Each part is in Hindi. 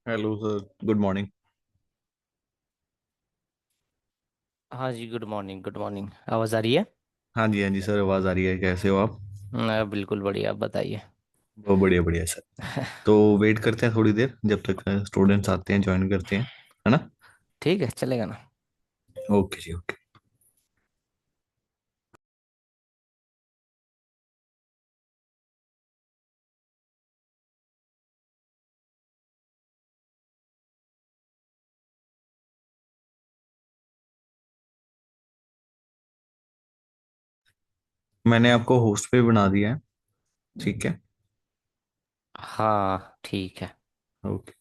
Hello sir, good morning. हाँ जी, गुड मॉर्निंग गुड मॉर्निंग। आवाज़ आ रही है? हाँ जी सर, आवाज़ आ रही है। कैसे हो आप? बिल्कुल बढ़िया, आप बताइए। बहुत बढ़िया बढ़िया सर। तो वेट करते हैं थोड़ी देर, जब तक स्टूडेंट्स आते हैं, ज्वाइन करते हैं, है ना? ठीक है, चलेगा ना। ओके जी, ओके। मैंने आपको होस्ट पे बना दिया है। ठीक है। हाँ ठीक है। ओके।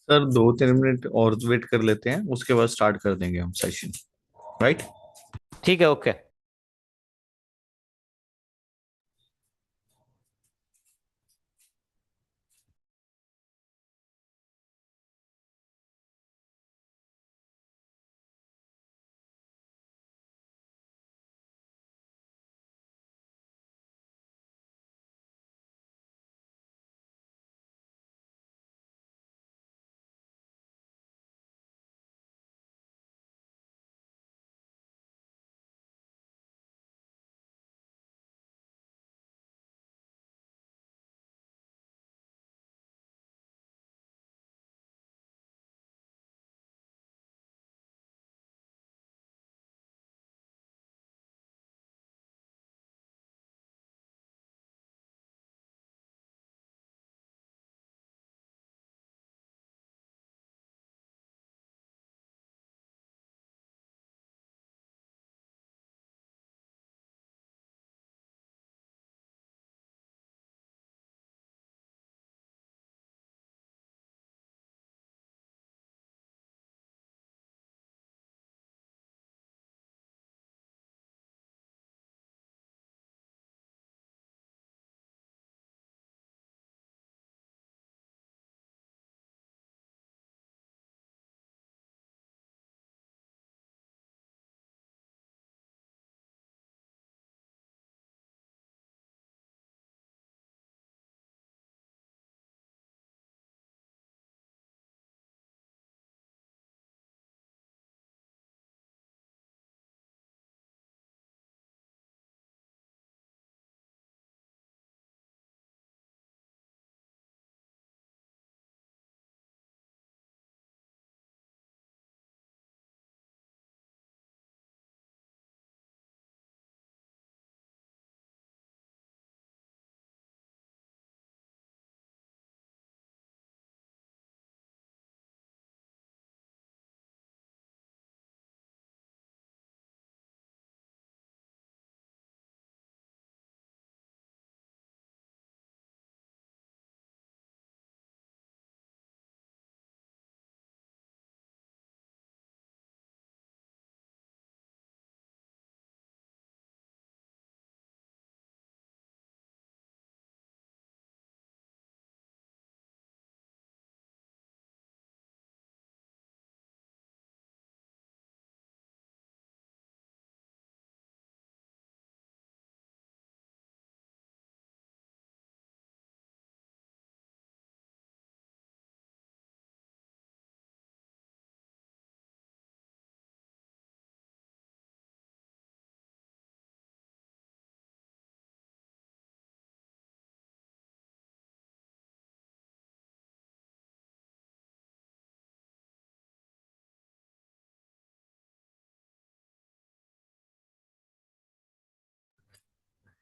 सर 2-3 मिनट और वेट कर लेते हैं, उसके बाद स्टार्ट कर देंगे हम सेशन। राइट। ठीक है, okay.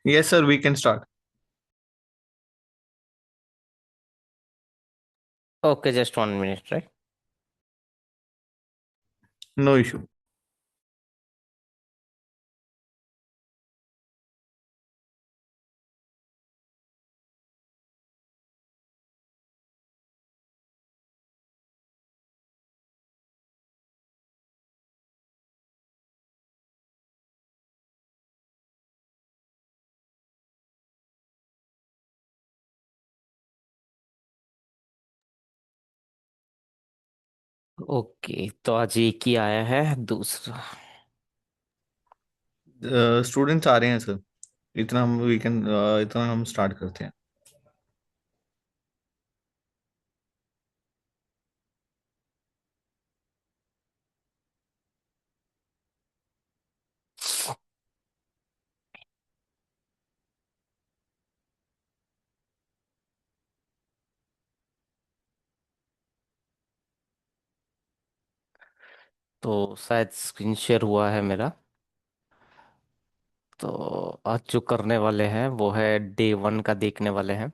Yes sir, we can start. Okay, just 1 minute, right. No issue. Okay, तो आज एक ही आया है, दूसरा। स्टूडेंट्स आ रहे हैं सर। इतना हम वी कैन इतना हम स्टार्ट करते हैं। तो शायद स्क्रीन शेयर हुआ है मेरा। तो आज जो करने वाले हैं वो है डे 1 का देखने वाले हैं।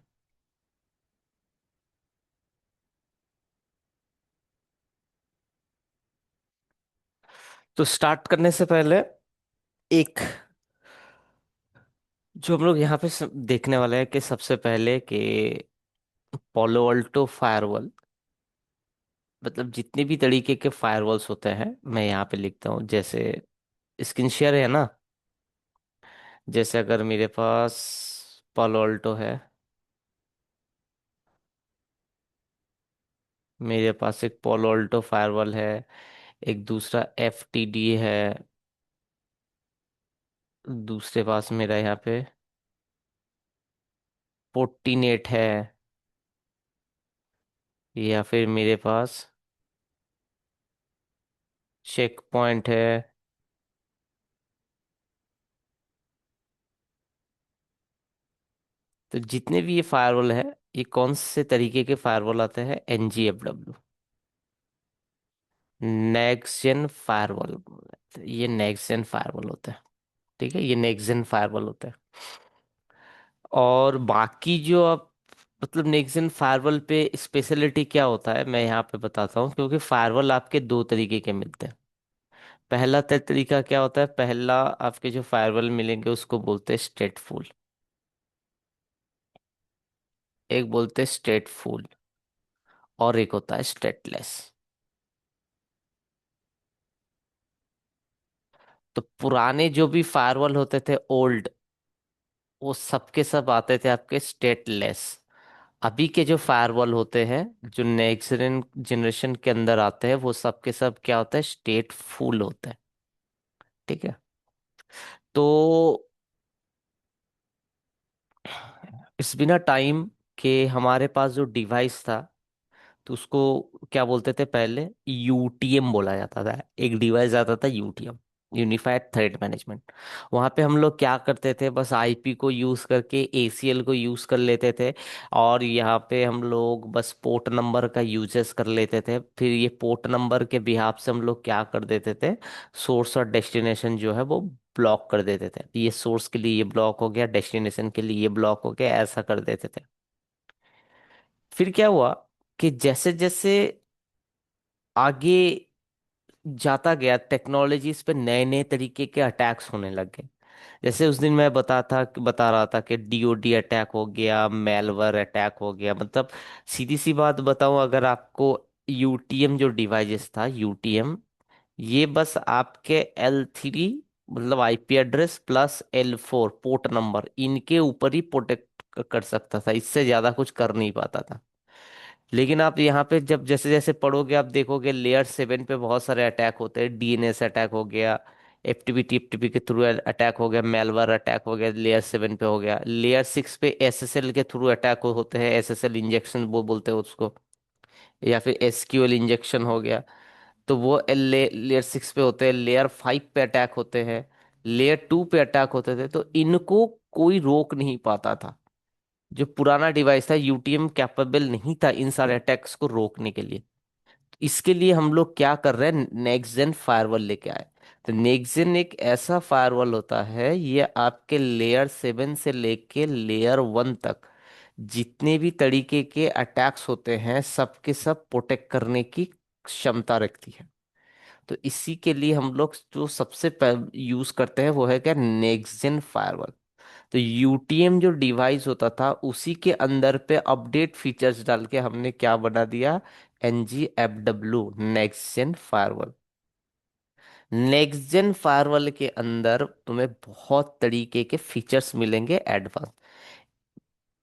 तो स्टार्ट करने से पहले एक जो हम लोग यहाँ पे देखने वाले हैं कि सबसे पहले कि पोलो अल्टो फायरवॉल मतलब जितने भी तरीके के फायरवॉल्स होते हैं मैं यहाँ पे लिखता हूँ। जैसे स्क्रीन शेयर है ना, जैसे अगर मेरे पास पालो अल्टो है, मेरे पास एक पालो अल्टो फायरवॉल है, एक दूसरा FTD है, दूसरे पास मेरा यहाँ पे पोर्टिनेट है, या फिर मेरे पास चेक पॉइंट है। तो जितने भी ये फायरवॉल है, ये कौन से तरीके के फायरवॉल आते हैं? NGFW, next gen firewall. ये नेक्स्ट जेन फायरवॉल होता है। ठीक है, ये नेक्स्ट जेन फायरवॉल होता है। और बाकी जो आप, मतलब नेक्स्ट जेन फायरवॉल पे स्पेशलिटी क्या होता है मैं यहाँ पे बताता हूँ, क्योंकि फायरवॉल आपके दो तरीके के मिलते हैं। पहला तरीका क्या होता है? पहला आपके जो फायरवॉल मिलेंगे उसको बोलते हैं स्टेटफुल, एक बोलते हैं स्टेटफुल, और एक होता है स्टेटलेस। तो पुराने जो भी फायरवॉल होते थे ओल्ड, वो सबके सब आते थे आपके स्टेटलेस। अभी के जो फायरवॉल होते हैं, जो नेक्स्ट जनरेशन के अंदर आते हैं, वो सबके सब क्या होता है? स्टेट फुल होता है। ठीक है। तो इस बिना टाइम के हमारे पास जो डिवाइस था, तो उसको क्या बोलते थे? पहले UTM बोला जाता था। एक डिवाइस आता था UTM, यूनिफाइड थ्रेट मैनेजमेंट। वहाँ पे हम लोग क्या करते थे? बस IP को यूज़ करके ACL को यूज़ कर लेते थे, और यहाँ पे हम लोग बस पोर्ट नंबर का यूजेस कर लेते थे। फिर ये पोर्ट नंबर के बिहाफ से हम लोग क्या कर देते थे? सोर्स और डेस्टिनेशन जो है वो ब्लॉक कर देते थे। ये सोर्स के लिए ये ब्लॉक हो गया, डेस्टिनेशन के लिए ये ब्लॉक हो गया, ऐसा कर देते थे। फिर क्या हुआ कि जैसे जैसे आगे जाता गया, टेक्नोलॉजीज पे नए नए तरीके के अटैक्स होने लग गए। जैसे उस दिन मैं बता रहा था कि DOD अटैक हो गया, मेलवेयर अटैक हो गया। मतलब सीधी सी बात बताऊं, अगर आपको UTM जो डिवाइसेस था, UTM ये बस आपके L3, मतलब IP address plus L4 port number, इनके ऊपर ही प्रोटेक्ट कर सकता था, इससे ज्यादा कुछ कर नहीं पाता था। लेकिन आप यहाँ पे जब जैसे जैसे पढ़ोगे, आप देखोगे लेयर 7 पे बहुत सारे अटैक होते हैं। DNS अटैक हो गया, FTP के थ्रू अटैक हो गया, मेलवेयर अटैक हो गया, लेयर 7 पे हो गया। लेयर 6 पे SSL के थ्रू अटैक होते हैं, SSL इंजेक्शन वो बोलते हैं उसको, या फिर SQL इंजेक्शन हो गया। तो वो लेयर 6 पे होते हैं। लेयर 5 पे अटैक होते हैं, लेयर 2 पे अटैक होते थे। तो इनको कोई रोक नहीं पाता था। जो पुराना डिवाइस था UTM कैपेबल नहीं था इन सारे अटैक्स को रोकने के लिए। इसके लिए हम लोग क्या कर रहे हैं? नेक्स्ट जेन फायरवॉल लेके आए। तो नेक्स्ट जेन एक ऐसा फायरवॉल होता है, ये आपके लेयर 7 से लेके लेयर 1 तक जितने भी तरीके के अटैक्स होते हैं, सबके सब प्रोटेक्ट करने की क्षमता रखती है। तो इसी के लिए हम लोग जो सबसे यूज करते हैं वो है क्या? Next gen firewall. तो UTM जो डिवाइस होता था, उसी के अंदर पे अपडेट फीचर्स डाल के हमने क्या बना दिया? NGFW, next gen firewall. Next gen firewall के अंदर तुम्हें बहुत तरीके के फीचर्स मिलेंगे एडवांस।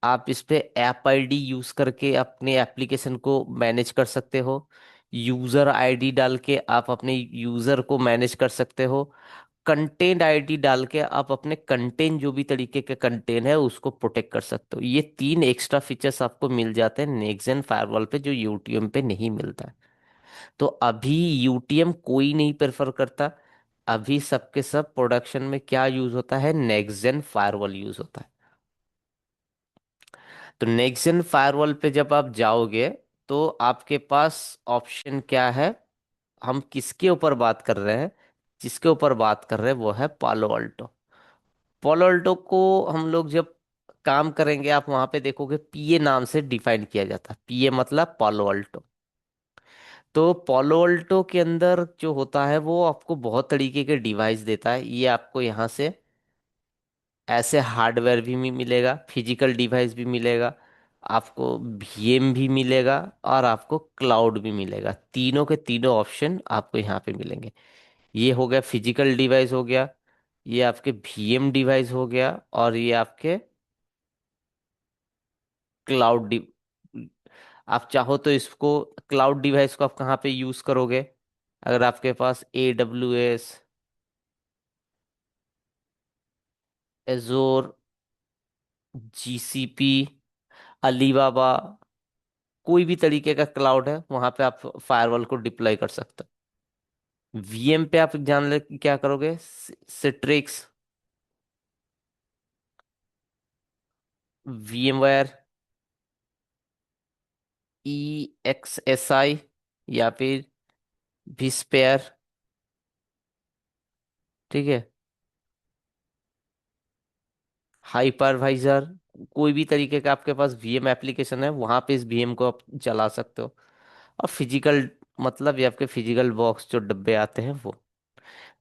आप इस पे ऐप ID यूज करके अपने एप्लीकेशन को मैनेज कर सकते हो। यूजर ID डाल के आप अपने यूजर को मैनेज कर सकते हो। कंटेंट ID डाल के आप अपने कंटेंट, जो भी तरीके के कंटेंट है, उसको प्रोटेक्ट कर सकते हो। ये 3 एक्स्ट्रा फीचर्स आपको मिल जाते हैं नेक्स्ट जेन फायरवॉल पे, जो UTM पे नहीं मिलता है। तो अभी UTM कोई नहीं प्रेफर करता। अभी सबके सब प्रोडक्शन में क्या यूज होता है? नेक्स्ट जेन फायरवॉल यूज होता है। तो नेक्स्ट जेन फायरवॉल पे जब आप जाओगे, तो आपके पास ऑप्शन क्या है? हम किसके ऊपर बात कर रहे हैं? जिसके ऊपर बात कर रहे हैं वो है पालो अल्टो। पालो अल्टो को हम लोग जब काम करेंगे, आप वहां पे देखोगे PA नाम से डिफाइन किया जाता है। PA मतलब पालो अल्टो। तो पालो अल्टो के अंदर जो होता है, वो आपको बहुत तरीके के डिवाइस देता है। ये आपको यहाँ से ऐसे हार्डवेयर भी मिलेगा, फिजिकल डिवाइस भी मिलेगा, आपको वीएम भी मिलेगा और आपको क्लाउड भी मिलेगा। तीनों के तीनों ऑप्शन आपको यहाँ पे मिलेंगे। ये हो गया फिजिकल डिवाइस हो गया, ये आपके वीएम डिवाइस हो गया, और ये आपके क्लाउड डि आप चाहो तो इसको, क्लाउड डिवाइस को आप कहाँ पे यूज करोगे? अगर आपके पास AWS, एजोर, GCP, अलीबाबा, कोई भी तरीके का क्लाउड है वहां पे आप फायरवॉल को डिप्लॉय कर सकते हो। वीएम पे आप जान ले क्या करोगे? सिट्रिक्स, VMware, EXSI, या फिर विस्पेयर। ठीक है, हाइपरवाइजर, कोई भी तरीके का आपके पास वीएम एप्लीकेशन है वहां पे इस वीएम को आप चला सकते हो। और फिजिकल, मतलब ये आपके फिजिकल बॉक्स जो डब्बे आते हैं वो।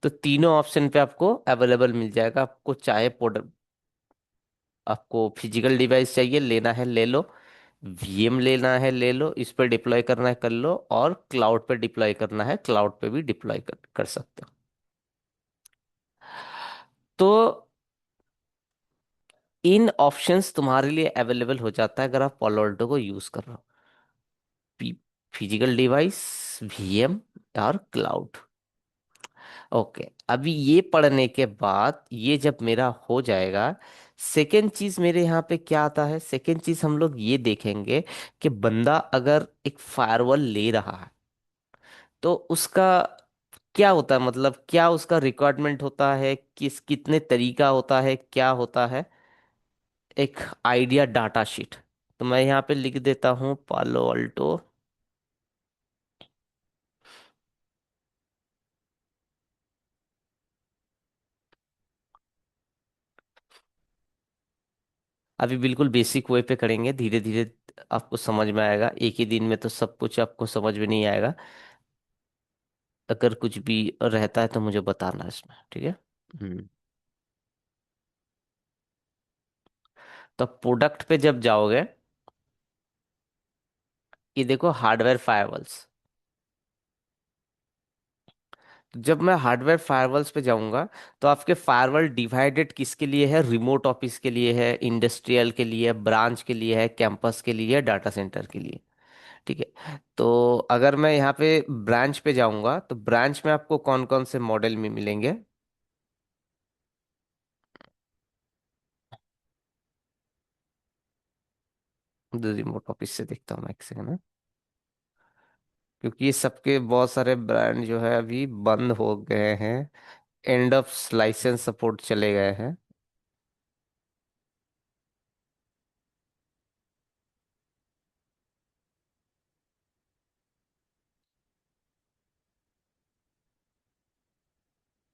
तो तीनों ऑप्शन पे आपको अवेलेबल मिल जाएगा। आपको चाहे प्रोडक्ट, आपको फिजिकल डिवाइस चाहिए लेना है ले लो, वीएम लेना है ले लो, इस पर डिप्लॉय करना है कर लो, और क्लाउड पे डिप्लॉय करना है क्लाउड पे भी डिप्लॉय कर सकते हो। तो इन ऑप्शंस तुम्हारे लिए अवेलेबल हो जाता है अगर आप Palo Alto को यूज कर रहे हो। फिजिकल डिवाइस, वीएम और क्लाउड। ओके, अभी ये पढ़ने के बाद ये जब मेरा हो जाएगा, सेकेंड चीज मेरे यहाँ पे क्या आता है? सेकेंड चीज हम लोग ये देखेंगे कि बंदा अगर एक फायरवॉल ले रहा है तो उसका क्या होता है, मतलब क्या उसका रिक्वायरमेंट होता है, कितने तरीका होता है, क्या होता है, एक आइडिया डाटा शीट। तो मैं यहाँ पे लिख देता हूँ पालो अल्टो। अभी बिल्कुल बेसिक वे पे करेंगे, धीरे धीरे आपको समझ में आएगा। एक ही दिन में तो सब कुछ आपको समझ में नहीं आएगा। अगर कुछ भी रहता है तो मुझे बताना इसमें, ठीक है? हम्म। तो प्रोडक्ट पे जब जाओगे, ये देखो हार्डवेयर फायरवॉल्स। तो जब मैं हार्डवेयर फायरवॉल्स पे जाऊंगा तो आपके फायरवॉल डिवाइडेड किसके लिए है? रिमोट ऑफिस के लिए है, इंडस्ट्रियल के लिए, ब्रांच के लिए है, कैंपस के लिए, डाटा सेंटर के लिए। ठीक है, तो अगर मैं यहाँ पे ब्रांच पे जाऊंगा तो ब्रांच में आपको कौन कौन से मॉडल में मिलेंगे? रिमोट ऑफिस से देखता हूँ मैं एक सेकंड, क्योंकि ये सबके बहुत सारे ब्रांड जो है अभी बंद हो गए हैं, एंड ऑफ लाइसेंस सपोर्ट चले गए हैं।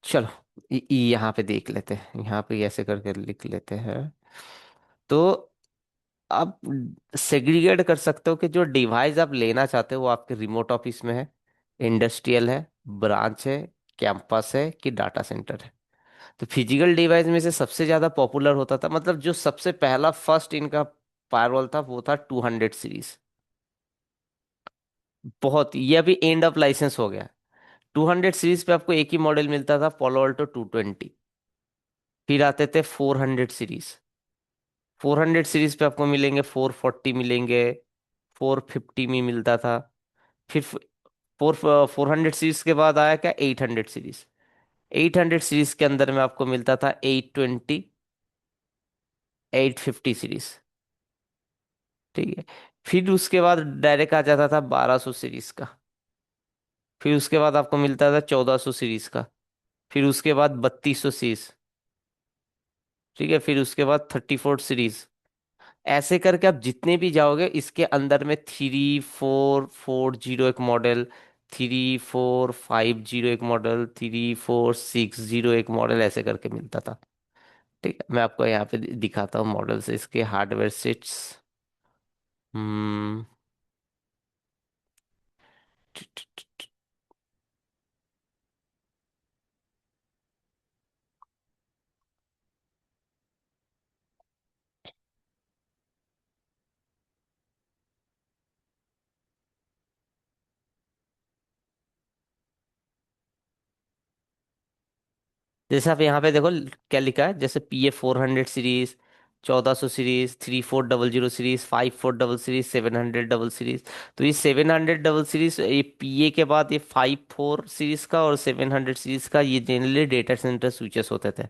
चलो, यहाँ पे देख लेते हैं, यहाँ पे ऐसे करके लिख लेते हैं। तो आप सेग्रीगेट कर सकते हो कि जो डिवाइस आप लेना चाहते हो वो आपके रिमोट ऑफिस में है, इंडस्ट्रियल है, ब्रांच है, कैंपस है, कि डाटा सेंटर है। तो फिजिकल डिवाइस में से सबसे ज्यादा पॉपुलर होता था, मतलब जो सबसे पहला फर्स्ट इनका फायरवॉल था वो था 200 सीरीज। बहुत, ये अभी एंड ऑफ लाइसेंस हो गया। 200 सीरीज पे आपको एक ही मॉडल मिलता था, Palo Alto 220। फिर आते थे 400 सीरीज। 400 सीरीज पे आपको मिलेंगे 440 मिलेंगे, 450 में मिलता था। फिर 400 सीरीज के बाद आया क्या? 800 सीरीज। 800 सीरीज के अंदर में आपको मिलता था 820, 850 सीरीज। ठीक है, फिर उसके बाद डायरेक्ट आ जाता था 1200 सीरीज का। फिर उसके बाद आपको मिलता था 1400 सीरीज का। फिर उसके बाद 3200 सीरीज। ठीक है, फिर उसके बाद 34 सीरीज। ऐसे करके आप जितने भी जाओगे इसके अंदर में 3440 एक मॉडल, 3450 एक मॉडल, 3460 एक मॉडल, ऐसे करके मिलता था। ठीक है, मैं आपको यहाँ पे दिखाता हूँ मॉडल्स इसके हार्डवेयर सेट्स। हम्म। जैसे आप यहाँ पे देखो क्या लिखा है, जैसे PA 400 series, 1400 series, 3400 series, 5400 series, 700 series. तो ये 700 सीरीज, ये PA के बाद ये 54 सीरीज का और 700 सीरीज का, ये जनरली डेटा सेंटर स्विचेस होते थे।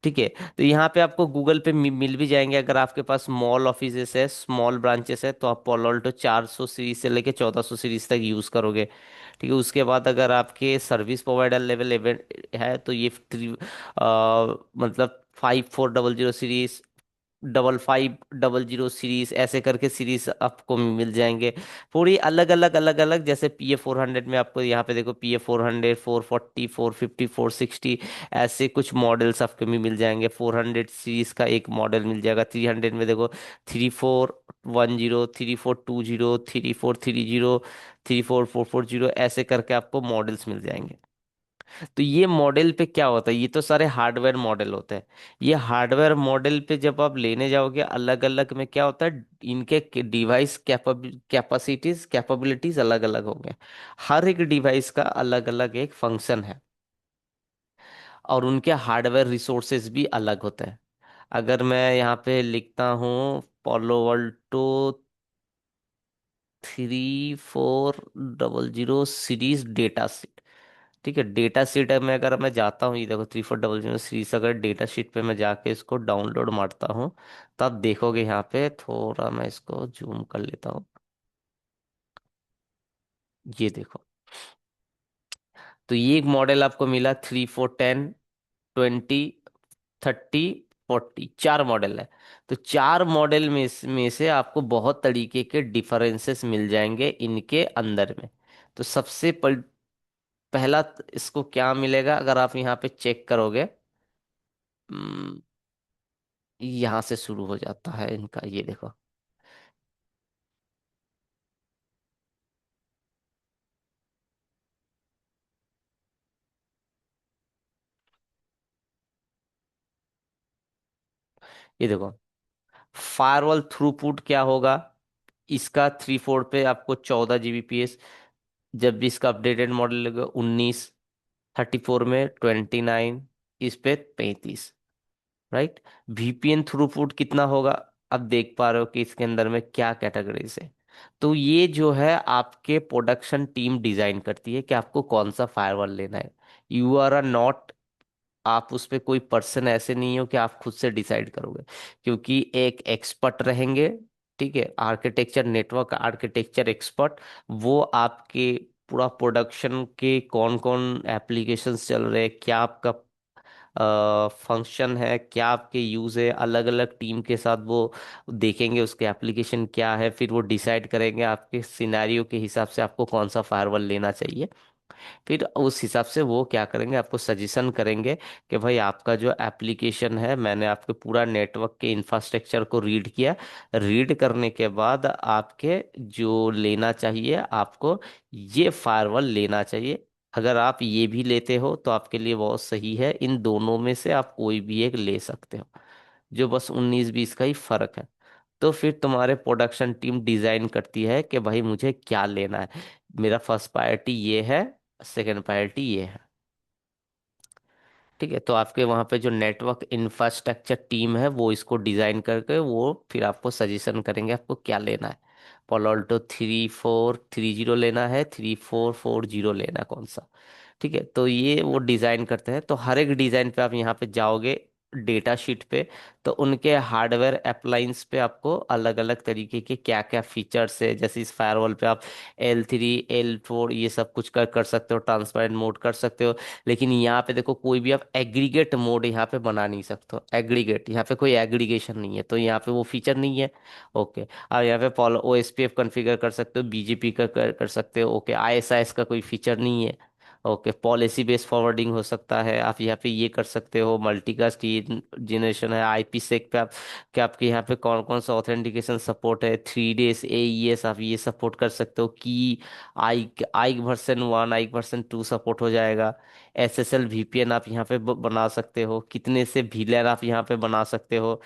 ठीक है। तो यहाँ पे आपको गूगल पे मिल भी जाएंगे। अगर आपके पास स्मॉल ऑफिसेस है, स्मॉल ब्रांचेस है, तो आप पोलोल्टो 400 सीरीज से लेके 1400 सीरीज तक यूज़ करोगे। ठीक है। उसके बाद अगर आपके सर्विस प्रोवाइडर लेवल इवेंट है, तो ये मतलब 5400 सीरीज, 5500 सीरीज, ऐसे करके सीरीज आपको मिल जाएंगे। पूरी अलग अलग, जैसे PA 400 में आपको यहाँ पे देखो, PA 400, 440, 450, 460, ऐसे कुछ मॉडल्स आपको भी मिल जाएंगे। 400 सीरीज का एक मॉडल मिल जाएगा। 300 में देखो 3410, 3420, 3430, 34440, ऐसे करके आपको मॉडल्स मिल जाएंगे। तो ये मॉडल पे क्या होता है, ये तो सारे हार्डवेयर मॉडल होते हैं। ये हार्डवेयर मॉडल पे जब आप लेने जाओगे, अलग अलग में क्या होता है, इनके डिवाइस कैपेसिटीज कैपेबिलिटीज अलग अलग होंगे। हर एक डिवाइस का अलग अलग एक फंक्शन है, और उनके हार्डवेयर रिसोर्सेज भी अलग होते हैं। अगर मैं यहाँ पे लिखता हूँ पोलो वोल्टो 3400 सीरीज डेटा, ठीक है, डेटा शीट में अगर मैं जाता हूँ, ये देखो 3400 सीरीज, अगर डेटा शीट पे मैं जाके इसको डाउनलोड मारता हूँ, तब देखोगे यहाँ पे, थोड़ा मैं इसको जूम कर लेता हूँ। ये देखो, तो ये एक मॉडल आपको मिला, 3410, 20, 30, 40, चार मॉडल है। तो चार मॉडल में से आपको बहुत तरीके के डिफरेंसेस मिल जाएंगे इनके अंदर में। तो पहला इसको क्या मिलेगा, अगर आप यहाँ पे चेक करोगे, यहाँ से शुरू हो जाता है इनका, ये देखो। ये देखो, फायरवॉल थ्रूपुट क्या होगा, इसका 3 4 पे आपको 14 Gbps, जब भी इसका अपडेटेड मॉडल लगेगा 19, 34 में 29, इस पे 35। राइट। VPN थ्रूपुट कितना होगा, अब देख पा रहे हो कि इसके अंदर में क्या कैटेगरीज है। तो ये जो है आपके प्रोडक्शन टीम डिजाइन करती है कि आपको कौन सा फायरवॉल लेना है। यू आर अ नॉट, आप उस पे कोई पर्सन ऐसे नहीं हो कि आप खुद से डिसाइड करोगे, क्योंकि एक एक्सपर्ट रहेंगे। ठीक है, आर्किटेक्चर, नेटवर्क आर्किटेक्चर एक्सपर्ट, वो आपके पूरा प्रोडक्शन के कौन कौन एप्लीकेशंस चल रहे हैं, क्या आपका फंक्शन है, क्या आपके यूज़ है, अलग अलग टीम के साथ वो देखेंगे उसके एप्लीकेशन क्या है, फिर वो डिसाइड करेंगे आपके सिनेरियो के हिसाब से आपको कौन सा फायरवॉल लेना चाहिए। फिर उस हिसाब से वो क्या करेंगे, आपको सजेशन करेंगे कि भाई आपका जो एप्लीकेशन है, मैंने आपके पूरा नेटवर्क के इंफ्रास्ट्रक्चर को रीड किया, रीड करने के बाद आपके जो लेना चाहिए आपको, ये फायरवॉल लेना चाहिए। अगर आप ये भी लेते हो तो आपके लिए बहुत सही है, इन दोनों में से आप कोई भी एक ले सकते हो, जो बस 19 20 का ही फर्क है। तो फिर तुम्हारे प्रोडक्शन टीम डिजाइन करती है कि भाई मुझे क्या लेना है, मेरा फर्स्ट प्रायोरिटी ये है, सेकंड प्रायोरिटी ये है। ठीक है। तो आपके वहाँ पे जो नेटवर्क इंफ्रास्ट्रक्चर टीम है, वो इसको डिजाइन करके वो फिर आपको सजेशन करेंगे आपको क्या लेना है। पोलोल्टो 3430 लेना है, 3440 लेना है, कौन सा। ठीक है। तो ये वो डिजाइन करते हैं। तो हर एक डिजाइन पे आप यहाँ पे जाओगे डेटा शीट पे, तो उनके हार्डवेयर अप्लायंस पे आपको अलग अलग तरीके के क्या क्या फीचर्स है, जैसे इस फायरवॉल पे आप L3 L4 ये सब कुछ कर सकते हो, ट्रांसपेरेंट मोड कर सकते हो। लेकिन यहाँ पे देखो, कोई भी आप एग्रीगेट मोड यहाँ पे बना नहीं सकते हो, एग्रीगेट यहाँ पे कोई एग्रीगेशन नहीं है, तो यहाँ पे वो फीचर नहीं है। ओके। आप यहाँ पे फॉलो OSPF कॉन्फ़िगर कर सकते हो, BGP का कर सकते हो। ओके। ISIS का कोई फीचर नहीं है। ओके। पॉलिसी बेस्ड फॉरवर्डिंग हो सकता है, आप यहाँ पे ये कर सकते हो। मल्टीकास्ट जनरेशन है, IP sec पे आप, कि आपके यहाँ पे कौन कौन सा ऑथेंटिकेशन सपोर्ट है, 3 days AES आप ये सपोर्ट कर सकते हो। की आई आई वर्सन 1, आई वर्सन 2 सपोर्ट हो जाएगा। SSL VPN आप यहाँ पे बना सकते हो, कितने से VLAN आप यहाँ पे बना सकते हो।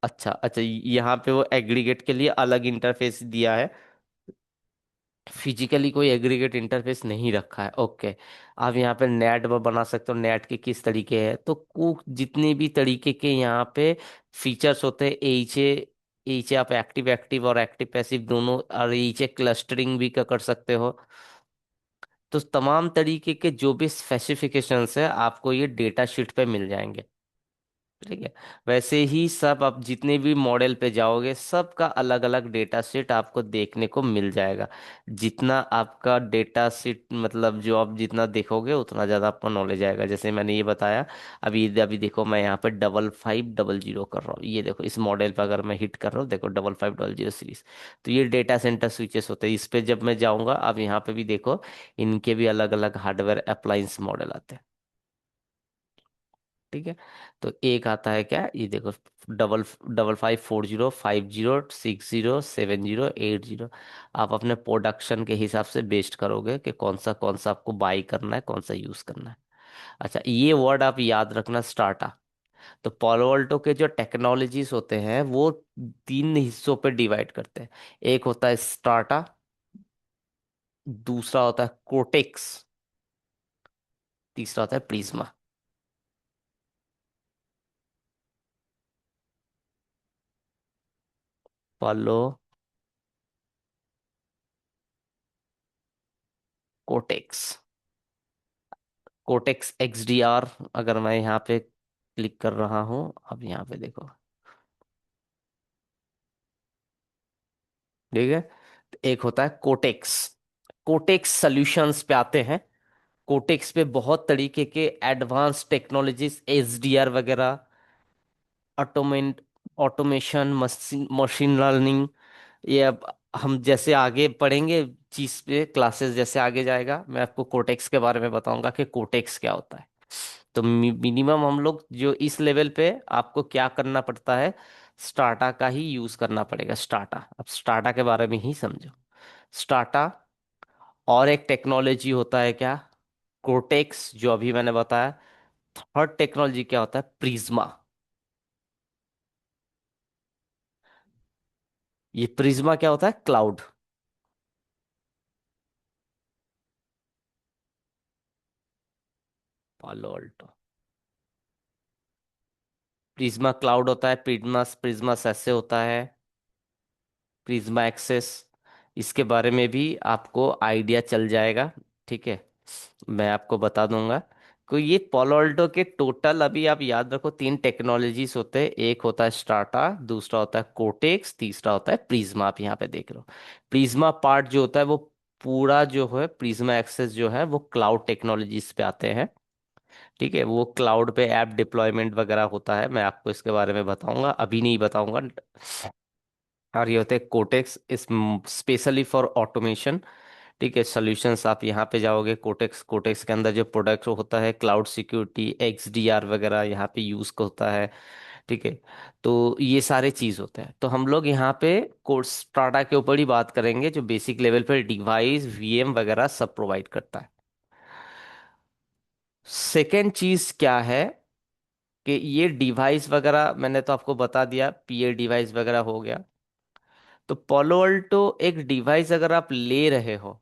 अच्छा अच्छा, यहाँ पे वो एग्रीगेट के लिए अलग इंटरफेस दिया है। फिजिकली कोई एग्रीगेट इंटरफेस नहीं रखा है, ओके। आप यहाँ पे नेट बना सकते हो, नेट के किस तरीके है, तो जितने भी तरीके के यहाँ पे फीचर्स होते हैं, एचे, एचे आप एक्टिव एक्टिव और एक्टिव पैसिव दोनों, और एचे क्लस्टरिंग भी कर सकते हो। तो तमाम तरीके के जो भी स्पेसिफिकेशंस है आपको ये डेटा शीट पे मिल जाएंगे। ठीक है। वैसे ही सब आप जितने भी मॉडल पे जाओगे सबका अलग अलग डेटा सेट आपको देखने को मिल जाएगा। जितना आपका डेटा सेट मतलब जो आप जितना देखोगे उतना ज़्यादा आपको नॉलेज आएगा। जैसे मैंने ये बताया, अभी अभी देखो मैं यहाँ पे 5500 कर रहा हूँ, ये देखो इस मॉडल पे अगर मैं हिट कर रहा हूँ, देखो 5500 सीरीज। तो ये डेटा सेंटर स्विचेस होते हैं, इस पे जब मैं जाऊँगा, अब यहाँ पे भी देखो इनके भी अलग अलग हार्डवेयर अप्लायंस मॉडल आते हैं। ठीक है। तो एक आता है क्या, ये देखो, डबल 554050607080। आप अपने प्रोडक्शन के हिसाब से बेस्ड करोगे कि कौन सा आपको बाई करना है, कौन सा यूज करना है। अच्छा, ये वर्ड आप याद रखना, स्टार्टा। तो Palo Alto के जो टेक्नोलॉजीज होते हैं वो तीन हिस्सों पे डिवाइड करते हैं। एक होता है स्टार्टा, दूसरा होता है कोटेक्स, तीसरा होता है प्रिज्मा। पालो, कोटेक्स, कोटेक्स XDR। अगर मैं यहाँ पे क्लिक कर रहा हूँ, अब यहाँ पे देखो, ठीक है। तो एक होता है कोटेक्स, कोटेक्स सॉल्यूशंस पे आते हैं। कोटेक्स पे बहुत तरीके के एडवांस टेक्नोलॉजीज, HDR वगैरह, automate automation, machine machine learning, ये अब हम जैसे आगे पढ़ेंगे चीज पे, क्लासेस जैसे आगे जाएगा, मैं आपको कोटेक्स के बारे में बताऊंगा कि कोटेक्स क्या होता है। तो मिनिमम हम लोग जो इस लेवल पे आपको क्या करना पड़ता है, स्टार्टा का ही यूज करना पड़ेगा। स्टार्टा, अब स्टार्टा के बारे में ही समझो। स्टार्टा और एक टेक्नोलॉजी होता है क्या, कोटेक्स, जो अभी मैंने बताया। थर्ड टेक्नोलॉजी क्या होता है, प्रिज्मा। ये प्रिज्मा क्या होता है, क्लाउड। पालो अल्टो, प्रिज्मा क्लाउड होता है, प्रिज्मा प्रिज्मा सैसे होता है, प्रिज्मा एक्सेस। इसके बारे में भी आपको आइडिया चल जाएगा। ठीक है, मैं आपको बता दूंगा। तो ये Palo Alto के टोटल, अभी आप याद रखो, तीन टेक्नोलॉजीज होते हैं। एक होता है स्टार्टा, दूसरा होता है कोटेक्स, तीसरा होता है प्रिज्मा। आप यहाँ पे देख रहे हो, प्रिज्मा पार्ट जो होता है वो पूरा जो है, प्रिज्मा एक्सेस जो है वो क्लाउड टेक्नोलॉजीज पे आते हैं। ठीक है, वो क्लाउड पे ऐप डिप्लॉयमेंट वगैरह होता है, मैं आपको इसके बारे में बताऊंगा, अभी नहीं बताऊंगा। और ये होते हैं कोटेक्स, इस स्पेशली फॉर ऑटोमेशन। ठीक है, सॉल्यूशंस आप यहाँ पे जाओगे, कोटेक्स, कोटेक्स के अंदर जो प्रोडक्ट होता है, क्लाउड सिक्योरिटी, XDR वगैरह यहाँ पे यूज होता है। ठीक है। तो ये सारे चीज होते हैं। तो हम लोग यहाँ पे कोर्स टाटा के ऊपर ही बात करेंगे, जो बेसिक लेवल पर डिवाइस VM वगैरह सब प्रोवाइड करता है। सेकेंड चीज क्या है कि ये डिवाइस वगैरह मैंने तो आपको बता दिया, PA डिवाइस वगैरह हो गया। तो Palo Alto एक डिवाइस अगर आप ले रहे हो,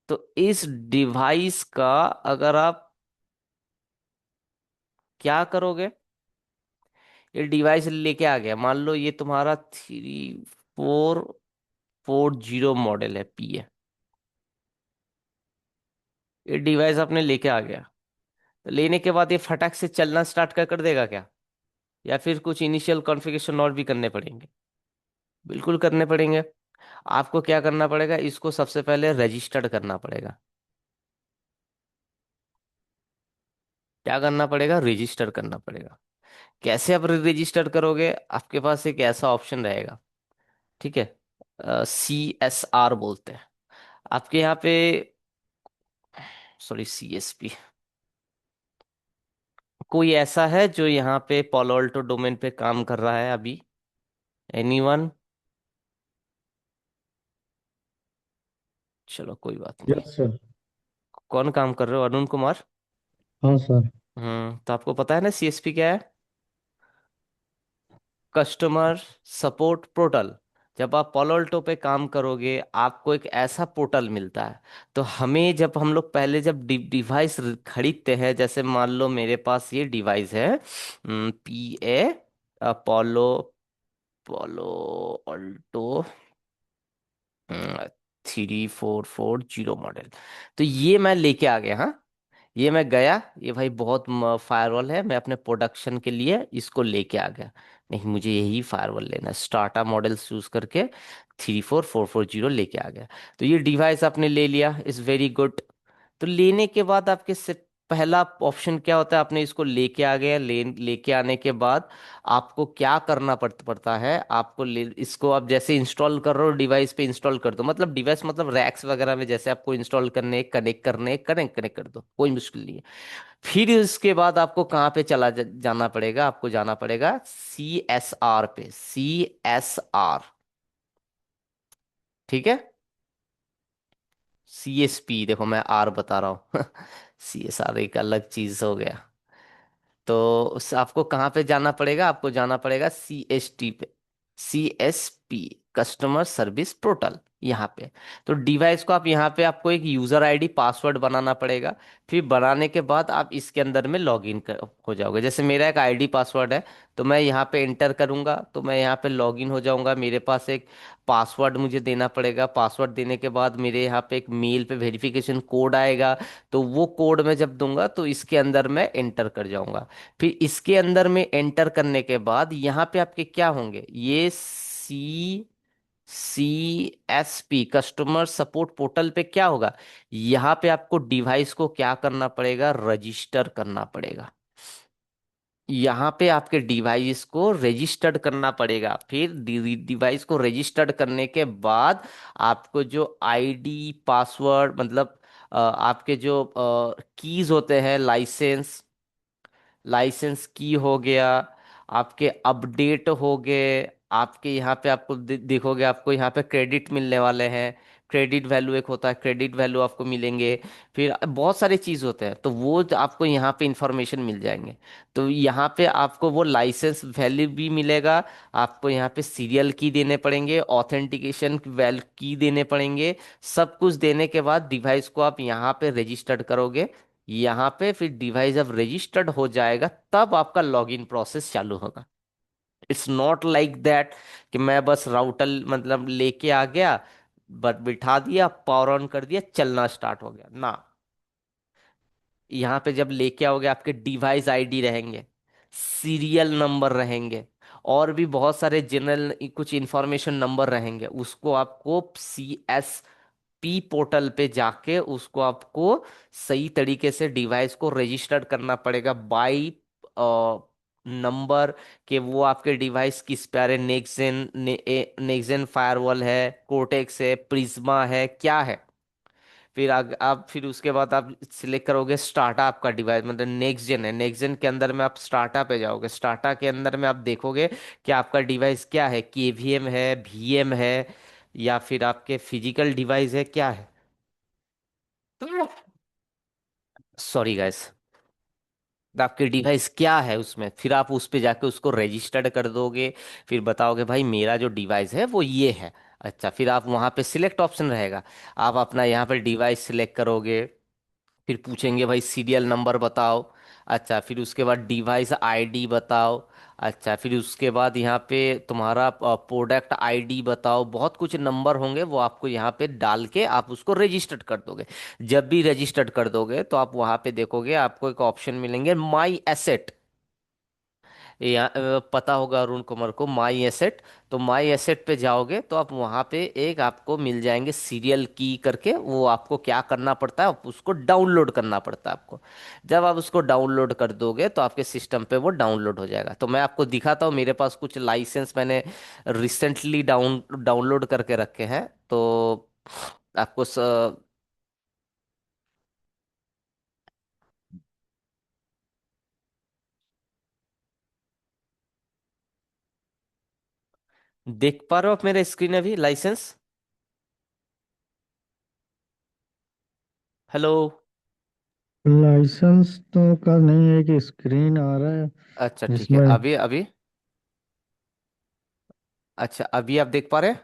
तो इस डिवाइस का अगर आप क्या करोगे, ये डिवाइस लेके आ गया, मान लो ये तुम्हारा 3440 मॉडल है, PA। ये डिवाइस आपने लेके आ गया, तो लेने के बाद ये फटाक से चलना स्टार्ट कर देगा क्या, या फिर कुछ इनिशियल कॉन्फ़िगरेशन और भी करने पड़ेंगे? बिल्कुल करने पड़ेंगे। आपको क्या करना पड़ेगा, इसको सबसे पहले रजिस्टर्ड करना पड़ेगा। क्या करना पड़ेगा, रजिस्टर करना पड़ेगा। कैसे आप रजिस्टर करोगे, आपके पास एक ऐसा ऑप्शन रहेगा। ठीक है, CSR बोलते हैं आपके यहाँ पे, सॉरी, CSP। कोई ऐसा है जो यहाँ पे Palo Alto डोमेन पे काम कर रहा है अभी? एनीवन? चलो कोई बात नहीं। Yes sir. कौन काम कर रहे हो, अरुण कुमार? हाँ सर। तो आपको पता है ना CSP क्या है, कस्टमर सपोर्ट पोर्टल। जब आप पालो अल्टो पे काम करोगे आपको एक ऐसा पोर्टल मिलता है। तो हमें, जब हम लोग पहले जब डिवाइस खरीदते हैं, जैसे मान लो मेरे पास ये डिवाइस है, PA अपोलो, पोलो अल्टो 3440 मॉडल। तो ये मैं लेके आ गया, हाँ। ये मैं गया, ये भाई बहुत फायरवॉल है, मैं अपने प्रोडक्शन के लिए इसको लेके आ गया। नहीं, मुझे यही फायरवॉल लेना है, स्टार्टा मॉडल चूज करके 34440 लेके आ गया। तो ये डिवाइस आपने ले लिया, इज वेरी गुड। तो लेने के बाद आपके से पहला ऑप्शन क्या होता है, आपने इसको लेके आ गया, लेके आने के बाद आपको क्या करना पड़ता है, आपको इसको आप जैसे इंस्टॉल कर रहे हो डिवाइस पे इंस्टॉल कर दो, मतलब डिवाइस मतलब रैक्स वगैरह में जैसे आपको इंस्टॉल करने, कनेक्ट कनेक्ट कर दो, कोई मुश्किल नहीं है। फिर इसके बाद आपको कहाँ पे जाना पड़ेगा, आपको जाना पड़ेगा CSR पे, CSR, ठीक है। CSP, देखो मैं R बता रहा हूँ CSR एक अलग चीज हो गया। तो आपको कहाँ पे जाना पड़ेगा, आपको जाना पड़ेगा CST पे, CSP, कस्टमर सर्विस पोर्टल, यहाँ पे। तो डिवाइस को आप यहाँ पे, आपको एक यूजर आईडी पासवर्ड बनाना पड़ेगा। फिर बनाने के बाद आप इसके अंदर में लॉग इन हो जाओगे। जैसे मेरा एक आईडी पासवर्ड है, तो मैं यहाँ पे एंटर करूंगा, तो मैं यहाँ पे लॉग इन हो जाऊंगा। मेरे पास एक पासवर्ड मुझे देना पड़ेगा, पासवर्ड देने के बाद मेरे यहाँ पे एक मेल पे वेरिफिकेशन कोड आएगा। तो वो कोड मैं जब दूंगा तो इसके अंदर मैं एंटर कर जाऊंगा। फिर इसके अंदर में एंटर करने के बाद यहाँ पे आपके क्या होंगे, ये CSP कस्टमर सपोर्ट पोर्टल पे क्या होगा, यहाँ पे आपको डिवाइस को क्या करना पड़ेगा, रजिस्टर करना पड़ेगा। यहाँ पे आपके डिवाइस को रजिस्टर्ड करना पड़ेगा। फिर डिवाइस को रजिस्टर्ड करने के बाद आपको जो आईडी पासवर्ड, मतलब आपके जो कीज होते हैं, लाइसेंस की हो गया, आपके अपडेट हो गए, आपके यहाँ पे आपको देखोगे, आपको यहाँ पे क्रेडिट मिलने वाले हैं। क्रेडिट वैल्यू एक होता है, क्रेडिट वैल्यू आपको मिलेंगे। फिर बहुत सारे चीज़ होते हैं, तो वो आपको यहाँ पे इंफॉर्मेशन मिल जाएंगे। तो यहाँ पे आपको वो लाइसेंस वैल्यू भी मिलेगा, आपको यहाँ पे सीरियल की देने पड़ेंगे, ऑथेंटिकेशन वैल्यू की देने पड़ेंगे। सब कुछ देने के बाद डिवाइस को आप यहाँ पे रजिस्टर्ड करोगे। यहाँ पे फिर डिवाइस जब रजिस्टर्ड हो जाएगा तब आपका लॉगिन प्रोसेस चालू होगा। इट्स नॉट लाइक दैट कि मैं बस राउटर मतलब लेके आ गया, बट बिठा दिया, पावर ऑन कर दिया, चलना स्टार्ट हो गया ना। यहाँ पे जब लेके आओगे आपके डिवाइस आईडी रहेंगे, सीरियल नंबर रहेंगे, और भी बहुत सारे जनरल कुछ इंफॉर्मेशन नंबर रहेंगे। उसको आपको CSP पोर्टल पे जाके उसको आपको सही तरीके से डिवाइस को रजिस्टर्ड करना पड़ेगा बाई नंबर, कि वो आपके डिवाइस किस पे आ रहे, नेक्स्ट जेन फायरवॉल है, कोर्टेक्स है, प्रिज्मा है, क्या है। फिर आप फिर उसके बाद आप सिलेक्ट करोगे स्टार्टा, आपका डिवाइस मतलब नेक्स्ट जेन है, नेक्स्ट जेन के अंदर में आप स्टार्टा पे जाओगे, स्टार्टा के अंदर में आप देखोगे कि आपका डिवाइस क्या है, KVM है, VM है, या फिर आपके फिजिकल डिवाइस है, क्या है। सॉरी गाइस, आपके डिवाइस क्या है उसमें, फिर आप उस पे जाके उसको रजिस्टर्ड कर दोगे। फिर बताओगे भाई मेरा जो डिवाइस है वो ये है। अच्छा, फिर आप वहाँ पे सिलेक्ट ऑप्शन रहेगा, आप अपना यहाँ पे डिवाइस सिलेक्ट करोगे। फिर पूछेंगे भाई सीरियल नंबर बताओ। अच्छा, फिर उसके बाद डिवाइस आईडी बताओ। अच्छा, फिर उसके बाद यहाँ पे तुम्हारा प्रोडक्ट आईडी बताओ, बहुत कुछ नंबर होंगे, वो आपको यहाँ पे डाल के आप उसको रजिस्टर्ड कर दोगे। जब भी रजिस्टर्ड कर दोगे तो आप वहाँ पे देखोगे आपको एक ऑप्शन मिलेंगे माई एसेट। पता होगा अरुण कुमार को माई एसेट। तो माई एसेट पे जाओगे तो आप वहाँ पे एक आपको मिल जाएंगे सीरियल की करके, वो आपको क्या करना पड़ता है, उसको डाउनलोड करना पड़ता है आपको। जब आप उसको डाउनलोड कर दोगे तो आपके सिस्टम पे वो डाउनलोड हो जाएगा। तो मैं आपको दिखाता हूँ, मेरे पास कुछ लाइसेंस मैंने रिसेंटली डाउनलोड करके रखे हैं। तो आपको देख पा रहे हो आप मेरा स्क्रीन अभी, लाइसेंस। हेलो। लाइसेंस तो का नहीं है कि स्क्रीन आ रहा है अच्छा ठीक है, जिसमें। अभी अभी अच्छा, अभी आप देख पा रहे हैं?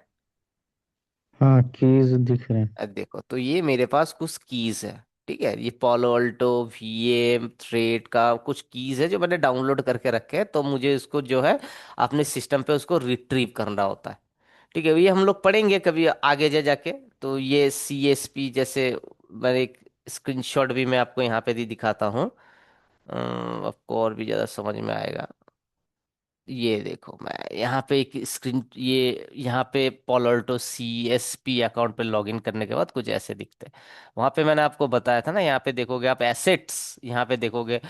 हाँ, कीज दिख रहे हैं। देखो, तो ये मेरे पास कुछ कीज है। ठीक है, ये पालो अल्टो वीएम थ्रेड का कुछ कीज है जो मैंने डाउनलोड करके रखे हैं, तो मुझे इसको जो है अपने सिस्टम पे उसको रिट्रीव करना होता है। ठीक है, ये हम लोग पढ़ेंगे कभी आगे जा जाके। तो ये सीएसपी जैसे, मैंने एक स्क्रीनशॉट भी मैं आपको यहाँ पे दिखाता हूँ, आपको और भी ज़्यादा समझ में आएगा। ये देखो, मैं यहाँ पे एक स्क्रीन, ये यहाँ पे पोलर्टो सीएसपी अकाउंट पे लॉगिन करने के बाद कुछ ऐसे दिखते हैं। वहाँ पे मैंने आपको बताया था ना, यहाँ पे देखोगे आप एसेट्स, यहाँ पे देखोगे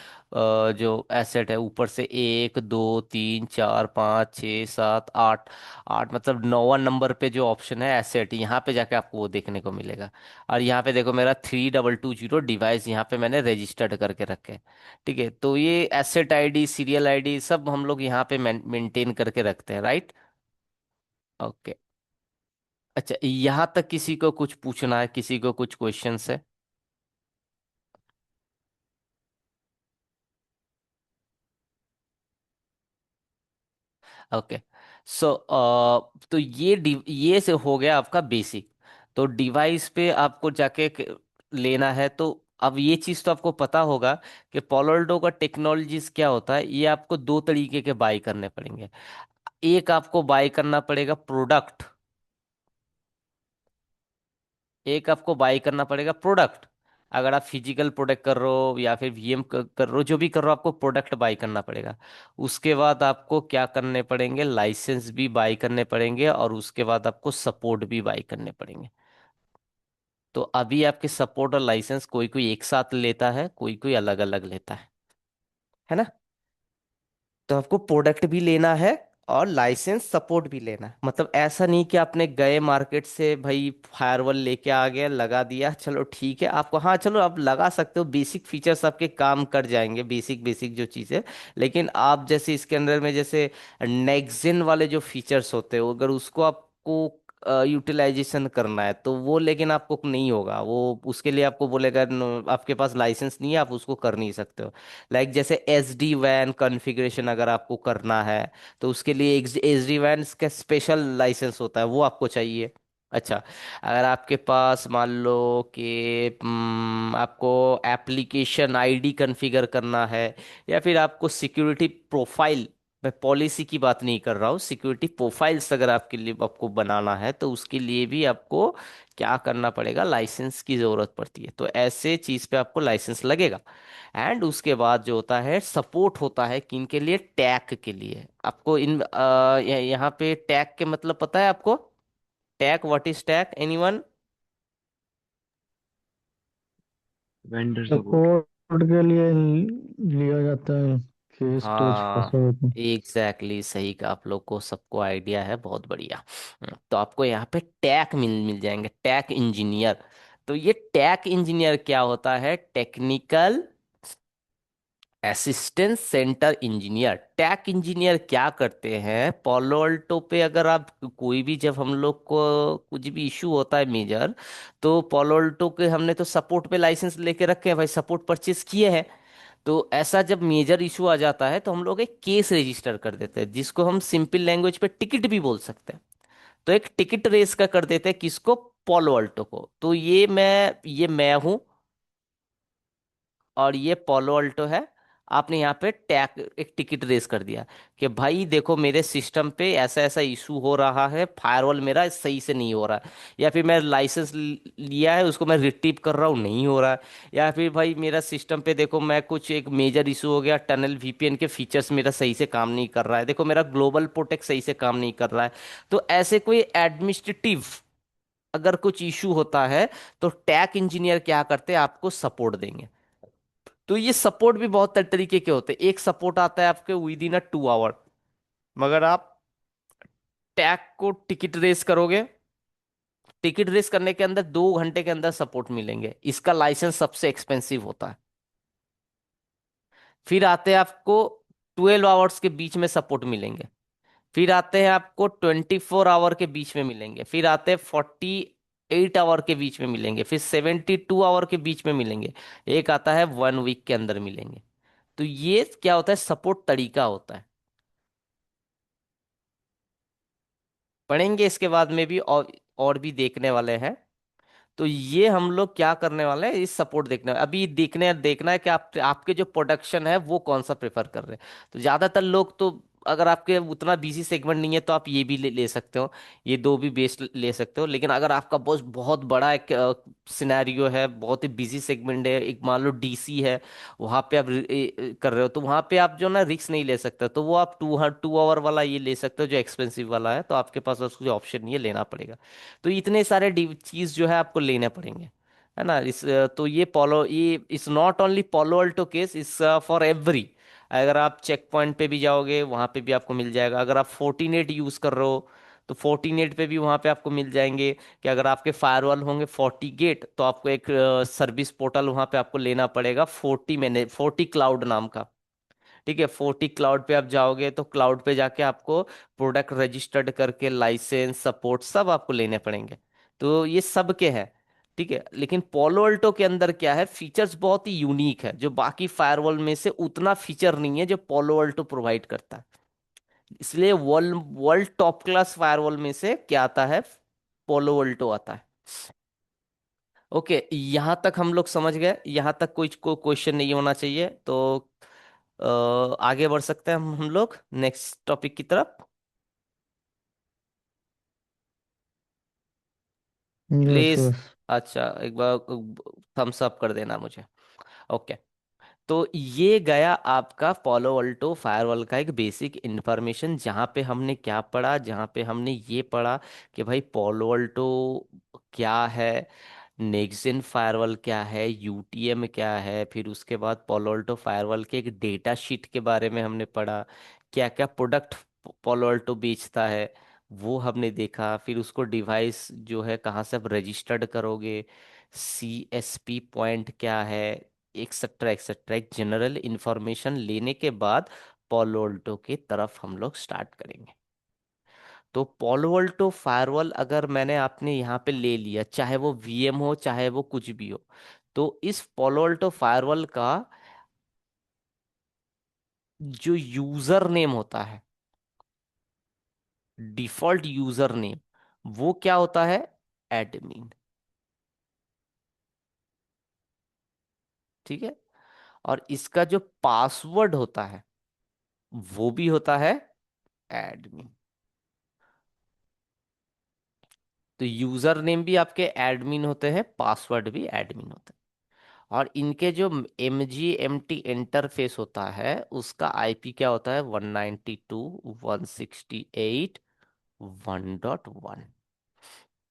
जो एसेट है ऊपर से 1 2 3 4 5 6 7 8, आठ मतलब 9वां नंबर पे जो ऑप्शन है एसेट, यहाँ पे जाके आपको वो देखने को मिलेगा। और यहाँ पे देखो मेरा 3220 डिवाइस यहाँ पे मैंने रजिस्टर्ड करके रखे हैं। ठीक है, तो ये एसेट आईडी सीरियल आईडी सब हम लोग यहाँ पे मेंटेन करके रखते हैं, राइट? ओके। अच्छा, यहाँ तक किसी को कुछ पूछना है, किसी को कुछ क्वेश्चंस है? ओके। सो तो ये से हो गया आपका बेसिक। तो डिवाइस पे आपको जाके लेना है, तो अब ये चीज़ तो आपको पता होगा कि पोलर्डो का टेक्नोलॉजीज क्या होता है। ये आपको दो तरीके के बाय करने पड़ेंगे। एक आपको बाय करना पड़ेगा प्रोडक्ट, एक आपको बाय करना पड़ेगा प्रोडक्ट। अगर आप फिजिकल प्रोडक्ट कर रहे हो या फिर वीएम कर रहे हो, जो भी कर रहे हो, आपको प्रोडक्ट बाय करना पड़ेगा। उसके बाद आपको क्या करने पड़ेंगे, लाइसेंस भी बाय करने पड़ेंगे, और उसके बाद आपको सपोर्ट भी बाय करने पड़ेंगे। तो अभी आपके सपोर्ट और लाइसेंस कोई कोई एक साथ लेता है, कोई कोई अलग अलग लेता है ना? तो आपको प्रोडक्ट भी लेना है और लाइसेंस सपोर्ट भी लेना है। मतलब ऐसा नहीं कि आपने गए मार्केट से भाई फायरवॉल लेके आ गया लगा दिया, चलो ठीक है आपको, हाँ चलो आप लगा सकते हो, बेसिक फीचर्स आपके काम कर जाएंगे, बेसिक बेसिक जो चीज़ है। लेकिन आप जैसे इसके अंदर में जैसे नेक्स्ट जेन वाले जो फीचर्स होते हैं, अगर उसको आपको यूटिलाइजेशन करना है तो वो, लेकिन आपको नहीं होगा वो। उसके लिए आपको बोलेगा आपके पास लाइसेंस नहीं है, आप उसको कर नहीं सकते हो। लाइक जैसे एस डी वैन कॉन्फ़िगरेशन अगर आपको करना है, तो उसके लिए एस डी वैन का स्पेशल लाइसेंस होता है, वो आपको चाहिए। अच्छा, अगर आपके पास मान लो कि आपको एप्लीकेशन आईडी कॉन्फ़िगर करना है, या फिर आपको सिक्योरिटी प्रोफाइल, मैं पॉलिसी की बात नहीं कर रहा हूँ, सिक्योरिटी प्रोफाइल्स अगर आपके लिए आपको बनाना है, तो उसके लिए भी आपको क्या करना पड़ेगा, लाइसेंस की ज़रूरत पड़ती है। तो ऐसे चीज़ पे आपको लाइसेंस लगेगा। एंड उसके बाद जो होता है सपोर्ट होता है किन के लिए, टैग के लिए। आपको यहाँ पे टैग के मतलब पता है आपको? Tag, what is tag, anyone? Vendor support. Support के लिए लिया जाता है कि स्टोरेज फंसा हाँ, हो तो। एग्जैक्टली सही का आप लोग को सबको आइडिया है, बहुत बढ़िया। तो आपको यहाँ पे टैग मिल मिल जाएंगे, टैग इंजीनियर। तो ये टैग इंजीनियर क्या होता है, टेक्निकल असिस्टेंट सेंटर इंजीनियर। टैक इंजीनियर क्या करते हैं, पोलो अल्टो पे अगर आप कोई भी, जब हम लोग को कुछ भी इशू होता है मेजर, तो पोलो अल्टो के हमने तो सपोर्ट पे लाइसेंस लेके रखे हैं भाई, सपोर्ट परचेज किए हैं। तो ऐसा जब मेजर इशू आ जाता है तो हम लोग एक केस रजिस्टर कर देते हैं, जिसको हम सिंपल लैंग्वेज पे टिकट भी बोल सकते हैं। तो एक टिकट रेस का कर देते हैं, किसको, पोलो अल्टो को। तो ये मैं हूँ, और ये पोलो अल्टो है। आपने यहाँ पे टैग एक टिकट रेस कर दिया कि भाई देखो मेरे सिस्टम पे ऐसा ऐसा इशू हो रहा है, फायरवॉल मेरा सही से नहीं हो रहा है, या फिर मैं लाइसेंस लिया है उसको मैं रिट्रीव कर रहा हूँ नहीं हो रहा है, या फिर भाई मेरा सिस्टम पे देखो मैं कुछ एक मेजर इशू हो गया, टनल वीपीएन के फीचर्स मेरा सही से काम नहीं कर रहा है, देखो मेरा ग्लोबल प्रोटेक्ट सही से काम नहीं कर रहा है। तो ऐसे कोई एडमिनिस्ट्रेटिव अगर कुछ इशू होता है, तो टैग इंजीनियर क्या करते हैं, आपको सपोर्ट देंगे। तो ये सपोर्ट भी बहुत तरीके के होते हैं। एक सपोर्ट आता है आपके विद इन 2 आवर, मगर आप टैग को टिकट रेस करोगे, टिकट रेस करने के अंदर 2 घंटे के अंदर सपोर्ट मिलेंगे। इसका लाइसेंस सबसे एक्सपेंसिव होता है। फिर आते हैं आपको 12 आवर्स के बीच में सपोर्ट मिलेंगे। फिर आते हैं आपको 24 आवर के बीच में मिलेंगे। फिर आते हैं 48 आवर के बीच में मिलेंगे। फिर 72 आवर के बीच में मिलेंगे। एक आता है 1 वीक के अंदर मिलेंगे। तो ये क्या होता है, सपोर्ट तरीका होता है। पढ़ेंगे इसके बाद में भी, और भी देखने वाले हैं। तो ये हम लोग क्या करने वाले हैं, इस सपोर्ट देखने अभी देखने देखना है कि आपके जो प्रोडक्शन है वो कौन सा प्रेफर कर रहे हैं। तो ज्यादातर लोग तो, अगर आपके उतना बिजी सेगमेंट नहीं है तो आप ये भी ले सकते हो, ये दो भी बेस्ट ले सकते हो। लेकिन अगर आपका बहुत बहुत बड़ा एक सिनेरियो है, बहुत ही बिजी सेगमेंट है, एक मान लो डीसी है, वहां पे आप कर रहे हो, तो वहां पे आप जो ना रिस्क नहीं ले सकते, तो वो आप 2 आवर वाला ये ले सकते हो जो एक्सपेंसिव वाला है, तो आपके पास उसको ऑप्शन नहीं है, लेना पड़ेगा। तो इतने सारे चीज जो है आपको लेने पड़ेंगे, है ना। तो ये इस not only polo Alto case, इस फॉर एवरी। अगर आप चेक पॉइंट पे भी जाओगे वहां पे भी आपको मिल जाएगा। अगर आप फोर्टीनेट यूज कर रहे हो तो फोर्टीनेट पे भी वहां पे आपको मिल जाएंगे। कि अगर आपके फायरवॉल होंगे 40 गेट, तो आपको एक सर्विस पोर्टल वहां पे आपको लेना पड़ेगा, 40 क्लाउड नाम का। ठीक है, 40 क्लाउड पे आप जाओगे तो क्लाउड पे जाके आपको प्रोडक्ट रजिस्टर्ड करके लाइसेंस सपोर्ट सब आपको लेने पड़ेंगे। तो ये सब के है। ठीक है, लेकिन पोलो अल्टो के अंदर क्या है, फीचर्स बहुत ही यूनिक है, जो बाकी फायरवॉल में से उतना फीचर नहीं है जो पोलो अल्टो प्रोवाइड करता है। इसलिए world world top class firewall में से क्या आता है, पोलो अल्टो आता है। ओके, यहां तक हम लोग समझ गए, यहां तक कोई क्वेश्चन नहीं होना चाहिए। तो आगे बढ़ सकते हैं हम लोग नेक्स्ट टॉपिक की तरफ। Yes please, yes. अच्छा एक बार थम्स अप कर देना मुझे। ओके, तो ये गया आपका पोलो अल्टो फायरवॉल का एक बेसिक इंफॉर्मेशन, जहाँ पे हमने क्या पढ़ा, जहाँ पे हमने ये पढ़ा कि भाई पोलो अल्टो क्या है, नेक्स्ट जेन फायरवॉल क्या है, यूटीएम क्या है, फिर उसके बाद पोलो अल्टो फायरवॉल के एक डेटा शीट के बारे में हमने पढ़ा, क्या क्या प्रोडक्ट पोलो अल्टो बेचता है वो हमने देखा। फिर उसको डिवाइस जो है कहाँ से आप रजिस्टर्ड करोगे, सीएसपी पॉइंट क्या है, एक्सेट्रा एक्सेट्रा, एक जनरल इंफॉर्मेशन लेने के बाद पोलो अल्टो की तरफ हम लोग स्टार्ट करेंगे। तो पोलो अल्टो फायरवॉल अगर मैंने आपने यहाँ पे ले लिया, चाहे वो वीएम हो चाहे वो कुछ भी हो, तो इस पोलो अल्टो फायरवॉल का जो यूजर नेम होता है, डिफॉल्ट यूजर नेम, वो क्या होता है, एडमिन। ठीक है, और इसका जो पासवर्ड होता है वो भी होता है एडमिन। तो यूजर नेम भी आपके एडमिन होते हैं, पासवर्ड भी एडमिन होता है। और इनके जो MGMT इंटरफेस होता है उसका आईपी क्या होता है, 192.168.1.1।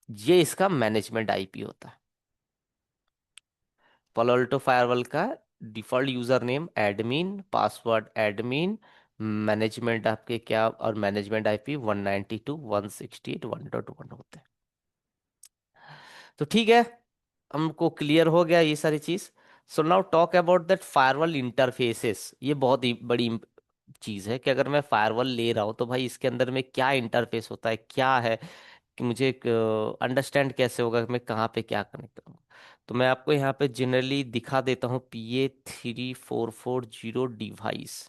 ये इसका मैनेजमेंट आईपी होता है। Palo Alto फायरवॉल का default user name admin, password admin, management आपके क्या, और मैनेजमेंट आईपी 192.168.1.1 होते हैं। तो ठीक है, हमको क्लियर हो गया ये सारी चीज। So now talk about that firewall interfaces. ये बहुत ही बड़ी चीज है कि अगर मैं फायरवॉल ले रहा हूँ तो भाई इसके अंदर में क्या इंटरफेस होता है, क्या है, कि मुझे अंडरस्टैंड कैसे होगा कि मैं कहाँ पे क्या कनेक्ट करूँगा। तो मैं आपको यहाँ पे जनरली दिखा देता हूँ, PA3440 device.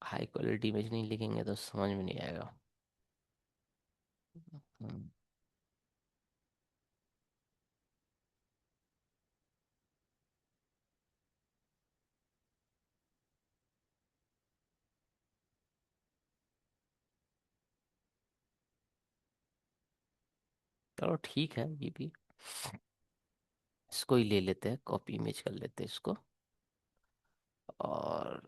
High quality image नहीं लिखेंगे तो समझ में नहीं आएगा। हम्म। चलो ठीक है ये भी, इसको ही ले लेते हैं, कॉपी इमेज कर लेते हैं इसको। और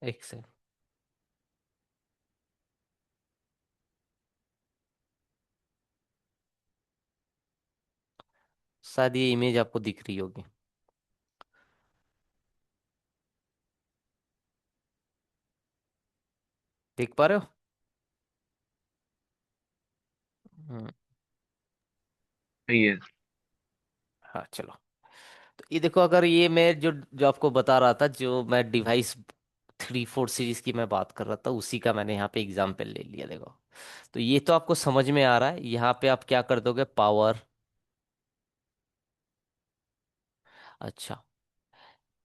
एक से, शायद ये इमेज आपको दिख रही होगी। देख पा रहे हो? हम्म। सही है। हाँ चलो। तो ये देखो, अगर ये मैं जो जो आपको बता रहा था, जो मैं डिवाइस 3 4 सीरीज की मैं बात कर रहा था, उसी का मैंने यहाँ पे एग्जाम्पल ले लिया। देखो, तो ये तो आपको समझ में आ रहा है। यहाँ पे आप क्या कर दोगे, पावर। अच्छा,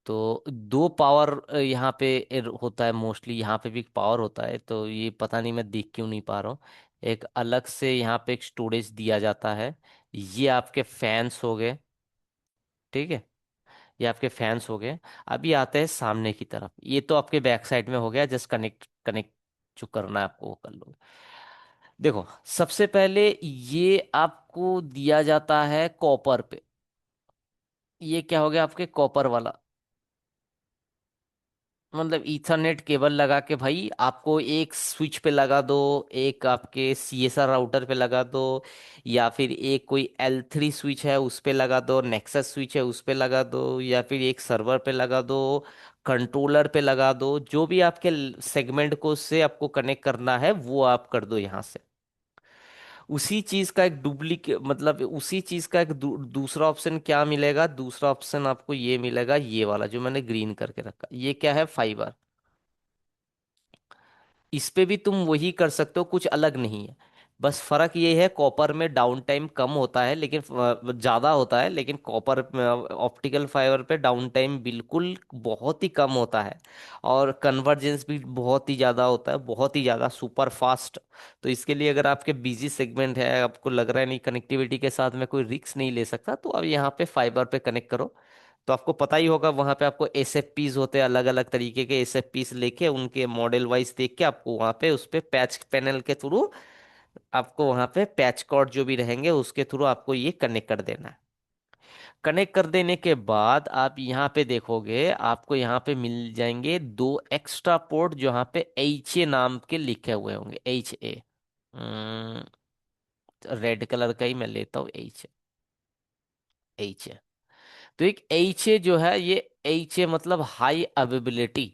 तो दो पावर यहाँ पे होता है मोस्टली, यहाँ पे भी पावर होता है, तो ये पता नहीं मैं देख क्यों नहीं पा रहा हूँ। एक अलग से यहाँ पे एक स्टोरेज दिया जाता है। ये आपके फैंस हो गए, ठीक है, ये आपके फैंस हो गए। अभी आते हैं सामने की तरफ, ये तो आपके बैक साइड में हो गया, जस्ट कनेक्ट कनेक्ट जो करना है आपको वो कर लो। देखो, सबसे पहले ये आपको दिया जाता है कॉपर पे। ये क्या हो गया आपके कॉपर वाला, मतलब ईथरनेट केबल लगा के भाई आपको एक स्विच पे लगा दो, एक आपके सीएसआर राउटर पे लगा दो, या फिर एक कोई L3 स्विच है उस पे लगा दो, नेक्सस स्विच है उस पे लगा दो, या फिर एक सर्वर पे लगा दो, कंट्रोलर पे लगा दो, जो भी आपके सेगमेंट को से आपको कनेक्ट करना है वो आप कर दो यहाँ से। उसी चीज का एक डुप्लीकेट, मतलब उसी चीज का एक दूसरा ऑप्शन क्या मिलेगा, दूसरा ऑप्शन आपको ये मिलेगा, ये वाला जो मैंने ग्रीन करके रखा, ये क्या है, फाइबर। इस पे भी तुम वही कर सकते हो, कुछ अलग नहीं है। बस फर्क ये है, कॉपर में डाउन टाइम कम होता है, लेकिन ज्यादा होता है, लेकिन कॉपर ऑप्टिकल फाइबर पे डाउन टाइम बिल्कुल बहुत ही कम होता है। और कन्वर्जेंस भी बहुत ही ज्यादा होता है, बहुत ही ज्यादा सुपर फास्ट। तो इसके लिए अगर आपके बिजी सेगमेंट है, आपको लग रहा है नहीं कनेक्टिविटी के साथ में कोई रिस्क नहीं ले सकता, तो अब यहाँ पे फाइबर पे कनेक्ट करो। तो आपको पता ही होगा, वहां पे आपको एसएफपीस होते हैं, अलग अलग तरीके के एसएफपीस लेके उनके मॉडल वाइज देख के आपको वहां पे उस पे पैच पैनल के थ्रू आपको वहां पे पैच कॉर्ड जो भी रहेंगे उसके थ्रू आपको ये कनेक्ट कर देना है। कनेक्ट कर देने के बाद आप यहाँ पे देखोगे, आपको यहाँ पे मिल जाएंगे दो एक्स्ट्रा पोर्ट, जो यहाँ पे HA नाम के लिखे हुए होंगे, HA। रेड कलर का ही मैं लेता हूँ, एच। तो एक HA जो है, ये HA मतलब हाई अवेबिलिटी।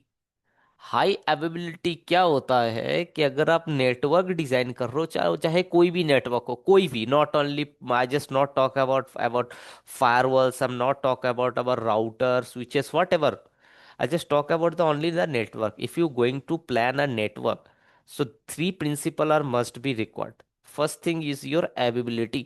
हाई अवेबिलिटी क्या होता है कि अगर आप नेटवर्क डिजाइन कर रहे हो, चाहे चाहे कोई भी नेटवर्क हो, कोई भी, not only, I just not talk about firewalls, I am not talk about router switches, what ever, I just talk about the only the network. If you going to plan a network, so three principle are must be required. First thing is your availability.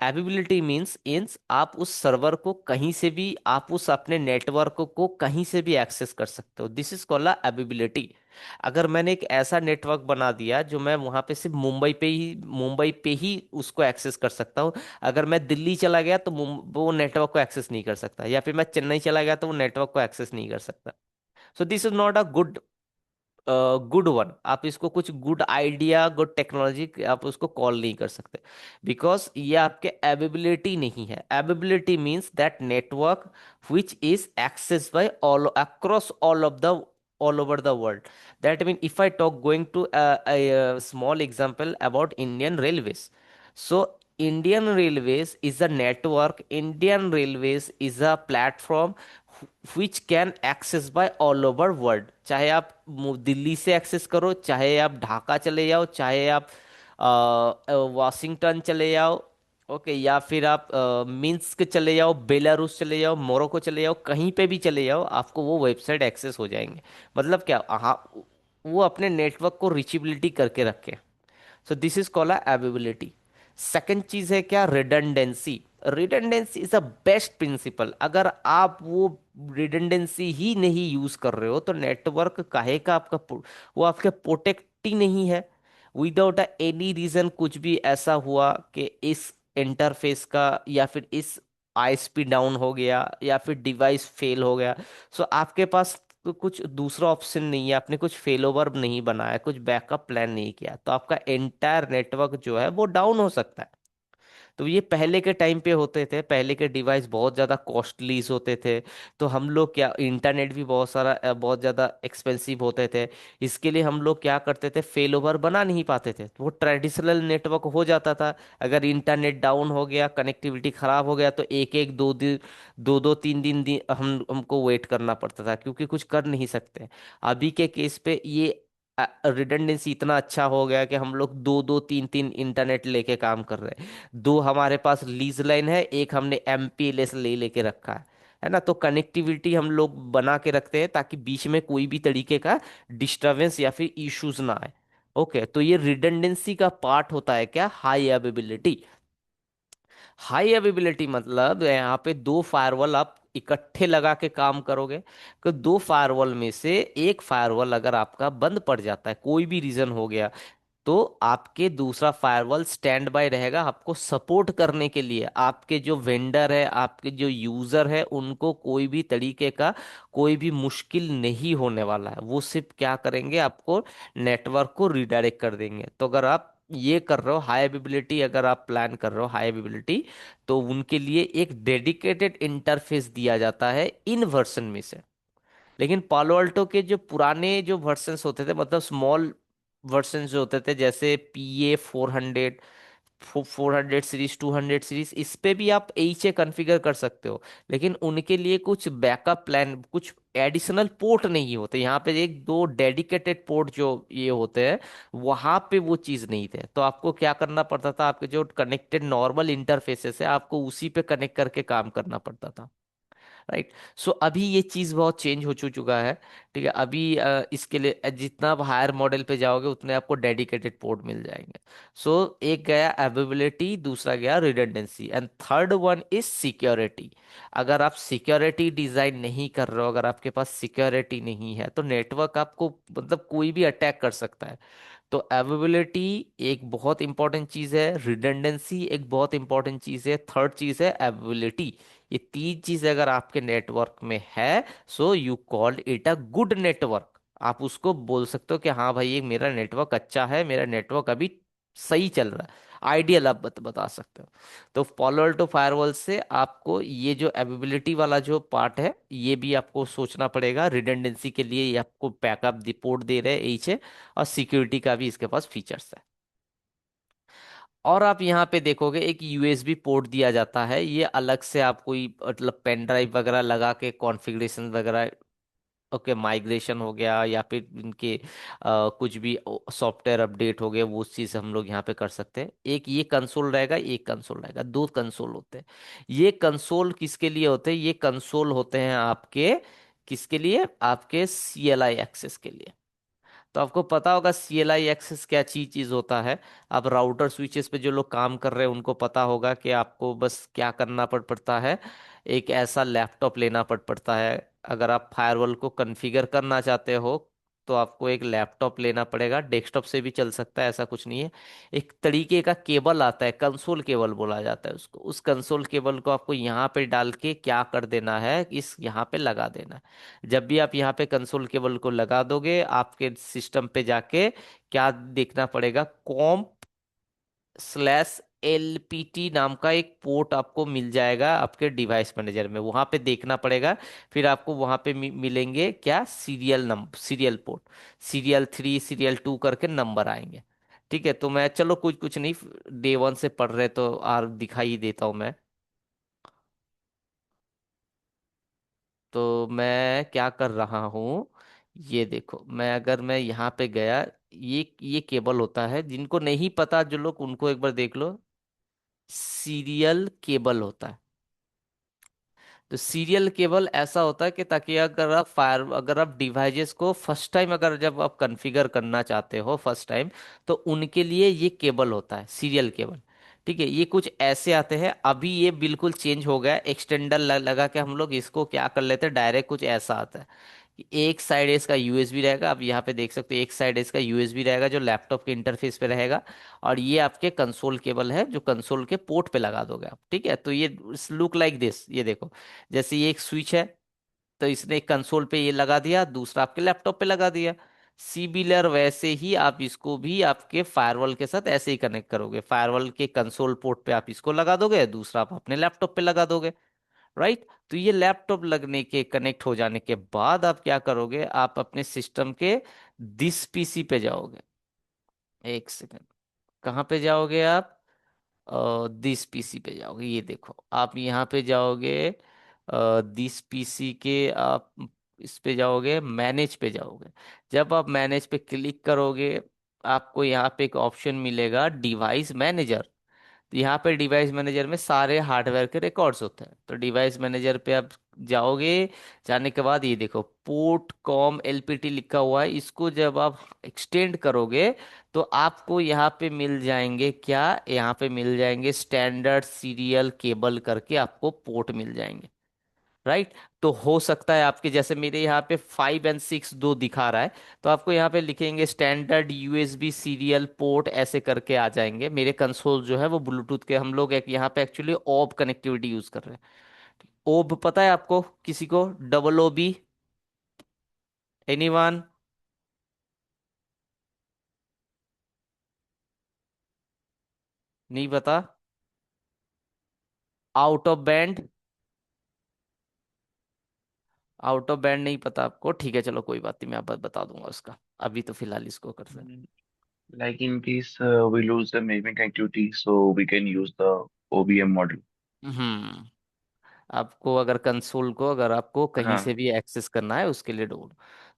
Ability means इंस आप उस सर्वर को कहीं से भी, आप उस अपने नेटवर्क को कहीं से भी एक्सेस कर सकते हो, दिस इज कॉल्ड एबिलिटी। अगर मैंने एक ऐसा नेटवर्क बना दिया जो मैं वहां पे सिर्फ मुंबई पे ही उसको एक्सेस कर सकता हूँ, अगर मैं दिल्ली चला गया तो वो नेटवर्क को एक्सेस नहीं कर सकता, या फिर मैं चेन्नई चला गया तो वो नेटवर्क को एक्सेस नहीं कर सकता। सो this is not a good good one. आप इसको कुछ गुड आइडिया, गुड टेक्नोलॉजी आप उसको कॉल नहीं कर सकते, बिकॉज ये आपके एबिलिटी नहीं है। Ability means that network which is access by all across all over the world. That mean if I talk going to a small example about Indian Railways. So Indian Railways is a network, Indian Railways is a platform which can access by all over world। चाहे आप दिल्ली से एक्सेस करो, चाहे आप ढाका चले जाओ, चाहे आप वाशिंगटन चले जाओ, ओके, या फिर आप मिन्स्क चले जाओ, बेलारूस चले जाओ, मोरक्को चले जाओ, कहीं पे भी चले जाओ, आपको वो वेबसाइट एक्सेस हो जाएंगे। मतलब क्या, हाँ, वो अपने नेटवर्क को रिचेबिलिटी करके रखे। So this is called availability. Second चीज है क्या, redundancy. Redundancy is a best principle. अगर आप वो रिडंडेंसी ही नहीं यूज कर रहे हो तो नेटवर्क काहे का आपका वो आपके प्रोटेक्ट ही नहीं है। विदाउट एनी रीजन कुछ भी ऐसा हुआ कि इस इंटरफेस का या फिर इस आईएसपी डाउन हो गया या फिर डिवाइस फेल हो गया, सो आपके पास तो कुछ दूसरा ऑप्शन नहीं है, आपने कुछ फेल ओवर नहीं बनाया, कुछ बैकअप प्लान नहीं किया, तो आपका एंटायर नेटवर्क जो है वो डाउन हो सकता है। तो ये पहले के टाइम पे होते थे, पहले के डिवाइस बहुत ज़्यादा कॉस्टलीज होते थे। तो हम लोग क्या, इंटरनेट भी बहुत सारा बहुत ज़्यादा एक्सपेंसिव होते थे। इसके लिए हम लोग क्या करते थे, फेल ओवर बना नहीं पाते थे, तो वो ट्रेडिशनल नेटवर्क हो जाता था। अगर इंटरनेट डाउन हो गया, कनेक्टिविटी खराब हो गया, तो एक एक दो दिन, दो दो तीन दिन हमको वेट करना पड़ता था, क्योंकि कुछ कर नहीं सकते। अभी के केस पे ये रिडंडेंसी इतना अच्छा हो गया कि हम लोग दो दो तीन तीन इंटरनेट लेके काम कर रहे हैं। दो हमारे पास लीज लाइन है, एक हमने एमपीएलएस ले लेके रखा है ना। तो कनेक्टिविटी हम लोग बना के रखते हैं ताकि बीच में कोई भी तरीके का डिस्टरबेंस या फिर इश्यूज ना आए। ओके, तो ये रिडंडेंसी का पार्ट होता है क्या, हाई अवेबिलिटी। हाई अवेबिलिटी मतलब यहाँ पे दो फायरवॉल आप इकट्ठे लगा के काम करोगे, तो दो फायरवॉल में से एक फायरवॉल अगर आपका बंद पड़ जाता है, कोई भी रीजन हो गया, तो आपके दूसरा फायरवॉल स्टैंड बाय रहेगा आपको सपोर्ट करने के लिए। आपके जो वेंडर है, आपके जो यूजर है, उनको कोई भी तरीके का कोई भी मुश्किल नहीं होने वाला है। वो सिर्फ क्या करेंगे, आपको नेटवर्क को रिडायरेक्ट कर देंगे। तो अगर आप ये कर रहे हो हाई एबिलिटी, अगर आप प्लान कर रहे हो हाई एबिलिटी, तो उनके लिए एक डेडिकेटेड इंटरफेस दिया जाता है इन वर्जन में से। लेकिन पालो अल्टो के जो पुराने जो वर्जन्स होते थे, मतलब स्मॉल वर्जन्स जो होते थे, जैसे PA 400, 400 सीरीज, 200 सीरीज, इस पे भी आप एच ए कॉन्फ़िगर कर सकते हो। लेकिन उनके लिए कुछ बैकअप प्लान, कुछ एडिशनल पोर्ट नहीं होते। यहाँ पे एक दो डेडिकेटेड पोर्ट जो ये होते हैं, वहां पे वो चीज़ नहीं थे। तो आपको क्या करना पड़ता था, आपके जो कनेक्टेड नॉर्मल इंटरफेसेस है, आपको उसी पे कनेक्ट करके काम करना पड़ता था। राइट। सो अभी ये चीज़ बहुत चेंज हो चुका है। ठीक है, अभी इसके लिए जितना आप हायर मॉडल पे जाओगे उतने आपको डेडिकेटेड पोर्ट मिल जाएंगे। सो एक गया अवेबिलिटी, दूसरा गया redundancy, and third one is security. अगर आप सिक्योरिटी डिजाइन नहीं कर रहे हो, अगर आपके पास सिक्योरिटी नहीं है, तो नेटवर्क आपको मतलब कोई भी अटैक कर सकता है। तो अवेबिलिटी एक बहुत इंपॉर्टेंट चीज है, रिडंडेंसी एक बहुत इंपॉर्टेंट चीज है, थर्ड चीज है अवेबिलिटी। ये तीन चीज अगर आपके नेटवर्क में है, so you called it a good network. आप उसको बोल सकते हो कि हाँ भाई, ये मेरा नेटवर्क अच्छा है, मेरा नेटवर्क अभी सही चल रहा है, आइडियल आप बता सकते हो। तो पॉलो अल्टो फायरवॉल से आपको ये जो अवेबिलिटी वाला जो पार्ट है, ये भी आपको सोचना पड़ेगा। रिडंडेंसी के लिए ये आपको बैकअप रिपोर्ट दे रहे हैं एच, और सिक्योरिटी का भी इसके पास फीचर्स है। और आप यहाँ पे देखोगे एक यूएसबी पोर्ट दिया जाता है, ये अलग से आप कोई मतलब पेन ड्राइव वगैरह लगा के कॉन्फ़िगरेशन वगैरह, ओके, माइग्रेशन हो गया या फिर इनके कुछ भी सॉफ्टवेयर अपडेट हो गया, वो उस चीज़ हम लोग यहाँ पे कर सकते हैं। एक ये कंसोल रहेगा, एक कंसोल रहेगा, दो कंसोल होते हैं। ये कंसोल किसके लिए होते हैं, ये कंसोल होते हैं आपके, किसके लिए, आपके CLI एक्सेस के लिए। तो आपको पता होगा CLI एक्सेस क्या चीज होता है। आप राउटर स्विचेस पे जो लोग काम कर रहे हैं उनको पता होगा कि आपको बस क्या करना पड़ता है, एक ऐसा लैपटॉप लेना पड़ता है। अगर आप फायरवॉल को कॉन्फ़िगर करना चाहते हो, तो आपको एक लैपटॉप लेना पड़ेगा, डेस्कटॉप से भी चल सकता है, ऐसा कुछ नहीं है। एक तरीके का केबल आता है, कंसोल केबल बोला जाता है उसको। उस कंसोल केबल को आपको यहाँ पे डाल के क्या कर देना है, इस यहाँ पे लगा देना है। जब भी आप यहाँ पे कंसोल केबल को लगा दोगे, आपके सिस्टम पे जाके क्या देखना पड़ेगा, COMP/LPT नाम का एक पोर्ट आपको मिल जाएगा आपके डिवाइस मैनेजर में, वहां पे देखना पड़ेगा। फिर आपको वहां पे मिलेंगे क्या, serial number, serial port, serial 3, serial 2 करके नंबर आएंगे। ठीक है, तो मैं चलो कुछ कुछ नहीं, डे 1 से पढ़ रहे तो और दिखाई देता हूँ मैं। तो मैं क्या कर रहा हूँ, ये देखो, मैं अगर मैं यहाँ पे गया, ये केबल होता है, जिनको नहीं पता जो लोग, उनको एक बार देख लो, सीरियल केबल होता है। तो सीरियल केबल ऐसा होता है कि ताकि अगर आप डिवाइसेस को फर्स्ट टाइम, अगर जब आप कॉन्फ़िगर करना चाहते हो फर्स्ट टाइम, तो उनके लिए ये केबल होता है, सीरियल केबल। ठीक है, ये कुछ ऐसे आते हैं। अभी ये बिल्कुल चेंज हो गया, एक्सटेंडर लगा के हम लोग इसको क्या कर लेते हैं, डायरेक्ट कुछ ऐसा आता है कि एक साइड इसका यूएसबी रहेगा। आप यहाँ पे देख सकते हो, एक साइड इसका यूएसबी रहेगा जो लैपटॉप के इंटरफेस पे रहेगा, और ये आपके कंसोल केबल है जो कंसोल के पोर्ट पे लगा दोगे आप। ठीक है, तो ये लुक लाइक दिस, ये देखो, जैसे ये एक स्विच है, तो इसने एक कंसोल पे ये लगा दिया, दूसरा आपके लैपटॉप पे लगा दिया। सिमिलर वैसे ही आप इसको भी आपके फायरवॉल के साथ ऐसे ही कनेक्ट करोगे, फायरवॉल के कंसोल पोर्ट पे आप इसको लगा दोगे, दूसरा आप अपने लैपटॉप पे लगा दोगे। राइट, तो ये लैपटॉप लगने के कनेक्ट हो जाने के बाद आप क्या करोगे, आप अपने सिस्टम के दिस पीसी पे जाओगे। एक सेकेंड, कहाँ पे जाओगे आप, दिस पीसी पे जाओगे। ये देखो, आप यहाँ पे जाओगे, दिस पीसी के आप इस पे जाओगे, मैनेज पे जाओगे। जब आप मैनेज पे क्लिक करोगे, आपको यहाँ पे एक ऑप्शन मिलेगा डिवाइस मैनेजर। तो यहाँ पे डिवाइस मैनेजर में सारे हार्डवेयर के रिकॉर्ड्स होते हैं, तो डिवाइस मैनेजर पे आप जाओगे। जाने के बाद ये देखो, पोर्ट कॉम एलपीटी लिखा हुआ है, इसको जब आप एक्सटेंड करोगे तो आपको यहाँ पे मिल जाएंगे क्या, यहाँ पे मिल जाएंगे स्टैंडर्ड सीरियल केबल करके आपको पोर्ट मिल जाएंगे। राइट, तो हो सकता है आपके जैसे मेरे यहाँ पे 5 और 6 दो दिखा रहा है, तो आपको यहाँ पे लिखेंगे स्टैंडर्ड यूएसबी सीरियल पोर्ट ऐसे करके आ जाएंगे। मेरे कंसोल जो है वो ब्लूटूथ के, हम लोग एक यहाँ पे एक्चुअली ओब कनेक्टिविटी यूज कर रहे हैं। ओब पता है आपको, किसी को, OOB, एनीवन? नहीं पता? Out of band, out of band नहीं पता आपको? ठीक है, चलो कोई बात नहीं, मैं आप बता दूंगा उसका, अभी तो फिलहाल इसको करते हैं। Like in case we lose the management activity, so we can use the OBM model. हम्म, आपको अगर कंसोल को अगर आपको कहीं से हाँ। भी एक्सेस करना है उसके लिए डोर,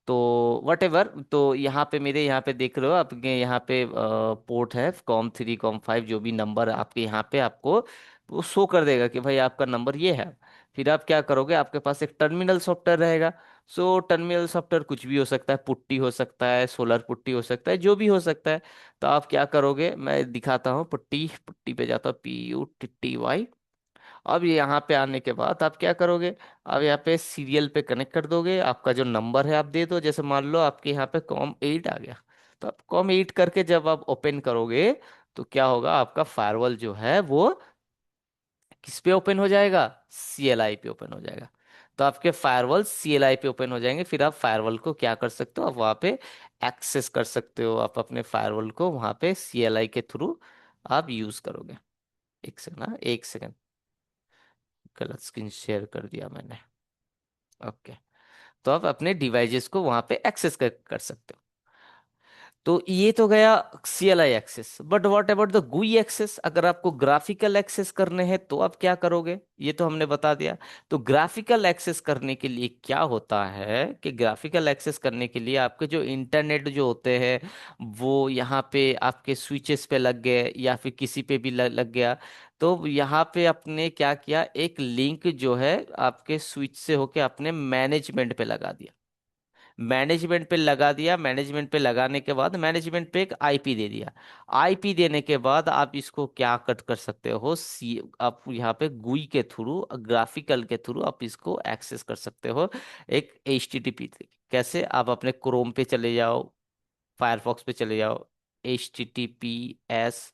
तो वट एवर, तो यहाँ पे मेरे यहाँ पे देख रहे हो आपके यहाँ पे पोर्ट है COM 3 COM 5, जो भी नंबर आपके यहाँ पे आपको वो शो कर देगा कि भाई आपका नंबर ये है। फिर आप क्या करोगे, आपके पास एक टर्मिनल सॉफ्टवेयर रहेगा। सो टर्मिनल सॉफ्टवेयर कुछ भी हो सकता है, पुट्टी हो सकता है, सोलर पुट्टी हो सकता है, जो भी हो सकता है। तो आप क्या करोगे, मैं दिखाता हूँ, पुट्टी पुट्टी पे जाता हूँ, PUTTY। अब ये यहाँ पे आने के बाद आप क्या करोगे, अब यहाँ पे सीरियल पे कनेक्ट कर दोगे, आपका जो नंबर है आप दे दो। जैसे मान लो आपके यहाँ पे COM 8 आ गया, तो आप COM 8 करके जब आप ओपन करोगे, तो क्या होगा, आपका फायरवॉल जो है वो किस पे ओपन हो जाएगा, CLI पे ओपन हो जाएगा। तो आपके फायरवॉल CLI पे ओपन हो जाएंगे, फिर आप फायरवॉल को क्या कर सकते हो, आप वहाँ पे एक्सेस कर सकते हो, आप अपने फायरवॉल को वहाँ पे CLI के थ्रू आप यूज करोगे। एक सेकंड, ना एक सेकंड, गलत स्क्रीन शेयर कर दिया मैंने। ओके, तो आप अपने डिवाइसेस को वहां पे एक्सेस कर सकते हो। तो ये तो गया CLI access, but what about the GUI access, अगर आपको ग्राफिकल एक्सेस करने हैं तो आप क्या करोगे, ये तो हमने बता दिया। तो ग्राफिकल एक्सेस करने के लिए क्या होता है कि ग्राफिकल एक्सेस करने के लिए आपके जो इंटरनेट जो होते हैं वो यहाँ पे आपके स्विचेस पे लग गए या फिर किसी पे भी लग गया। तो यहाँ पे आपने क्या किया, एक लिंक जो है आपके स्विच से होके अपने मैनेजमेंट पे लगा दिया। मैनेजमेंट पे लगा दिया, मैनेजमेंट पे लगाने के बाद मैनेजमेंट पे एक आईपी दे दिया। आईपी देने के बाद आप इसको क्या कट कर सकते हो, आप यहाँ पे गुई के थ्रू, ग्राफिकल के थ्रू आप इसको एक्सेस कर सकते हो। एक HTTP, कैसे, आप अपने क्रोम पे चले जाओ, फायरफॉक्स पे चले जाओ, HTTPS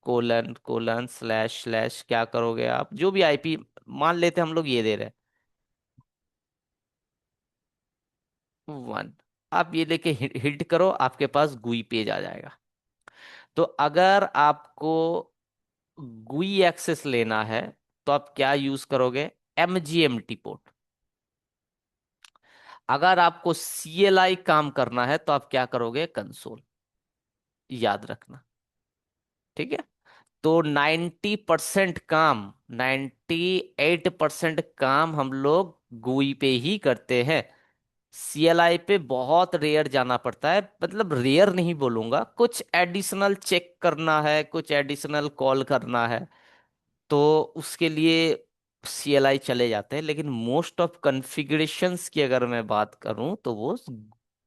colon colon slash slash, क्या करोगे आप, जो भी आईपी मान लेते हैं हम लोग ये दे रहे हैं, 1, आप ये लेके हिट करो, आपके पास गुई पेज आ जाएगा। तो अगर आपको गुई एक्सेस लेना है तो आप क्या यूज करोगे, MGMT पोर्ट। अगर आपको CLI काम करना है तो आप क्या करोगे, कंसोल, याद रखना। ठीक है, तो 90% काम, 98% काम हम लोग गुई पे ही करते हैं। CLI पे बहुत रेयर जाना पड़ता है, मतलब रेयर नहीं बोलूंगा, कुछ एडिशनल चेक करना है, कुछ एडिशनल कॉल करना है, तो उसके लिए CLI चले जाते हैं। लेकिन मोस्ट ऑफ कॉन्फ़िगरेशंस की अगर मैं बात करूं तो वो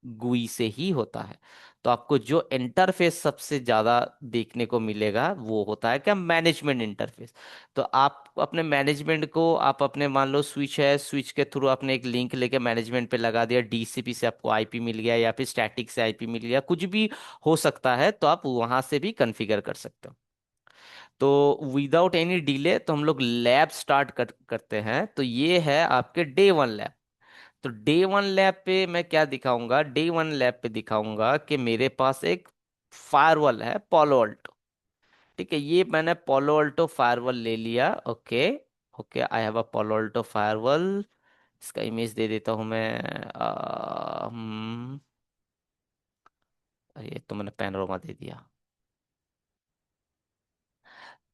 GUI से ही होता है। तो आपको जो इंटरफेस सबसे ज्यादा देखने को मिलेगा वो होता है क्या, मैनेजमेंट इंटरफेस। तो आप अपने मैनेजमेंट को आप अपने, मान लो स्विच है, स्विच के थ्रू आपने एक लिंक लेके मैनेजमेंट पे लगा दिया, डीसीपी से आपको आईपी मिल गया या फिर स्टैटिक से आईपी मिल गया, कुछ भी हो सकता है, तो आप वहां से भी कॉन्फ़िगर कर सकते हो। तो विदाउट एनी डिले तो हम लोग लैब स्टार्ट करते हैं। तो ये है आपके डे वन लैब। तो डे वन लैब पे मैं क्या दिखाऊंगा, डे वन लैब पे दिखाऊंगा कि मेरे पास एक फायरवॉल है पोलो अल्टो। ठीक है, ये मैंने पोलो अल्टो फायरवॉल ले लिया। Okay, okay, I have a polo Alto firewall. इसका इमेज दे देता हूं मैं। ये तो मैंने पैनोरामा दे दिया,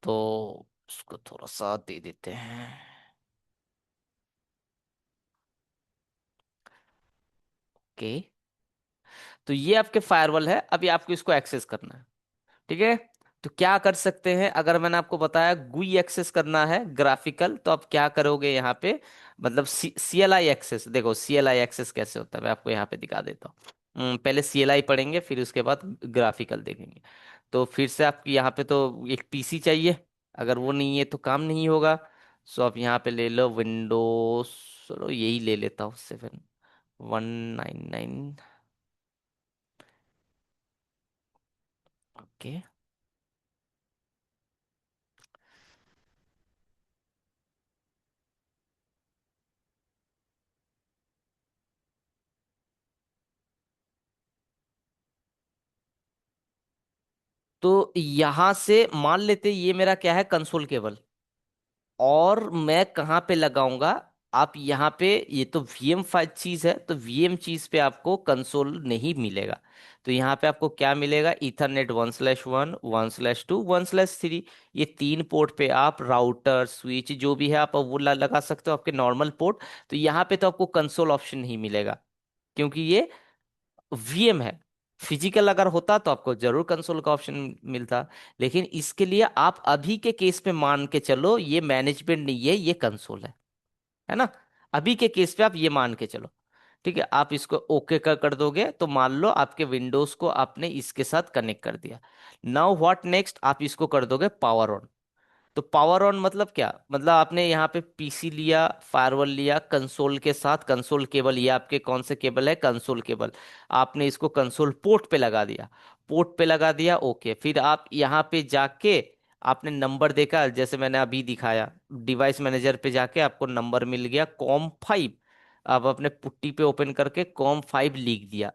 तो उसको थोड़ा सा दे देते हैं। ओके, तो ये आपके फायरवॉल है, अभी आपको इसको एक्सेस करना है। ठीक है, तो क्या कर सकते हैं, अगर मैंने आपको बताया गुई एक्सेस करना है ग्राफिकल, तो आप क्या करोगे यहाँ पे, मतलब CLI एक्सेस। देखो CLI एक्सेस कैसे होता है, मैं आपको यहाँ पे दिखा देता हूँ। पहले CLI पढ़ेंगे, फिर उसके बाद ग्राफिकल देखेंगे। तो फिर से आपको यहाँ पे तो एक पीसी चाहिए, अगर वो नहीं है तो काम नहीं होगा। सो आप यहाँ पे ले लो विंडोज, चलो यही ले लेता हूँ 7 199। ओके, तो यहां से मान लेते ये मेरा क्या है, कंसोल केबल। और मैं कहाँ पे लगाऊंगा, आप यहाँ पे, ये तो VM5 चीज है, तो VM चीज पे आपको कंसोल नहीं मिलेगा। तो यहाँ पे आपको क्या मिलेगा, ईथरनेट 1/1 1/2 1/3। ये 3 पोर्ट पे आप राउटर स्विच जो भी है आप वो लगा सकते हो, आपके नॉर्मल पोर्ट। तो यहाँ पे तो आपको कंसोल ऑप्शन नहीं मिलेगा, क्योंकि ये VM है। फिजिकल अगर होता तो आपको जरूर कंसोल का ऑप्शन मिलता। लेकिन इसके लिए आप अभी के केस पे मान के चलो, ये मैनेजमेंट नहीं है, ये कंसोल है ना। अभी के केस पे आप ये मान के चलो। ठीक है, आप इसको ओके कर दोगे, तो मान लो आपके विंडोज को आपने इसके साथ कनेक्ट कर दिया। नाउ व्हाट नेक्स्ट, आप इसको कर दोगे पावर ऑन। तो पावर ऑन मतलब क्या, मतलब आपने यहाँ पे पीसी लिया, फायरवॉल लिया, कंसोल के साथ कंसोल केबल, ये आपके कौन से केबल है, कंसोल केबल। आपने इसको कंसोल पोर्ट पे लगा दिया, पोर्ट पे लगा दिया। ओके, फिर आप यहाँ पे जाके आपने नंबर देखा, जैसे मैंने अभी दिखाया, डिवाइस मैनेजर पे जाके आपको नंबर मिल गया कॉम 5। आप अपने पुट्टी पे ओपन करके कॉम 5 लिख दिया।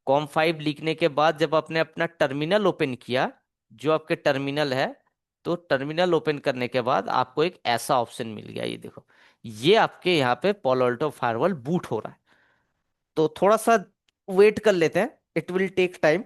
कॉम 5 लिखने के बाद जब आपने अपना टर्मिनल ओपन किया, जो आपके टर्मिनल है, तो टर्मिनल ओपन करने के बाद आपको एक ऐसा ऑप्शन मिल गया, ये देखो, ये आपके यहाँ पे Palo Alto फायरवॉल बूट हो रहा है। तो थोड़ा सा वेट कर लेते हैं, इट विल टेक टाइम।